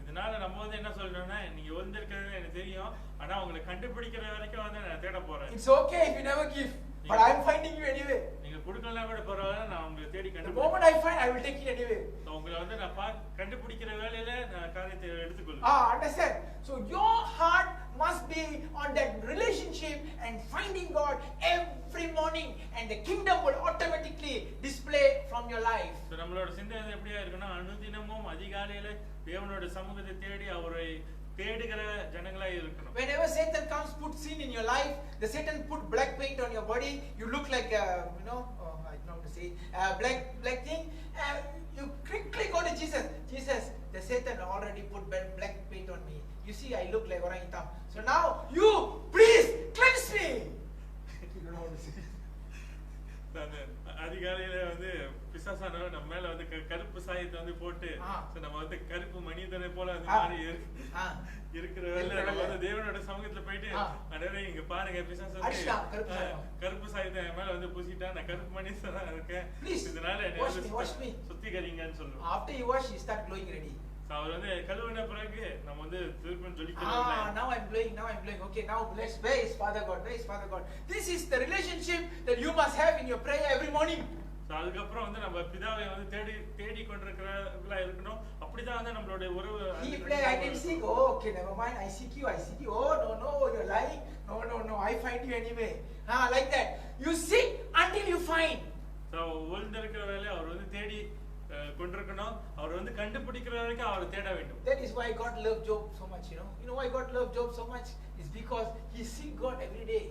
இதனால நம்ம வந்து என்ன சொல்லணும்னா, நீங்க ஒளிந்திருக்கிறது எனக்கு தெரியும், ஆனா உங்களை கண்டுபிடிக்கிற வரைக்கும் வந்து நான் தேட போறேன். It's okay if you never give, but I am finding you anyway. நீங்க கொடுக்கலாம் கூட பரவாயில்லை, நான் உங்களை தேடி The கண்டுபிடிக்கிறேன். moment I find, I will take it anyway. உங்களை வந்து நான் கண்டுபிடிக்கிற வேளையில நான் காரியத்தை எடுத்துக்கொள்வேன். Understand? So your heart must be on that relationship and finding God every morning, and the kingdom will automatically display from your life. So நம்மளோட சிந்தனை எப்படியா இருக்குன்னா, அனுதினமும் அதிகாலையில தேவனோட சமூகத்தை தேடி அவரை தேடுகிற ஜனங்களா இருக்கணும். Whenever Satan comes, put sin in your life. The Satan put black paint on your body. You look like I don't know how to say black thing. You quickly go to Jesus. Jesus, the Satan already put black paint on me. You see, I look like orangutan. So now you please cleanse me. You don't know how to say. அதிகாலையில வந்து பிசாசானவர் நம்ம மேல வந்து கருப்பு சாயத்தை வந்து போட்டு நம்ம வந்து கருப்பு மனிதனை போல அந்த மாதிரி இருக்கிற வேலை நம்ம வந்து தேவனோட சமூகத்துல போயிட்டு அடரே இங்க பாருங்க பிசாசு கருப்பு சாயத்தை என் மேல வந்து பூசிட்டா நான் கருப்பு மனிதனா இருக்கேன், இதனால என்ன சுத்திகரிங்கன்னு சொல்லுவோம். After you wash, you start glowing ready. அவர் வந்து கழுவின பிறகு நம்ம வந்து திருப்பி ஜொலிக்கலாம். Now I'm glowing. Okay, now let's where is Father God? This is the relationship that you must have in your prayer every morning. அதுக்கப்புறம் வந்து நம்ம பிதாவை வந்து தேடி கொண்டிருக்கிறவங்களா இருக்கணும். அப்படிதான் வந்து நம்மளுடைய உறவு. He play I didn't seek. Oh, okay, never mind. I seek you. Oh, no, you're lying. No, I find you anyway. Like that. You seek until you find. So ஒளிந்திருக்கிற வேலை அவர் வந்து தேடி கொண்டிருக்கணும். அவர் வந்து கண்டுபிடிக்கிற வரைக்கும் அவர் தேட வேண்டும். That is why God loved Job so much, you know. You know why God loved Job so much? It's because he seek God every day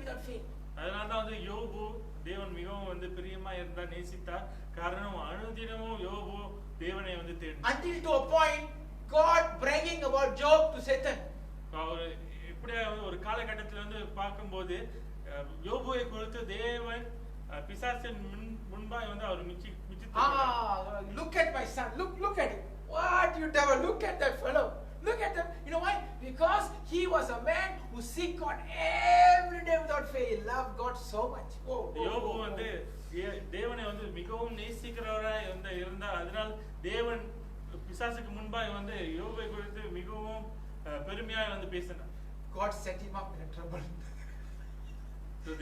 without fail. அதனால தான் வந்து யோபு தேவன் மிகவும் வந்து பிரியமா இருந்தா நேசித்தார். காரணம் அனுதினமும் யோபு தேவனை வந்து தேடினார். Until to a point God bragging about Job to Satan. அவர் இப்படியே ஒரு காலகட்டத்துல வந்து பார்க்கும்போது யோபுவை குறித்து தேவன் பிசாசின் முன்பாய் வந்து அவர் look at my son, look at it. What you devil, look at that fellow. Look at them. You know why? Because he was a man who seek God every day without fail. He loved God so much. யோபு வந்து தேவனை வந்து மிகவும் நேசிக்கிறவராய் இருந்தார். அதனால் தேவன் பிசாசுக்கு முன்பாக வந்து யோபை குறித்து மிகவும் பெருமையாக வந்து பேசினார். God set him up in a trouble.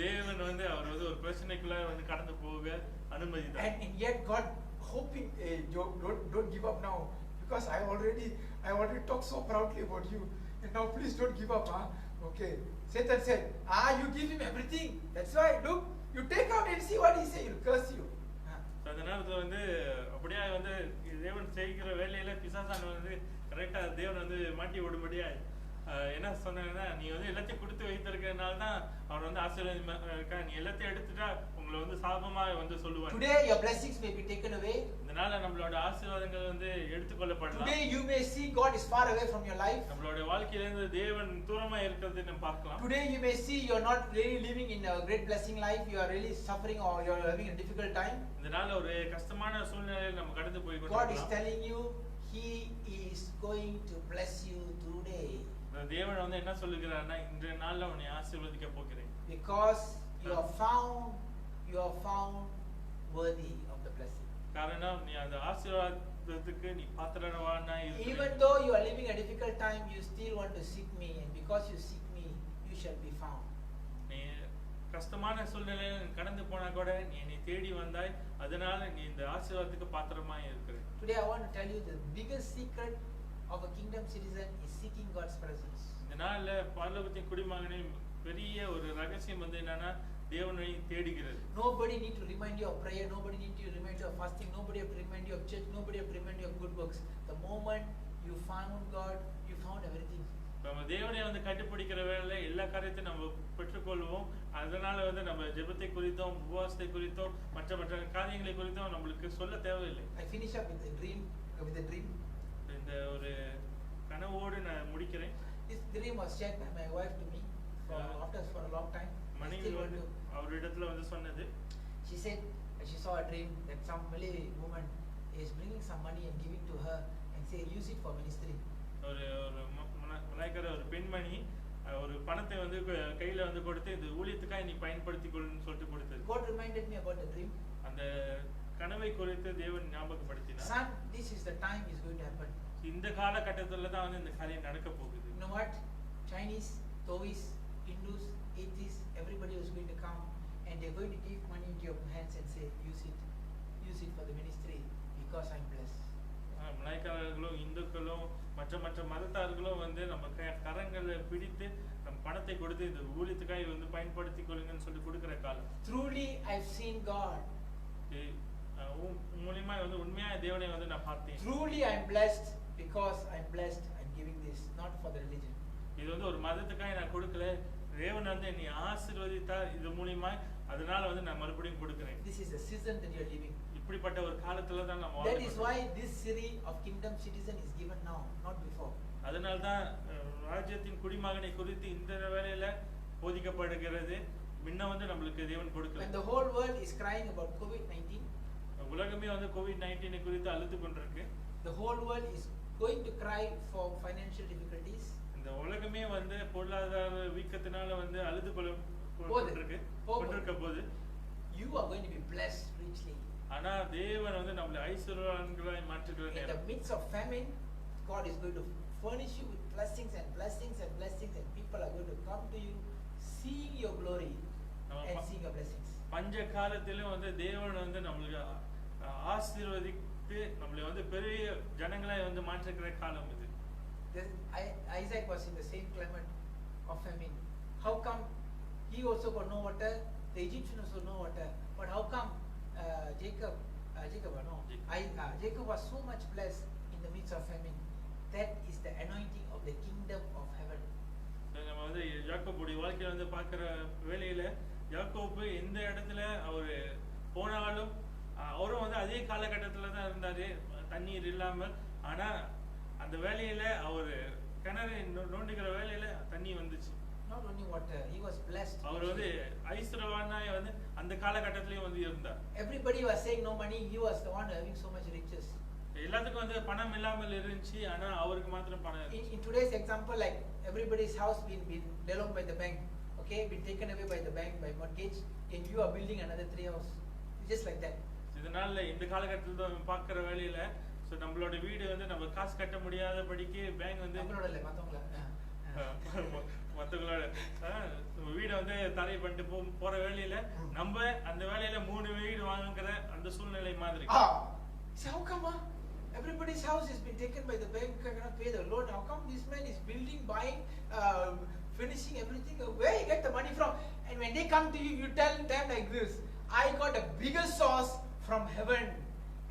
தேவன் வந்து அவர் வந்து ஒரு பிரச்சனைக்குள்ள வந்து கடந்து போக அனுமதித்தார். And yet God hoping, hey, Job, don't give up now, because I already talked so proudly about you, and now please don't give up, huh? Okay. Satan said, you give him everything. That's why, look, you take out and see what he say. He'll curse you. அந்த நேரத்துல வந்து அப்படியே வந்து தேவன் செய்கிற வேலையில பிசாசான வந்து கரெக்டா தேவன் வந்து மாட்டி விடும்படியா என்ன சொன்னா, நீ வந்து எல்லாத்தையும் கொடுத்து வைத்திருக்கிறதுனால தான் அவர் வந்து ஆசீர்வாதமா இருக்கா, நீ எல்லாத்தையும் எடுத்துட்டா உங்களை வந்து சாபமா வந்து சொல்லுவாங்க. Today your blessings may be taken away. இதனால நம்மளோட ஆசீர்வாதங்கள் வந்து எடுத்துக்கொள்ளப்படலாம். Today you may see God is far away from your life. நம்மளோட வாழ்க்கையில இருந்து தேவன் தூரமா இருக்கிறதை நம்ம பார்க்கலாம். Today you may see you are not really living in a great blessing life, you are really suffering or you are having a difficult time. இதனால ஒரு கஷ்டமான சூழ்நிலையில நம்ம கடந்து போய் God is telling you he is going to bless you today. தேவன் வந்து என்ன சொல்லுகிறார்னா, இன்றைய நாள்ல உன்னை ஆசீர்வதிக்க போகிறேன். Because you are found worthy of the blessing. காரணம் நீ அந்த ஆசீர்வாதத்துக்கு நீ பாத்திரவானா இருக்கிற. Even though you are living a difficult time, you still want to seek me, and because you seek me, you shall be found. நீ கஷ்டமான சூழ்நிலையில கடந்து போனா கூட நீ என்னை தேடி வந்தாய், அதனால நீ இந்த ஆசீர்வாதத்துக்கு பாத்திரமா இருக்கிற. Today I want to tell you the biggest secret of a kingdom citizen is seeking God's presence. இந்த நாள்ல பரலோகத்தின் குடிமகனே பெரிய ஒரு ரகசியம் வந்து என்னன்னா, தேவனை தேடுகிறது. Nobody need to remind you of prayer, nobody need to remind you of fasting, nobody have to remind you of church, nobody have to remind you of good works. The moment you found God, you found everything. நம்ம தேவனை வந்து கண்டுபிடிக்கிற வேளையில எல்லா காரியத்தையும் நம்ம பெற்றுக்கொள்வோம். அதனால வந்து நம்ம ஜெபத்தை குறித்தும் உபவாசத்தை குறித்தும் மற்ற காரியங்களை குறித்தும் நம்மளுக்கு சொல்ல தேவையில்லை. I finish up with a dream. இந்த ஒரு கனவோடு நான் முடிக்கிறேன். This dream was shared by my wife to me for a long time. மனைவி வந்து அவரிடத்துல வந்து சொன்னது. She said she saw a dream that some Malay woman is bringing some money and giving to her and say use it for ministry. ஒரு மலாய்க்கார ஒரு பெண்மணி ஒரு பணத்தை வந்து கையில வந்து கொடுத்து இந்த ஊழியத்துக்காக நீ பயன்படுத்திக்கொள்ளுன்னு சொல்லிட்டு கொடுத்தது. God reminded me about the dream. அந்த கனவை குறித்து தேவன் ஞாபகப்படுத்தினார். Son, this is the time is going to happen. இந்த காலகட்டத்துல தான் வந்து இந்த காரியம் நடக்க போகுது. You know what? Chinese, Taoists, Hindus, atheists, everybody is going to come and they're going to give money into your hands and say use it for the ministry because I'm blessed. மலாய்க்காரர்களும் இந்துக்களும் மற்ற மதத்தார்களும் வந்து நம்ம கரங்களை பிடித்து நம்ம பணத்தை கொடுத்து இந்த ஊழியத்துக்காக வந்து பயன்படுத்திக் கொள்ளுங்கன்னு சொல்லி கொடுக்கிற காலம். Truly I've seen God. மூலமா வந்து உண்மையா தேவனை வந்து நான் பார்த்தேன். Truly I'm blessed because I'm blessed. I'm giving this not for the religion. இது வந்து ஒரு மதத்துக்காக நான் கொடுக்கல, தேவன் வந்து என்னை ஆசீர்வதித்தார் இது மூலமா, அதனால வந்து நான் மறுபடியும் கொடுக்கிறேன். This is the season that you are living. இப்படிப்பட்ட ஒரு காலத்துல தான் நம்ம That is why this series of kingdom citizen is given now, not before. அதனால தான் ராஜ்யத்தின் குடிமகனை குறித்து இந்த வேளையில போதிக்கப்படுகிறது. முன்ன வந்து நமக்கு தேவன் கொடுக்கல. When the whole world is crying about COVID-19, உலகமே வந்து COVID-19 குறித்து அழுது கொண்டிருக்கு. The whole world is going to cry for financial difficulties. இந்த உலகமே வந்து பொருளாதார வீக்கத்தினால வந்து அழுது கொண்டிருக்க போது you are going to be blessed richly. ஆனா தேவன் வந்து நம்மளை ஐஸ்வர்யவான்களாய் மாற்றுகிறார். In the midst of famine, God is going to furnish you with blessings and blessings and blessings, and people are going to come to you seeing your glory and seeing your blessings. பஞ்ச காலத்திலும் வந்து தேவன் வந்து நம்மளுக்கு ஆசீர்வதித்து நம்மளை வந்து பெரிய ஜனங்களாய் வந்து மாற்றுகிற காலம் இது. Isaac was in the same climate of famine. How come he also got no water? The Egyptians also no water. But how come Jacob was so much blessed in the midst of famine? That is the anointing of the kingdom of heaven. நம்ம வந்து யாக்கோபுடைய வாழ்க்கையில வந்து பார்க்கிற வேளையில யாக்கோபு எந்த இடத்துல அவர் போனாலும் அவரும் வந்து அதே காலகட்டத்துல தான் இருந்தாரு, தண்ணீர் இல்லாமல். ஆனா அந்த வேலையில அவர் கிணறு நோண்டுகிற வேலையில தண்ணி வந்துச்சு. Not only water, he was blessed. அவர் வந்து ஐஸ்வர்யவானாய் வந்து அந்த காலகட்டத்திலயும் வந்து இருந்தார். Everybody was saying no money, he was the one having so much riches. எல்லாத்துக்கும் வந்து பணம் இல்லாமல் இருந்துச்சு, ஆனா அவருக்கு மாத்திரம் பணம் இருந்துச்சு. In today's example, like everybody's house been loaned by the bank, okay, been taken away by the bank by mortgage, and you are building another 3 houses, just like that. இதனால இந்த காலகட்டத்துல பார்க்கிற வேலையில ஸோ நம்மளோட வீடு வந்து நம்ம காசு கட்ட முடியாதபடிக்கு பேங்க் வந்து நம்மளோட இல்லை மற்றவங்கள மற்றவங்களோட நம்ம வீடை வந்து தடை பண்ணிட்டு போற வேலையில நம்ம அந்த வேலையில 3 வீடு வாங்குற அந்த சூழ்நிலை மாதிரி. So how come everybody's house has been taken by the bank, cannot pay the loan? How come this man is building, buying, finishing everything? Where you get the money from? And when they come to you, you tell them like this: I got a bigger source from heaven,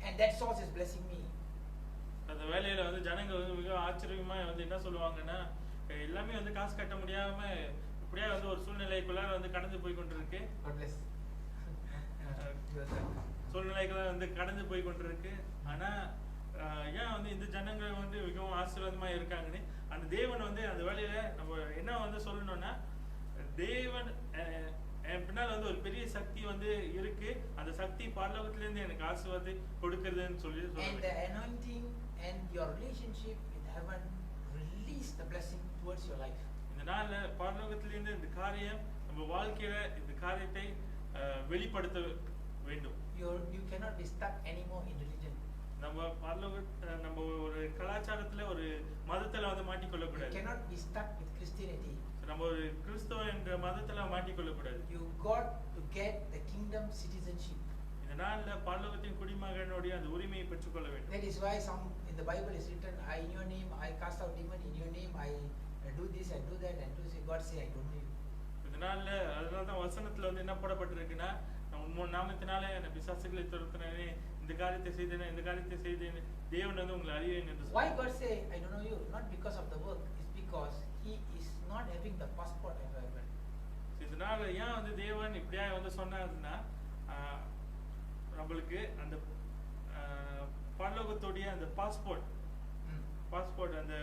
and that source is blessing me. அந்த வேலையில வந்து ஜனங்க வந்து மிக ஆச்சரியமா வந்து என்ன சொல்லுவாங்கன்னா, எல்லாமே வந்து காசு கட்ட முடியாம இப்படியே வந்து ஒரு சூழ்நிலைக்குள்ள வந்து கடந்து போய் கொண்டிருக்கு. God bless. சூழ்நிலைக்குள்ள வந்து கடந்து போய் கொண்டிருக்கு. ஆனா ஏன் வந்து இந்த ஜனங்கள் வந்து மிகவும் ஆசீர்வாதமா இருக்காங்கன்னு அந்த தேவன் வந்து அந்த வேலையில நம்ம என்ன வந்து சொல்லணும்னா, தேவன் என் பின்னால் வந்து ஒரு பெரிய சக்தி வந்து இருக்கு, அந்த சக்தி பரலோகத்துல இருந்து எனக்கு ஆசீர்வாதத்தை கொடுக்கிறதுன்னு சொல்லி And the anointing and your relationship with heaven release the blessing towards your life. இந்த நாள்ல பரலோகத்துல இருந்து இந்த காரியம் நம்ம வாழ்க்கையில இந்த காரியத்தை வெளிப்படுத்த வேண்டும். You cannot be stuck anymore in religion. நம்ம ஒரு கலாச்சாரத்துல ஒரு மதத்துல வந்து மாட்டிக்கொள்ள You கூடாது. cannot be stuck with Christianity. நம்ம ஒரு கிறிஸ்தவ என்ற மதத்துல மாட்டிக்கொள்ள கூடாது. You got to get the kingdom citizenship. இந்த நாள்ல பரலோகத்தின் குடிமகனுடைய அந்த உரிமையை பெற்றுக்கொள்ள வேண்டும். That is why some in the Bible is written, in your name I cast out demon, in your name I do this, I do that, and to say God say I don't know you. இந்த நாள்ல அதனால தான் வசனத்துல வந்து என்ன போடப்பட்டிருக்குன்னா, உன் நாமத்தினாலே நான் பிசாசுகளை துரத்தினேனே, இந்த காரியத்தை செய்தேனே, இந்த காரியத்தை செய்தேனே, தேவன் வந்து உங்களை அறிவேன் என்று Why God say I don't know you? Not because of the work, it's because he is not having the passport of heaven. இதனால ஏன் வந்து தேவன் இப்படியா வந்து சொன்னாருன்னா, நம்மளுக்கு அந்த பரலோகத்துடைய அந்த பாஸ்போர்ட் அந்த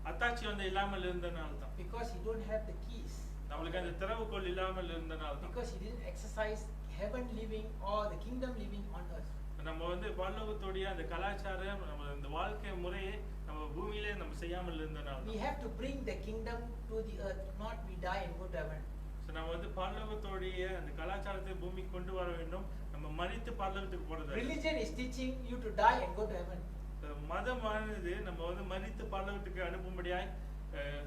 அத்தாட்சி வந்து இல்லாமல் இருந்தனால தான். Because he don't have the keys. நம்மளுக்கு அந்த திறவுகோல் இல்லாமல் இருந்தனால தான். Because he didn't exercise heaven living or the kingdom living on earth. நம்ம வந்து பரலோகத்துடைய அந்த கலாச்சாரம் நம்ம இந்த வாழ்க்கை முறையை நம்ம பூமியிலே நம்ம செய்யாமல் இருந்தனால We have to bring the kingdom to the earth, not we die and go to heaven. So நம்ம வந்து பரலோகத்துடைய அந்த கலாச்சாரத்தை பூமிக்கு கொண்டு வர வேண்டும். நம்ம மரித்து பரலோகத்துக்கு போறது. Religion is teaching you to die and go to heaven. மதமானது நம்ம வந்து மரித்து பரலோகத்துக்கு அனுப்பும்படியாய்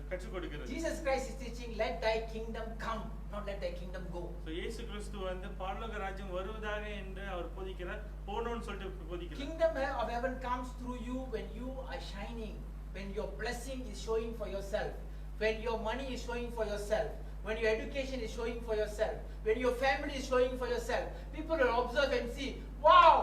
கற்றுக் கொடுக்கிறது. Jesus Christ is teaching, let thy kingdom come, not let thy kingdom go. So இயேசு கிறிஸ்து வந்து பரலோக ராஜ்யம் வருவதாக என்று அவர் போதிக்கிறார், போணும்னு சொல்லிட்டு போதிக்கிறார். Kingdom of heaven comes through you when you are shining, when your blessing is showing for yourself, when your money is showing for yourself, when your education is showing for yourself, when your family is showing for yourself. People will observe and see, wow,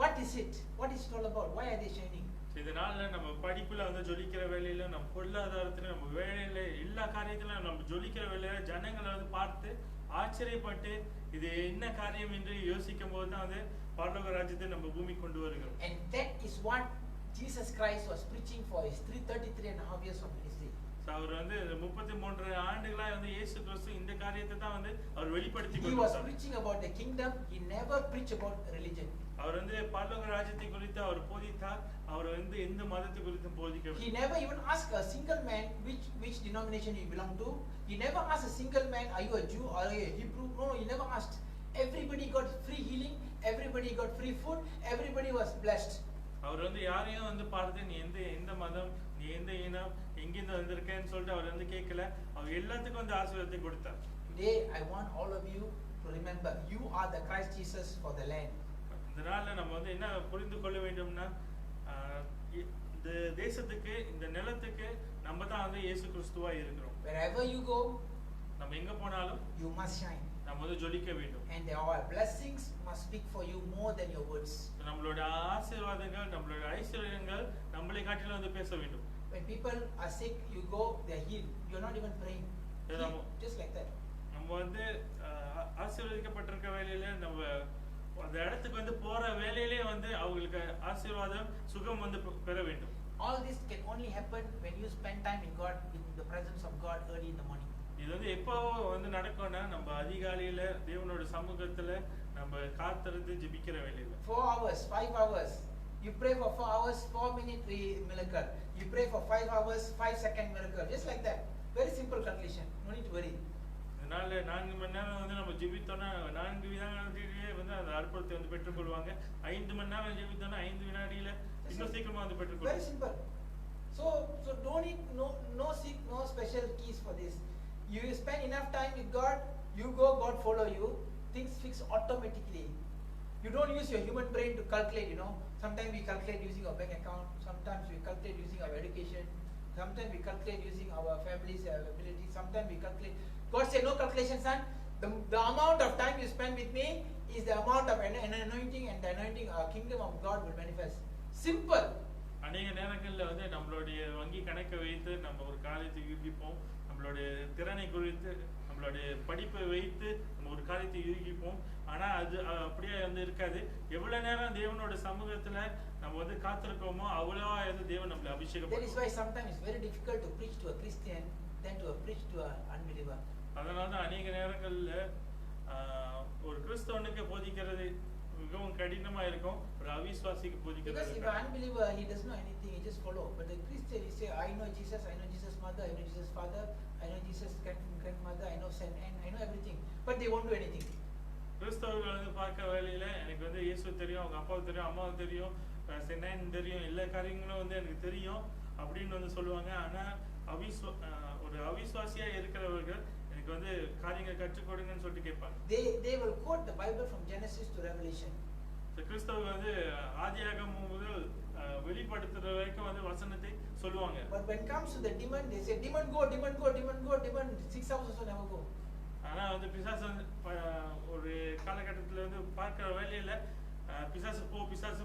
what is it? What is it all about? Why are they shining? இதனால நம்ம படிப்புல வந்து ஜொலிக்கிற வேலையில, நம்ம பொருளாதாரத்துல, நம்ம வேலையில, எல்லா காரியத்திலும் நம்ம ஜொலிக்கிற வேலையில ஜனங்களை வந்து பார்த்து ஆச்சரியப்பட்டு இது என்ன காரியம் என்று யோசிக்கும் போது தான் வந்து பரலோக ராஜ்யத்தை நம்ம பூமி கொண்டு வருகிறோம். And that is what Jesus Christ was preaching for his 33.5 years of ministry. அவர் வந்து 33 ஆண்டுகளா வந்து இயேசு கிறிஸ்து இந்த காரியத்தை தான் வந்து அவர் வெளிப்படுத்தி He was preaching about the kingdom. He never preached about religion. அவர் வந்து பரலோக ராஜ்யத்தை குறித்து அவர் போதித்தார். அவர் வந்து எந்த மதத்தை குறித்து போதிக்கவில்லை. He never even asked a single man which denomination you belong to. He never asked a single man, are you a Jew or are you a Hebrew? No, he never asked. Everybody got free healing. Everybody got free food. Everybody was blessed. அவர் வந்து யாரையும் வந்து பார்த்து நீ எந்த மதம், நீ எந்த இனம், எங்கிருந்து வந்திருக்கேன்னு சொல்லிட்டு அவர் வந்து கேட்கல. அவர் எல்லாத்துக்கும் வந்து ஆசீர்வாதத்தை கொடுத்தார். Today I want all of you to remember, you are the Christ Jesus for the land. இந்த நாள்ல நம்ம வந்து என்ன புரிந்து கொள்ள வேண்டும்னா, இந்த தேசத்துக்கு, இந்த நிலத்துக்கு நம்ம தான் வந்து இயேசு கிறிஸ்துவா இருக்கிறோம். Wherever you go, நம்ம எங்க போனாலும் you must shine. நம்ம வந்து ஜொலிக்க வேண்டும். And our blessings must speak for you more than your words. நம்மளோட ஆசீர்வாதங்கள், நம்மளோட ஐஸ்வர்யங்கள் நம்மளை காட்டிலும் வந்து பேச வேண்டும். When people are sick, you go, they are healed. You are not even praying. Just like that. நம்ம வந்து ஆசீர்வதிக்கப்பட்டிருக்க வேலையில நம்ம அந்த இடத்துக்கு வந்து போற வேலையிலே வந்து அவங்களுக்கு ஆசீர்வாதம், சுகம் வந்து பெற வேண்டும். All this can only happen when you spend time in God, in the presence of God early in the morning. இது வந்து எப்போ வந்து நடக்கும்னா, நம்ம அதிகாலையில தேவனோட சமூகத்துல நம்ம காத்திருந்து ஜெபிக்கிற வேலையில 4 hours, 5 hours. You pray for 4 hours, 4-minute miracle. You pray for 5 hours, 5-second miracle. Just like that. Very simple conclusion. No need to worry. இதனால 4 மணி நேரம் வந்து நம்ம ஜெபித்தோம்னா 4 விதங்களிலே வந்து அந்த அற்புதத்தை வந்து பெற்றுக்கொள்வாங்க. 5 மணி நேரம் ஜெபித்தோம்னா 5 வினாடியில இன்னும் சீக்கிரமா வந்து Very பெற்றுக்கொள்வாங்க. simple. So don't need no special keys for this. You spend enough time with God, you go, God follow you. Things fix automatically. You don't use your human brain to calculate, you know. Sometimes we calculate using our bank account, sometimes we calculate using our education, sometimes we calculate using our family's ability, sometimes we calculate. God said, no calculation, son. The amount of time you spend with me is the amount of an anointing, and the anointing, kingdom of God will manifest. Simple. அநேக நேரங்கள்ல வந்து நம்மளுடைய வங்கி கணக்கை வைத்து நம்ம ஒரு காரியத்தை யூகிப்போம். நம்மளுடைய திறனை குறித்து நம்மளுடைய படிப்பை வைத்து நம்ம ஒரு காரியத்தை யூகிப்போம். ஆனா அது அப்படியே வந்து இருக்காது. எவ்வளவு நேரம் தேவனோட சமூகத்துல நம்ம வந்து காத்திருக்கோமோ அவ்வளவா வந்து தேவன் நம்மளை அபிஷேகம் That is பண்ணுவார். why sometimes it's very difficult to preach to a Christian than to preach to an unbeliever. அதனால தான் அநேக நேரங்கள்ல ஒரு கிறிஸ்தவனுக்கு போதிக்கிறது மிகவும் கடினமா இருக்கும். ஒரு அவிசுவாசிக்கு Because போதிக்கிறது if an unbeliever, he doesn't know anything, he just follow. But the Christian, he say, I know Jesus mother, I know Jesus father, I know Jesus grandmother, I know Saint Anne, I know everything. But they won't do anything. கிறிஸ்தவர்கள் வந்து பார்க்க வேலையில எனக்கு வந்து இயேசு தெரியும், அவங்க அப்பாவுக்கு தெரியும், அம்மாவுக்கு தெரியும், சென்னைன்னு தெரியும், எல்லா காரியங்களும் வந்து எனக்கு தெரியும் அப்படின்னு வந்து சொல்லுவாங்க. ஆனா ஒரு அவிசுவாசியா இருக்கிறவர்கள் எனக்கு வந்து காரியங்கள் கற்றுக் கொடுங்கன்னு சொல்லிட்டு கேட்பாங்க. They will quote the Bible from Genesis to Revelation. கிறிஸ்தவர்கள் வந்து ஆதியாகமம் முதல் வெளிப்படுத்துற வரைக்கும் வந்து வசனத்தை சொல்லுவாங்க. But when it comes to the demon, they say demon go, demon go, demon go, demon 6 hours also never go. ஆனா வந்து பிசாசு வந்து ஒரு காலகட்டத்துல வந்து பார்க்கிற வேலையில பிசாசு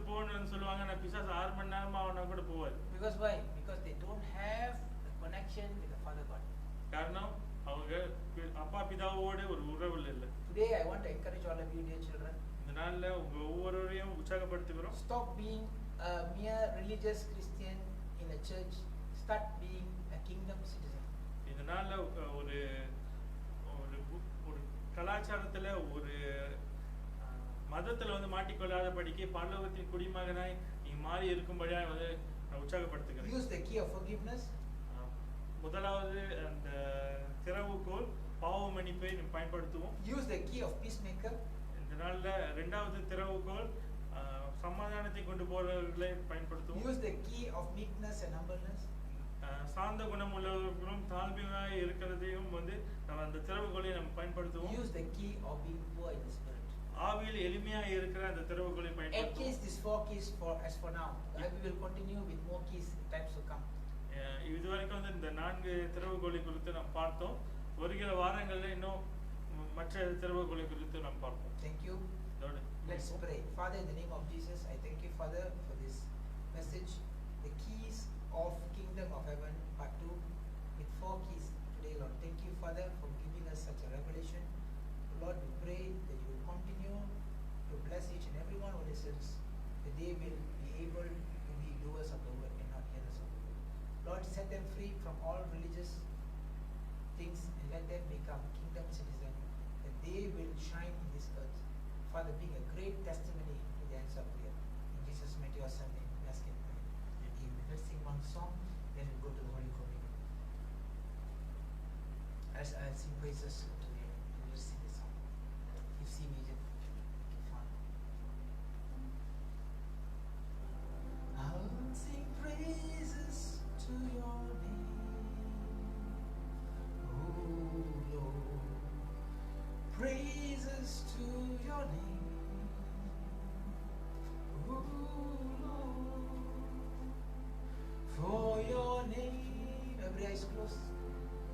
போன்னு சொல்லுவாங்க. ஆனா பிசாசு 6 மணி நேரமா அவனா கூட போவாது. Because why? Because they don't have the connection with the Father God. காரணம் அவங்க அப்பா பிதாவோட ஒரு உறவு இல்ல. Today I want to encourage all of you, dear children. இந்த நாள்ல உங்க ஒவ்வொருவரையும் உற்சாகப்படுத்துகிறோம். Stop being a mere religious Christian in a church. Start being a kingdom citizen. இந்த நாள்ல ஒரு கலாச்சாரத்துல ஒரு மதத்துல வந்து மாட்டிக்கொள்ளாத படிக்க பரலோகத்தின் குடிமகனாய் நீ மாறி இருக்கும்படியா வந்து நான் உற்சாகப்படுத்துகிறேன். Use the key of forgiveness. முதலாவது அந்த திறவுகோல் பாவ மன்னிப்பை பயன்படுத்துவோம். Use the key of peacemaker. இந்த நாள்ல இரண்டாவது திறவுகோல் சமாதானத்தை கொண்டு போறவர்களை பயன்படுத்துவோம். Use the key of meekness and humbleness. சாந்த குணம் உள்ளவர்களும் தாழ்மையாய் இருக்கிறதையும் வந்து நம்ம அந்த திறவுகோலை நம்ம பயன்படுத்துவோம். Use the key of being poor in the spirit. ஆவியில் எளிமையாய் இருக்கிற அந்த திறவுகோலை At பயன்படுத்துவோம். least these 4 keys for now. We will continue with more keys in times to come. இதுவரைக்கும் வந்து இந்த 4 திறவுகோலை குறித்து நாம் பார்த்தோம். வருகிற வாரங்கள்ல இன்னும் மற்ற திறவுகோலை குறித்து நாம் பார்ப்போம். Thank you. Let's pray. Father, in the name of Jesus, I thank you, Father, for this message. The keys of kingdom of heaven, part 2, with 4 keys today, Lord. Thank you, Father, for giving us such a revelation. Lord, we pray that you will continue to bless each and every one who listens, that they will be able to be doers of the word and not hearers of the word. Lord, set them free from all religious things and let them become kingdom citizens, that they will shine in this earth. Father, being a great testimony to the answer of prayer. In Jesus' mighty awesome name, we ask and pray. Amen. Let's sing one song, then we'll go to the Holy Communion. As I sing praises to you, we'll just sing this song. You see me, just fun. I'll sing praises to your name, oh Lord. Praises to your name, oh Lord. For your name, every eye is closed,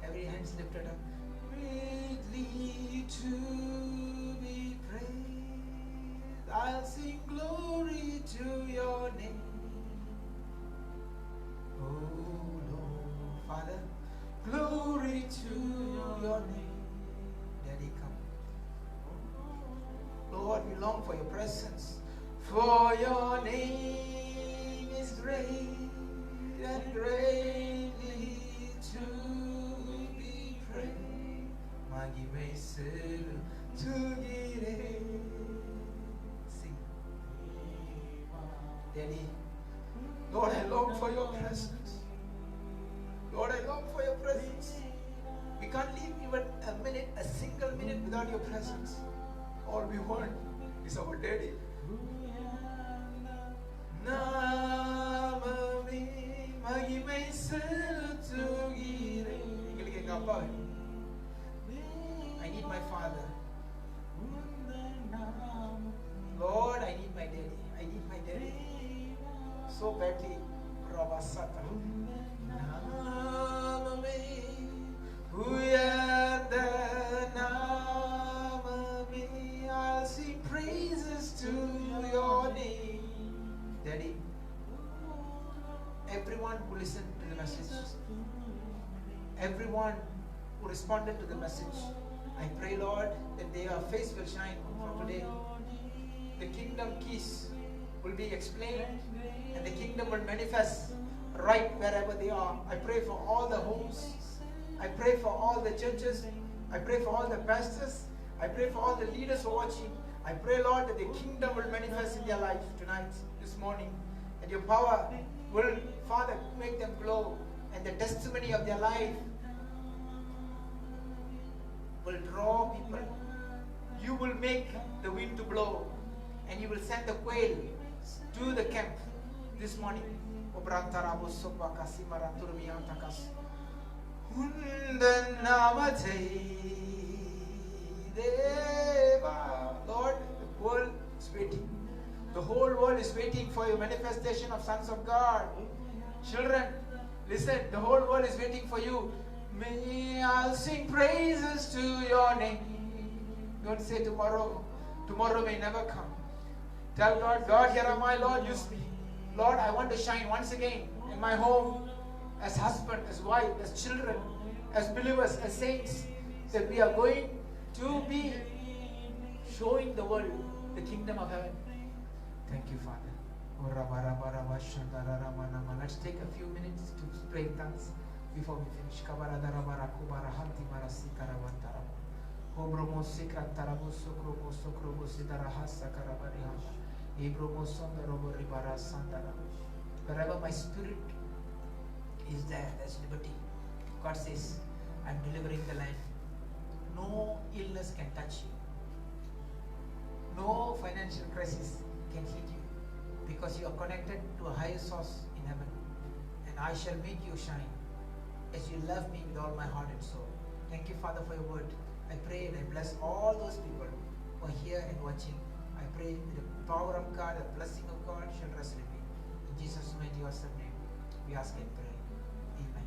every hand is lifted up, greatly to be praised. I'll sing glory to your name, oh Lord. Father, glory to your name. Daddy, come. Lord, we long for your presence, for your name is great and greatly to be praised. Magime selu tugire. Sing. Daddy, Lord, I long for your presence. Lord, I long for your presence. We can't live even a minute, a single minute without your presence. All we want He's our daddy. நாமமே மகிமை செலுத்துகிறேன். எங்களுக்கு எங்க அப்பா வேணும். I need my father. Lord, I need my daddy. I need my daddy. So badly. Rabasata. Namame uyanda namame. I'll sing praises to your name. Daddy, everyone who listened to the message, everyone who responded to the message, I pray, Lord, that their face will shine from today. The kingdom keys will be explained and the kingdom will manifest right wherever they are. I pray for all the homes. I pray for all the churches. I pray for all the pastors. I pray for all the leaders who are watching. I pray, Lord, that the kingdom will manifest in their life tonight, this morning. And your power will, Father, make them glow. And the testimony of their life will draw people. You will make the wind to blow. And you will send the quail to the camp this morning. Lord, the world is waiting. The whole world is waiting for your manifestation of sons of God. Children, listen, the whole world is waiting for you. May I sing praises to your name. Don't say tomorrow. Tomorrow may never come. Tell God, God, here am I, Lord, use me. Lord, I want to shine once again in my home, as husband, as wife, as children, as believers, as saints, that we are going to be showing the world the kingdom of heaven. Thank you, Father. Let's take a few minutes to pray in tongues before we finish. Wherever my spirit is there, there's liberty. God says, I'm delivering the land. No illness can touch you. No financial crisis can hit you, because you are connected to a higher source in heaven. And I shall make you shine as you love me with all my heart and soul. Thank you, Father, for your word. I pray and I bless all those people who are here and watching. I pray that the power of God, the blessing of God shall rest with me. In Jesus' mighty awesome name, we ask and pray. Amen.